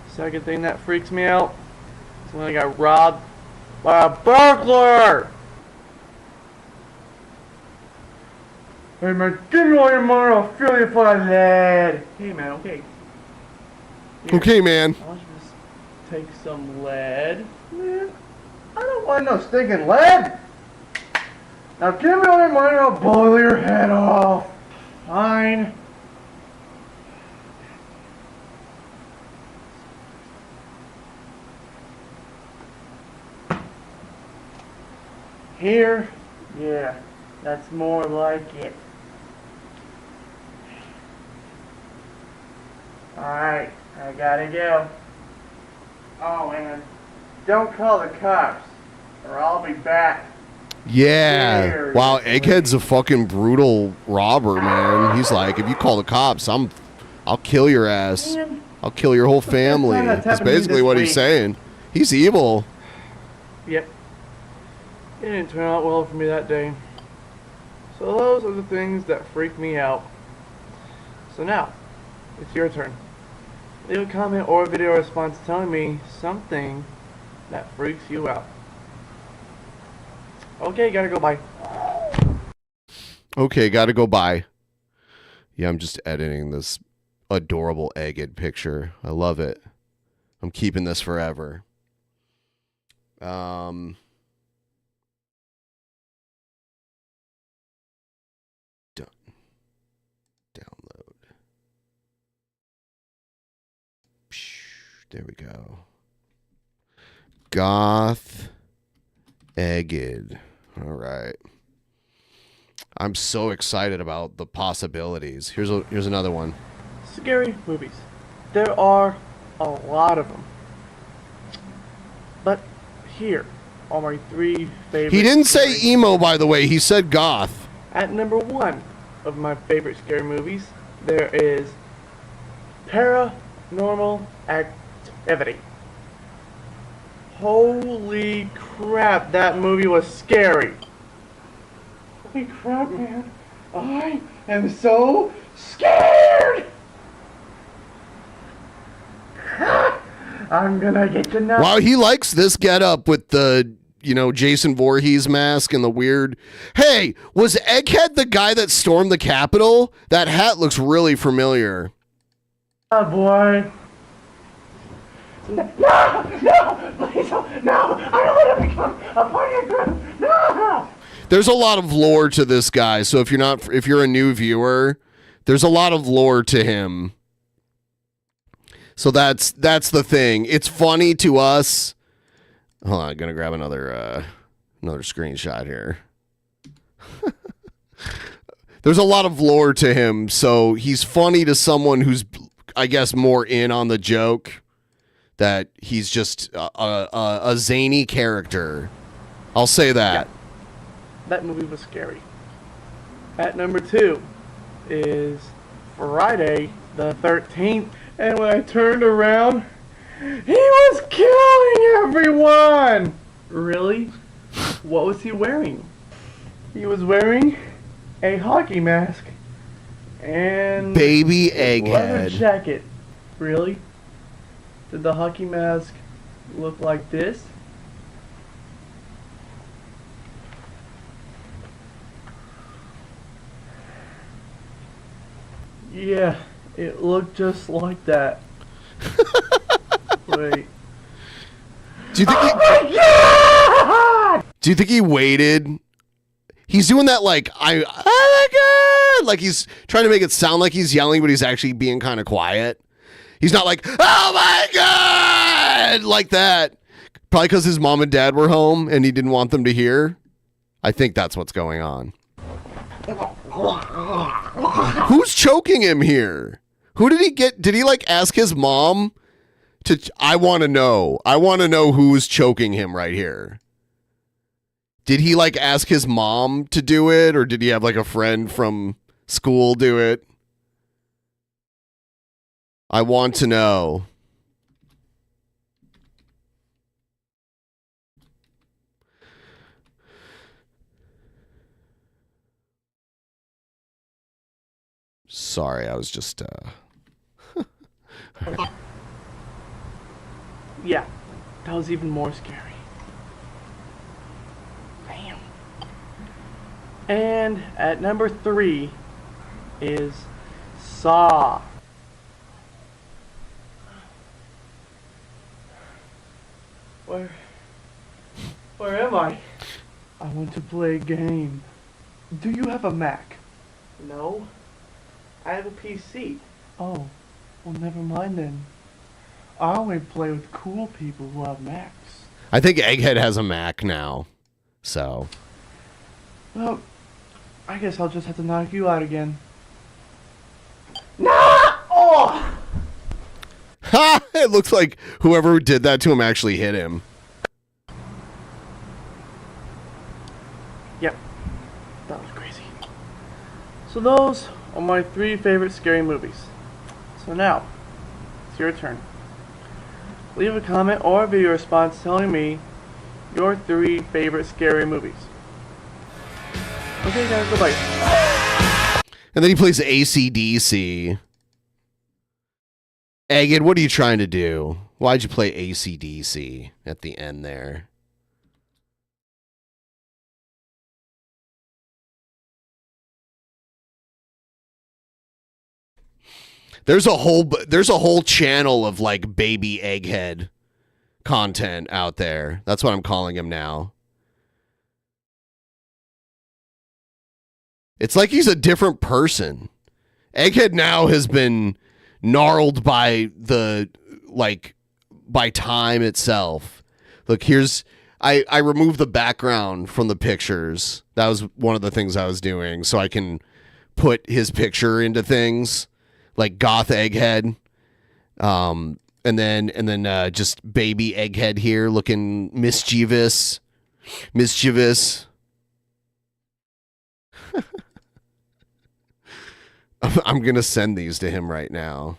Second thing that freaks me out is when I got robbed by a burglar! Hey man, give me all your money, I'll fill you full of lead! Hey man, okay. Here, Okay, man. why don't you just take some lead? Man, I don't want no stinking lead! Now give me all your money, I'll blow your head off! Fine. Here? Yeah, that's more like it. Alright, I gotta go. Oh, and don't call the cops, or I'll be back. Yeah. Wow, Egghead's a fucking brutal robber, man. He's like, if you call the cops, I'll kill your ass. I'll kill your whole family. That's That's happened to me basically this what he's week. saying. He's evil. Yep. It didn't turn out well for me that day. So those are the things that freak me out. So now, it's your turn. Leave a comment or a video response telling me something that freaks you out. Okay, gotta go, bye. Okay, gotta go by. Yeah, I'm just editing this adorable Egghead picture. I love it. I'm keeping this forever. Um, done. Download. There we go. Goth Egghead. All right. I'm so excited about the possibilities. Here's another one. Scary movies. There are a lot of them. But here are my 3 favorite. He didn't say emo, by the way. He said goth. At number 1 of my favorite scary movies, there is Paranormal Activity. Holy crap, that movie was scary. Holy crap, man. I am so scared. I'm gonna get to know. Wow, he likes this getup with the, Jason Voorhees mask and the weird. Hey, was Egghead the guy that stormed the Capitol? That hat looks really familiar. Oh boy. No, please, no, I don't want to become a party group. No. There's a lot of lore to this guy, so if you're a new viewer, there's a lot of lore to him. So that's the thing. It's funny to us. Hold on, I'm gonna grab another screenshot here. There's a lot of lore to him, so he's funny to someone who's, I guess, more in on the joke. That he's just a zany character. I'll say that. Yeah. That movie was scary. At number 2 is Friday the 13th. And when I turned around, he was killing everyone! Really? What was he wearing? He was wearing a hockey mask and Baby a leather Egghead. jacket. Really? Did the hockey mask look like this? Yeah, it looked just like that. Wait. Do you think Do you think he waited? He's doing that like oh my god, like he's trying to make it sound like he's yelling, but he's actually being kind of quiet. He's not like, oh my god, like that. Probably because his mom and dad were home and he didn't want them to hear. I think that's what's going on. Who's choking him here? Who did he get? Did he like ask his mom to? I want to know. I want to know who's choking him right here. Did he like ask his mom to do it, or did he have like a friend from school do it? I want to know. Sorry, I was just Yeah, that was even more scary. Damn. And at number 3 is Saw. Where am I? I want to play a game. Do you have a Mac? No. I have a PC. Oh, well never mind then. I only play with cool people who have Macs. I think Egghead has a Mac now. So. Well, I guess I'll just have to knock you out again. No! Oh! Ha! It looks like whoever did that to him actually hit him. Yep. That was crazy. So those are my 3 favorite scary movies. So now, it's your turn. Leave a comment or a video response telling me your 3 favorite scary movies. Okay guys, goodbye. And then he plays AC/DC. Egghead, what are you trying to do? Why'd you play AC/DC at the end there? There's a whole channel of like baby Egghead content out there. That's what I'm calling him now. It's like he's a different person. Egghead now has been gnarled by by time itself. Look, I removed the background from the pictures. That was one of the things I was doing, so I can put his picture into things like goth Egghead. And then just baby Egghead here looking mischievous. I'm going to send these to him right now.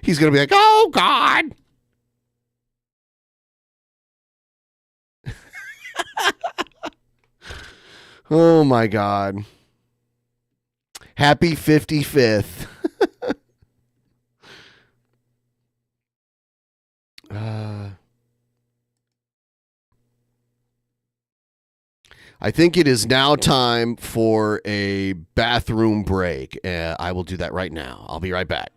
He's going to be like, oh, God. Oh, my God. Happy 55th. I think it is now time for a bathroom break. I will do that right now. I'll be right back.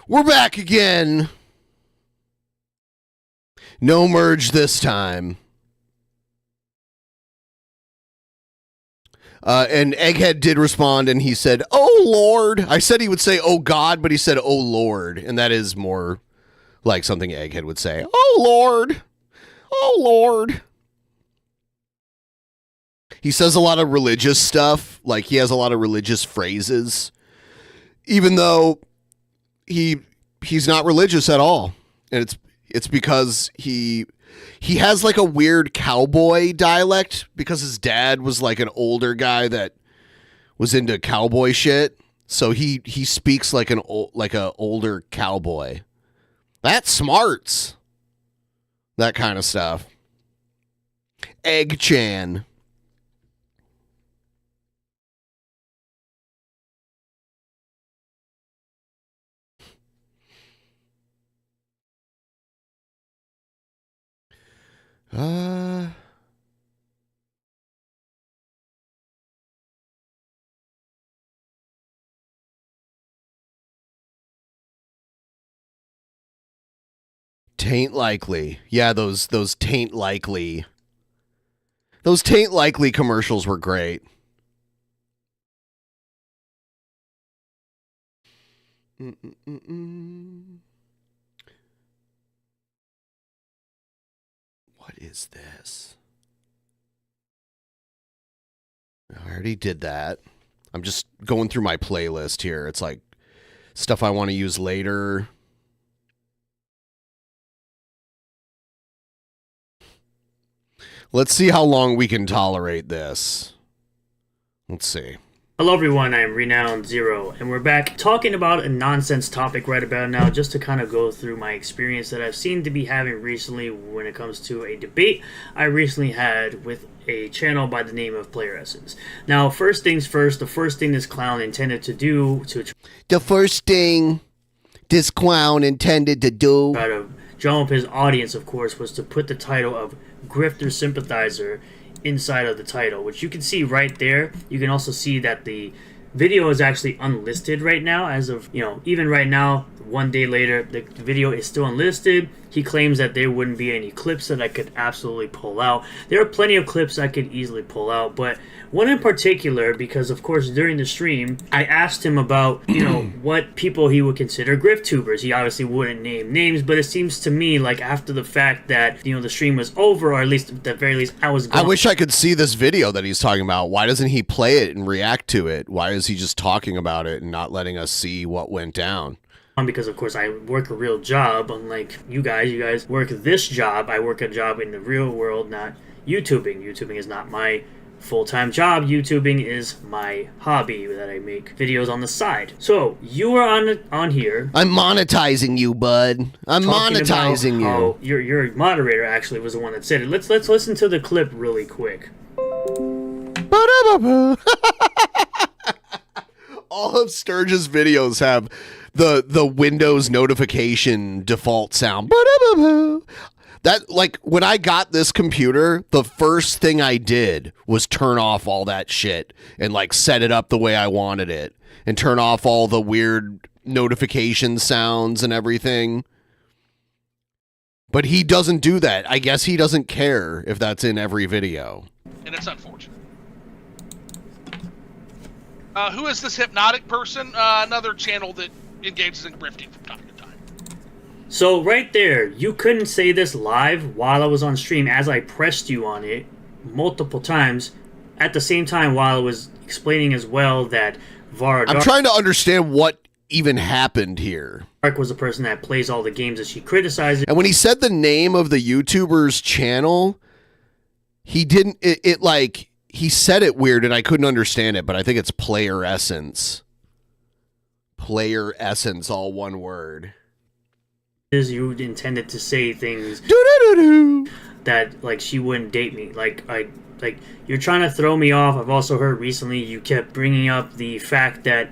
We're back again. No merge this time. And Egghead did respond, and he said, "Oh, Lord." I said he would say, "Oh, God," but he said, "Oh, Lord." And that is more like something Egghead would say. "Oh, Lord. Oh, Lord." He says a lot of religious stuff. Like, he has a lot of religious phrases. Even though he's not religious at all. And it's because he he has like a weird cowboy dialect because his dad was like an older guy that was into cowboy shit. So he speaks like an older cowboy. That's smarts. That kind of stuff. Egg Chan. Taint likely. Yeah, those taint likely. Those taint likely commercials were great. What is this? I already did that. I'm just going through my playlist here. It's like stuff I want to use later. Let's see how long we can tolerate this. Let's see. Hello everyone, I am Renowned Zero, and we're back talking about a nonsense topic right about now, just to kind of go through my experience that I've seemed to be having recently when it comes to a debate I recently had with a channel by the name of Player Essence. Now, first things first, the first thing this clown intended to do The first thing this clown intended to do try to drum up his audience, of course, was to put the title of Grifter Sympathizer inside of the title, which you can see right there. You can also see that the video is actually unlisted right now, as of, even right now, 1 day later, the video is still unlisted. He claims that there wouldn't be any clips that I could absolutely pull out. There are plenty of clips I could easily pull out, but one in particular, because of course during the stream, I asked him about, what people he would consider grift tubers. He obviously wouldn't name names, but it seems to me like after the fact that, the stream was over, or at least at the very least, I was gone. I wish I could see this video that he's talking about. Why doesn't he play it and react to it? Why is he just talking about it and not letting us see what went down? Because of course I work a real job, unlike you guys work this job. I work a job in the real world, not YouTubing. YouTubing is not my full-time job. YouTubing is my hobby that I make videos on the side. So you are on here. I'm monetizing you, bud. I'm monetizing you. Your moderator actually was the one that said it. Let's listen to the clip really quick. All of Sturge's videos have the Windows notification default sound. That, like, when I got this computer, the first thing I did was turn off all that shit and, like, set it up the way I wanted it and turn off all the weird notification sounds and everything. But he doesn't do that. I guess he doesn't care if that's in every video. And it's unfortunate. Who is this hypnotic person? Another channel that engages in grifting from time to time. So right there, you couldn't say this live while I was on stream, as I pressed you on it multiple times at the same time while I was explaining as well that Vara I'm trying to understand what even happened here. Dark was the person that plays all the games that she criticizes. And when he said the name of the YouTuber's channel, he didn't, he said it weird and I couldn't understand it, but I think it's Player Essence. Player Essence, all one word. You intended to say things that, like, she wouldn't date me. Like, you're trying to throw me off. I've also heard recently you kept bringing up the fact that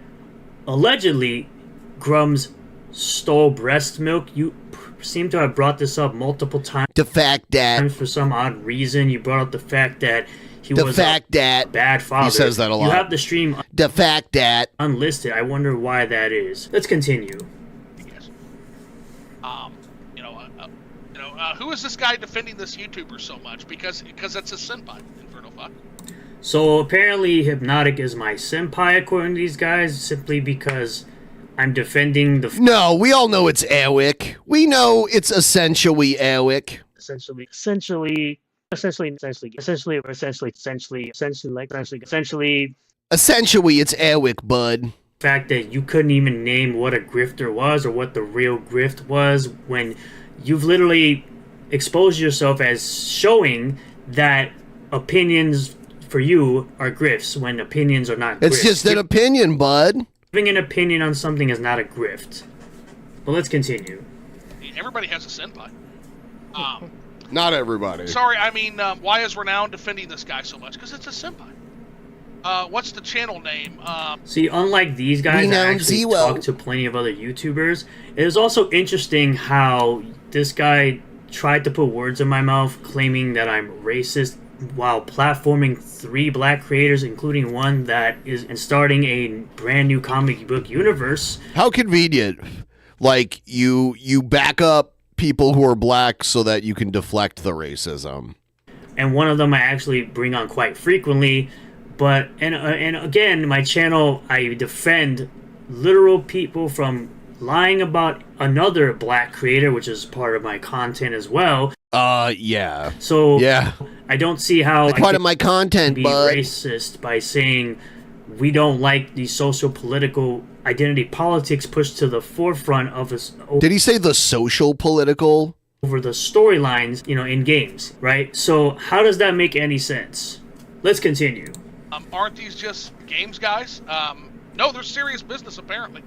allegedly Grums stole breast milk. You seem to have brought this up multiple times. The fact that, for some odd reason, you brought up the fact that he the was fact that, a bad father. He says that a lot. You have the stream the fact that unlisted. I wonder why that is. Let's continue. Who is this guy defending this YouTuber so much? Because it's a senpai, Inferno Fuck. So apparently Hypnotic is my senpai according to these guys, simply because I'm defending the... No, we all know it's Airwick. We know it's essentially Airwick. Essentially, it's Airwick, bud. Fact that you couldn't even name what a grifter was or what the real grift was when you've literally expose yourself as showing that opinions for you are grifts when opinions are not grifts. It's just an opinion, bud. Giving an opinion on something is not a grift. But let's continue. Everybody has a senpai. Not everybody. Sorry, I mean, why is Renown defending this guy so much? Because it's a senpai. What's the channel name? See, unlike these guys, I Renowned actually Zero. talked to plenty of other YouTubers. It is also interesting how this guy tried to put words in my mouth, claiming that I'm racist, while platforming 3 black creators, including one that is starting a brand new comic book universe. How convenient. Like, you back up people who are black so that you can deflect the racism. And one of them I actually bring on quite frequently. But, and again, my channel, I defend literal people from lying about another black creator, which is part of my content as well. Yeah. So, yeah. I don't see how It's part of my content, be bud. racist by saying we don't like the social political identity politics pushed to the forefront of us. Did he say the social political? Over the storylines, in games, right? So how does that make any sense? Let's continue. Aren't these just games, guys? No, they're serious business apparently.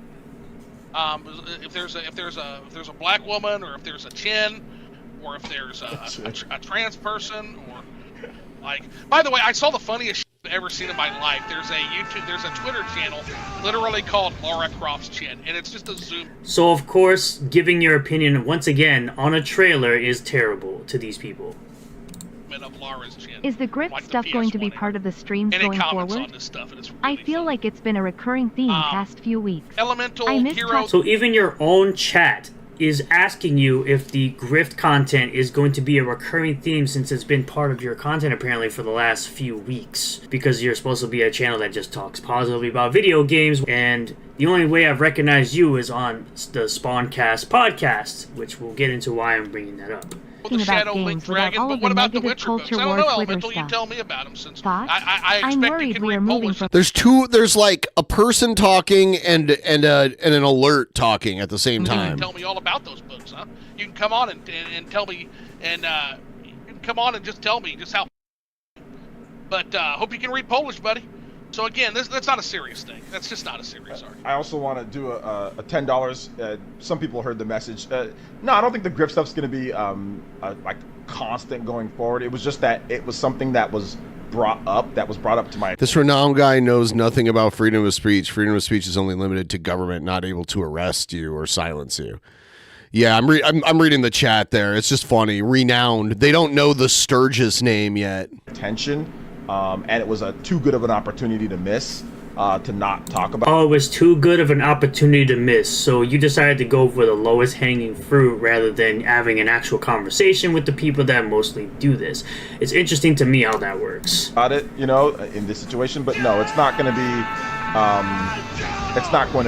If there's a black woman, or if there's a chin, or if there's a trans person, or like. By the way, I saw the funniest shit I've ever seen in my life. There's a Twitter channel literally called Lara Croft's Chin, and it's just a zoom. So of course, giving your opinion once again on a trailer is terrible to these people. Of Lara's chin. Is the grift Like the stuff going to be PS1 part of the streams And it going comments forward? on this stuff, and it's I feel like it's been a recurring theme past few weeks. Elemental I missed Hero. So even your own chat is asking you if the grift content is going to be a recurring theme, since it's been part of your content apparently for the last few weeks, because you're supposed to be a channel that just talks positively about video games, and the only way I've recognized you is on the Spawncast podcast, which we'll get into why I'm bringing that up. The Shadow Link Dragon, but what about the Witcher books? I don't know, Elemental. You tell me about them, since I expect you can read Polish. There's like a person talking and an alert talking at the same You time. can tell me all about those books, huh? You can come on and tell me, and you can come on and just tell me just how. But hope you can read Polish, buddy. So again, that's not a serious thing. That's just not a serious argument. I also want to do a $10. Some people heard the message. No, I don't think the grift stuff's going to be like constant going forward. It was just that it was something that was brought up to my. This renowned guy knows nothing about freedom of speech. Freedom of speech is only limited to government not able to arrest you or silence you. Yeah, I'm reading the chat there. It's just funny. Renowned. They don't know the Sturgis name yet. Attention. And it was too good of an opportunity to miss, to not talk about. Oh, it was too good of an opportunity to miss, so you decided to go for the lowest hanging fruit rather than having an actual conversation with the people that mostly do this. It's interesting to me how that works. About it, in this situation, but no, it's not going to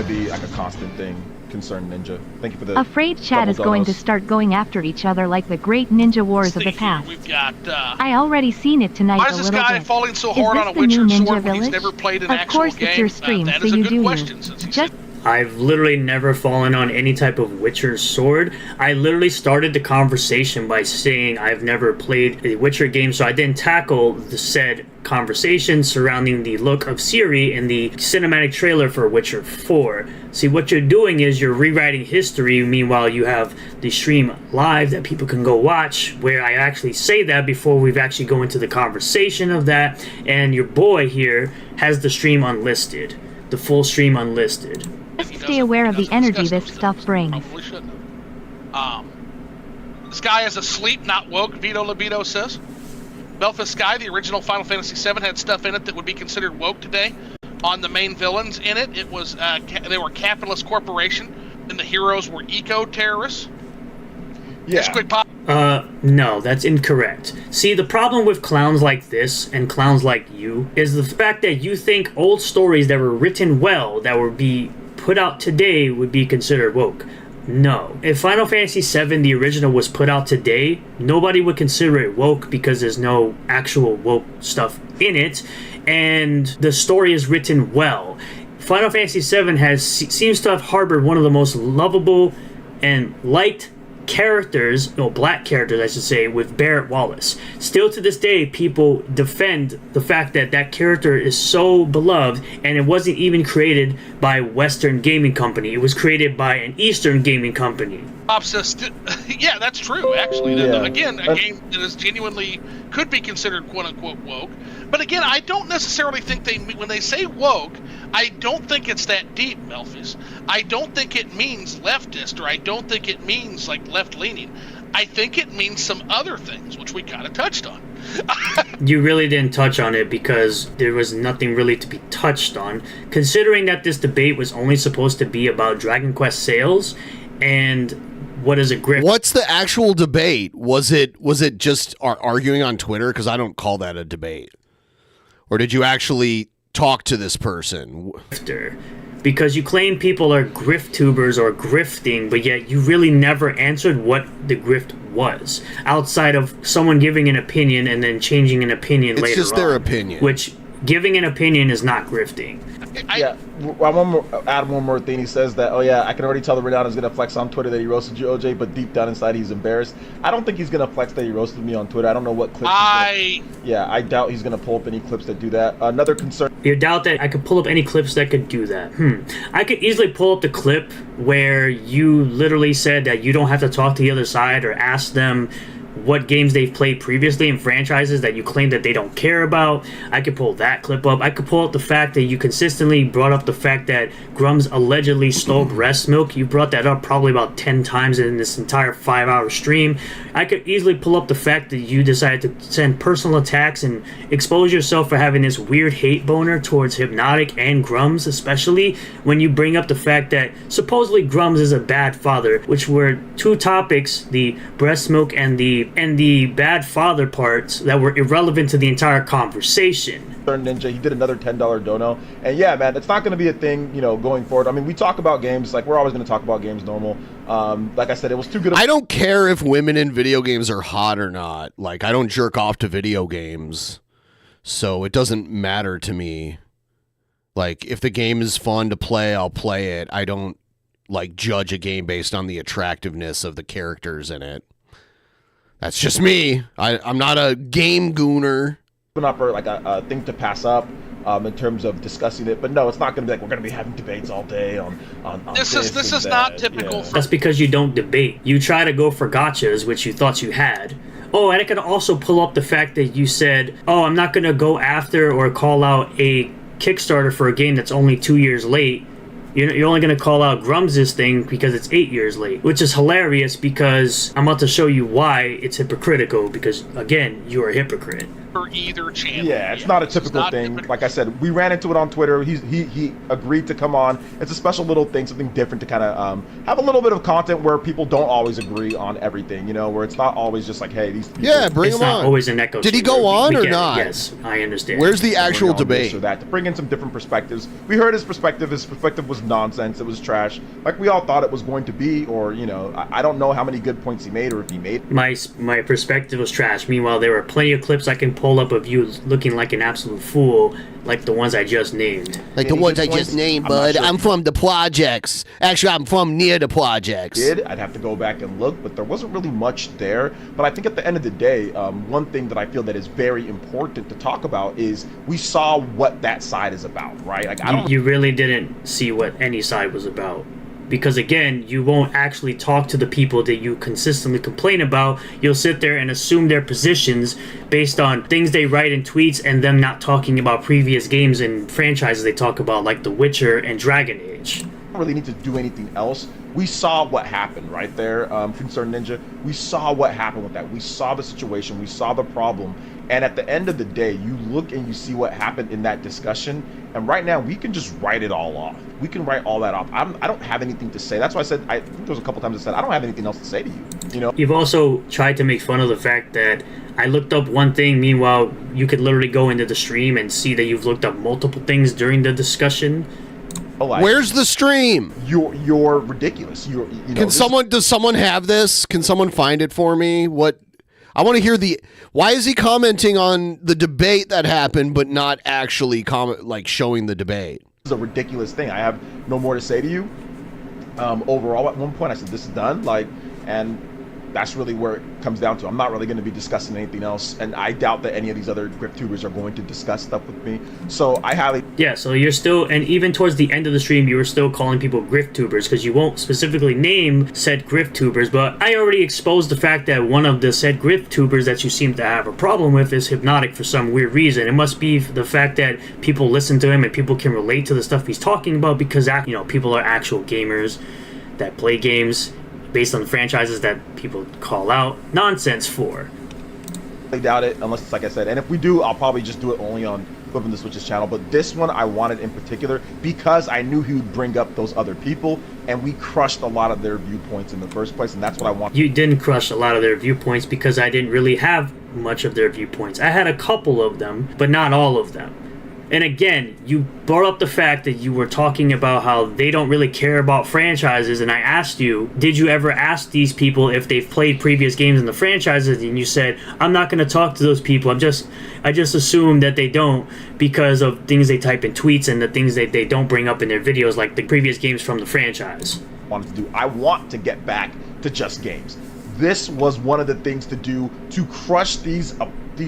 be like a constant thing. Concern Ninja. Thank you for the. Afraid chat is going to start going after each other like the great ninja wars of the past. We've got. I already seen it tonight Why a is this little guy bit. falling so Is hard this on a the Witcher new sword Ninja when he's Village? never played an Of actual course game? it's your stream, That so is a you good do question, you. since he Just I've literally never fallen on any type of Witcher sword. I literally started the conversation by saying I've never played a Witcher game, so I didn't tackle the said conversation surrounding the look of Ciri in the cinematic trailer for Witcher 4. See, what you're doing is you're rewriting history, meanwhile you have the stream live that people can go watch, where I actually say that before we've actually go into the conversation of that, and your boy here has the stream unlisted. The full stream unlisted. Just stay aware of the energy this stuff brings. Probably shouldn't have. This guy is asleep, not woke, Vito Libido says. Belfast Sky, the original Final Fantasy VII, had stuff in it that would be considered woke today. On the main villains in it, it was they were a capitalist corporation, and the heroes were eco-terrorists. Yeah. No, that's incorrect. See, the problem with clowns like this and clowns like you is the fact that you think old stories that were written well, that would be put out today, would be considered woke. No. If Final Fantasy VII, the original, was put out today, nobody would consider it woke because there's no actual woke stuff in it, and the story is written well. Final Fantasy VII seems to have harbored one of the most lovable and liked characters, no, black characters, I should say, with Barrett Wallace. Still to this day, people defend the fact that that character is so beloved, and it wasn't even created by Western gaming company. It was created by an Eastern gaming company. Yeah, that's true, actually. Yeah. Again, a game that is genuinely could be considered quote-unquote woke. But again, I don't necessarily think when they say woke, I don't think it's that deep, Melphis. I don't think it means leftist, or I don't think it means like left-leaning. I think it means some other things, which we kind of touched on. You really didn't touch on it because there was nothing really to be touched on, considering that this debate was only supposed to be about Dragon Quest sales and what is a grift. What's the actual debate? Was it just arguing on Twitter? Because I don't call that a debate. Or did you actually talk to this person? Because you claim people are grift tubers or grifting, but yet you really never answered what the grift was, outside of someone giving an opinion and then changing an opinion later on. It's just their opinion. Which, giving an opinion is not grifting. Yeah, I want to add one more thing. He says that, oh yeah, I can already tell that Renato's going to flex on Twitter that he roasted you, OJ, but deep down inside he's embarrassed. I don't think he's going to flex that he roasted me on Twitter. I don't know what clips I doubt he's going to pull up any clips that do that. Another concern. You doubt that I could pull up any clips that could do that? I could easily pull up the clip where you literally said that you don't have to talk to the other side or ask them what games they've played previously in franchises that you claim that they don't care about. I could pull that clip up. I could pull up the fact that you consistently brought up the fact that Grums allegedly stole breast milk. You brought that up probably about 10 times in this entire 5-hour stream. I could easily pull up the fact that you decided to send personal attacks and expose yourself for having this weird hate boner towards Hypnotic and Grums, especially when you bring up the fact that supposedly Grums is a bad father, which were two topics, the breast milk and the bad father parts, that were irrelevant to the entire conversation. Ninja, he did another $10 dono, and yeah, man, it's not going to be a thing, going forward. I mean, we talk about games, like we're always going to talk about games normal. Like I said, it was too good. I don't care if women in video games are hot or not. Like, I don't jerk off to video games, so it doesn't matter to me. Like, if the game is fun to play, I'll play it. I don't judge a game based on the attractiveness of the characters in it. That's just me. I'm not a game gooner. Up for a thing to pass up in terms of discussing it, but no, it's not going to be we're going to be having debates all day on this is not typical. Yeah. That's because you don't debate. You try to go for gotchas, which you thought you had. Oh, and I could also pull up the fact that you said, oh, I'm not going to go after or call out a Kickstarter for a game that's only 2 years late. You're only going to call out Grums' thing because it's 8 years late, which is hilarious because I'm about to show you why it's hypocritical, because, again, you're a hypocrite. For either channel. Yeah, it's not a typical thing. Like I said, we ran into it on Twitter. He agreed to come on. It's a special little thing, something different to kind of have a little bit of content where people don't always agree on everything, where it's not always just like, hey, these people... Yeah, bring him on. It's not always an echo. Did he go on or not? Yes, I understand. Where's the actual debate? Or that, to bring in some different perspectives. We heard his perspective. His perspective was nonsense. It was trash. Like we all thought it was going to be, or, I don't know how many good points he made or if he made. My perspective was trash. Meanwhile, there were plenty of clips I can pull up of you looking like an absolute fool, like the ones I just named. Like the ones I just named, bud. I'm from the projects. Actually, I'm from near the projects. I'd have to go back and look, but there wasn't really much there. But I think at the end of the day, one thing that I feel that is very important to talk about is we saw what that side is about, right? Like you really didn't see what any side was about. Because again, you won't actually talk to the people that you consistently complain about. You'll sit there and assume their positions based on things they write in tweets and them not talking about previous games and franchises they talk about, like The Witcher and Dragon Age. Don't really need to do anything else. We saw what happened right there, Concerned Ninja. We saw what happened with that. We saw the situation. We saw the problem. And at the end of the day, you look and you see what happened in that discussion. And right now, we can just write it all off. We can write all that off. I don't have anything to say. That's why I said, I think there was a couple times I said, I don't have anything else to say to you. You've also tried to make fun of the fact that I looked up one thing. Meanwhile, you could literally go into the stream and see that you've looked up multiple things during the discussion. Where's the stream? You're ridiculous. Does someone have this? Can someone find it for me? What? I want to hear why is he commenting on the debate that happened, but not actually showing the debate? This is a ridiculous thing. I have no more to say to you. Overall, at one point I said, this is done. And That's really where it comes down to. I'm not really going to be discussing anything else, and I doubt that any of these other GriftTubers are going to discuss stuff with me. So I highly... Yeah, so you're still, and even towards the end of the stream, you were still calling people GriftTubers, because you won't specifically name said GriftTubers, but I already exposed the fact that one of the said GriftTubers that you seem to have a problem with is Hypnotic for some weird reason. It must be the fact that people listen to him and people can relate to the stuff he's talking about, because, you know, people are actual gamers that play games based on franchises that people call out nonsense for. I doubt it, unless it's like I said. And if we do, I'll probably just do it only on Flipping the Switches channel. But this one I wanted in particular because I knew he would bring up those other people, and we crushed a lot of their viewpoints in the first place, and that's what I want. You didn't crush a lot of their viewpoints because I didn't really have much of their viewpoints. I had a couple of them, but not all of them. And again, you brought up the fact that you were talking about how they don't really care about franchises, and I asked you, did you ever ask these people if they've played previous games in the franchises? And you said, I'm not going to talk to those people. I just assume that they don't because of things they type in tweets and the things that they don't bring up in their videos, like the previous games from the franchise. I want to get back to just games. This was one of the things to do to crush these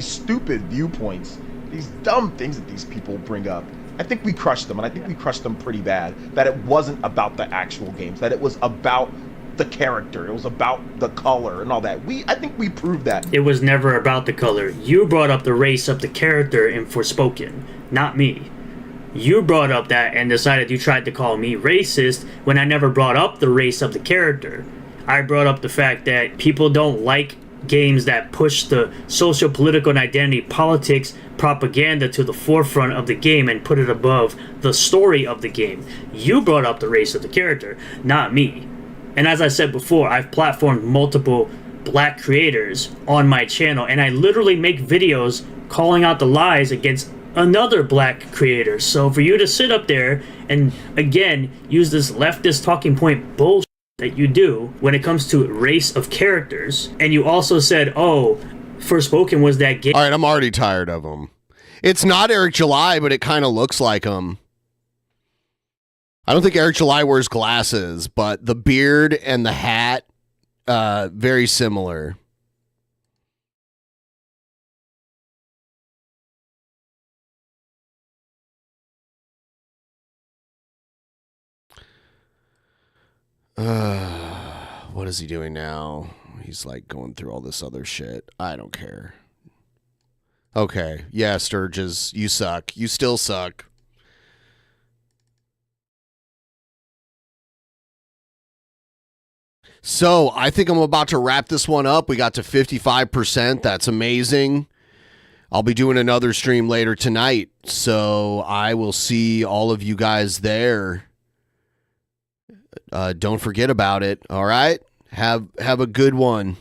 stupid viewpoints. These dumb things that these people bring up. I think we crushed them, and I think we crushed them pretty bad. That it wasn't about the actual games, that it was about the character, it was about the color and all that. I think we proved that. It was never about the color. You brought up the race of the character in Forspoken, not me. You brought up that and decided you tried to call me racist when I never brought up the race of the character. I brought up the fact that people don't like games that push the social, political, and identity politics propaganda to the forefront of the game and put it above the story of the game. You brought up the race of the character, not me. And as I said before, I've platformed multiple black creators on my channel, and I literally make videos calling out the lies against another black creator. So for you to sit up there and again use this leftist talking point bullshit that you do when it comes to race of characters, and you also said, oh, Forspoken was that game. All right, I'm already tired of him. It's not Eric July, but it kind of looks like him. I don't think Eric July wears glasses, but the beard and the hat, very similar. What is he doing now? He's like going through all this other shit. I don't care. Okay. Yeah, Sturges, you suck. You still suck. So I think I'm about to wrap this one up. We got to 55%. That's amazing. I'll be doing another stream later tonight. So I will see all of you guys there. Don't forget about it. All right. Have a good one.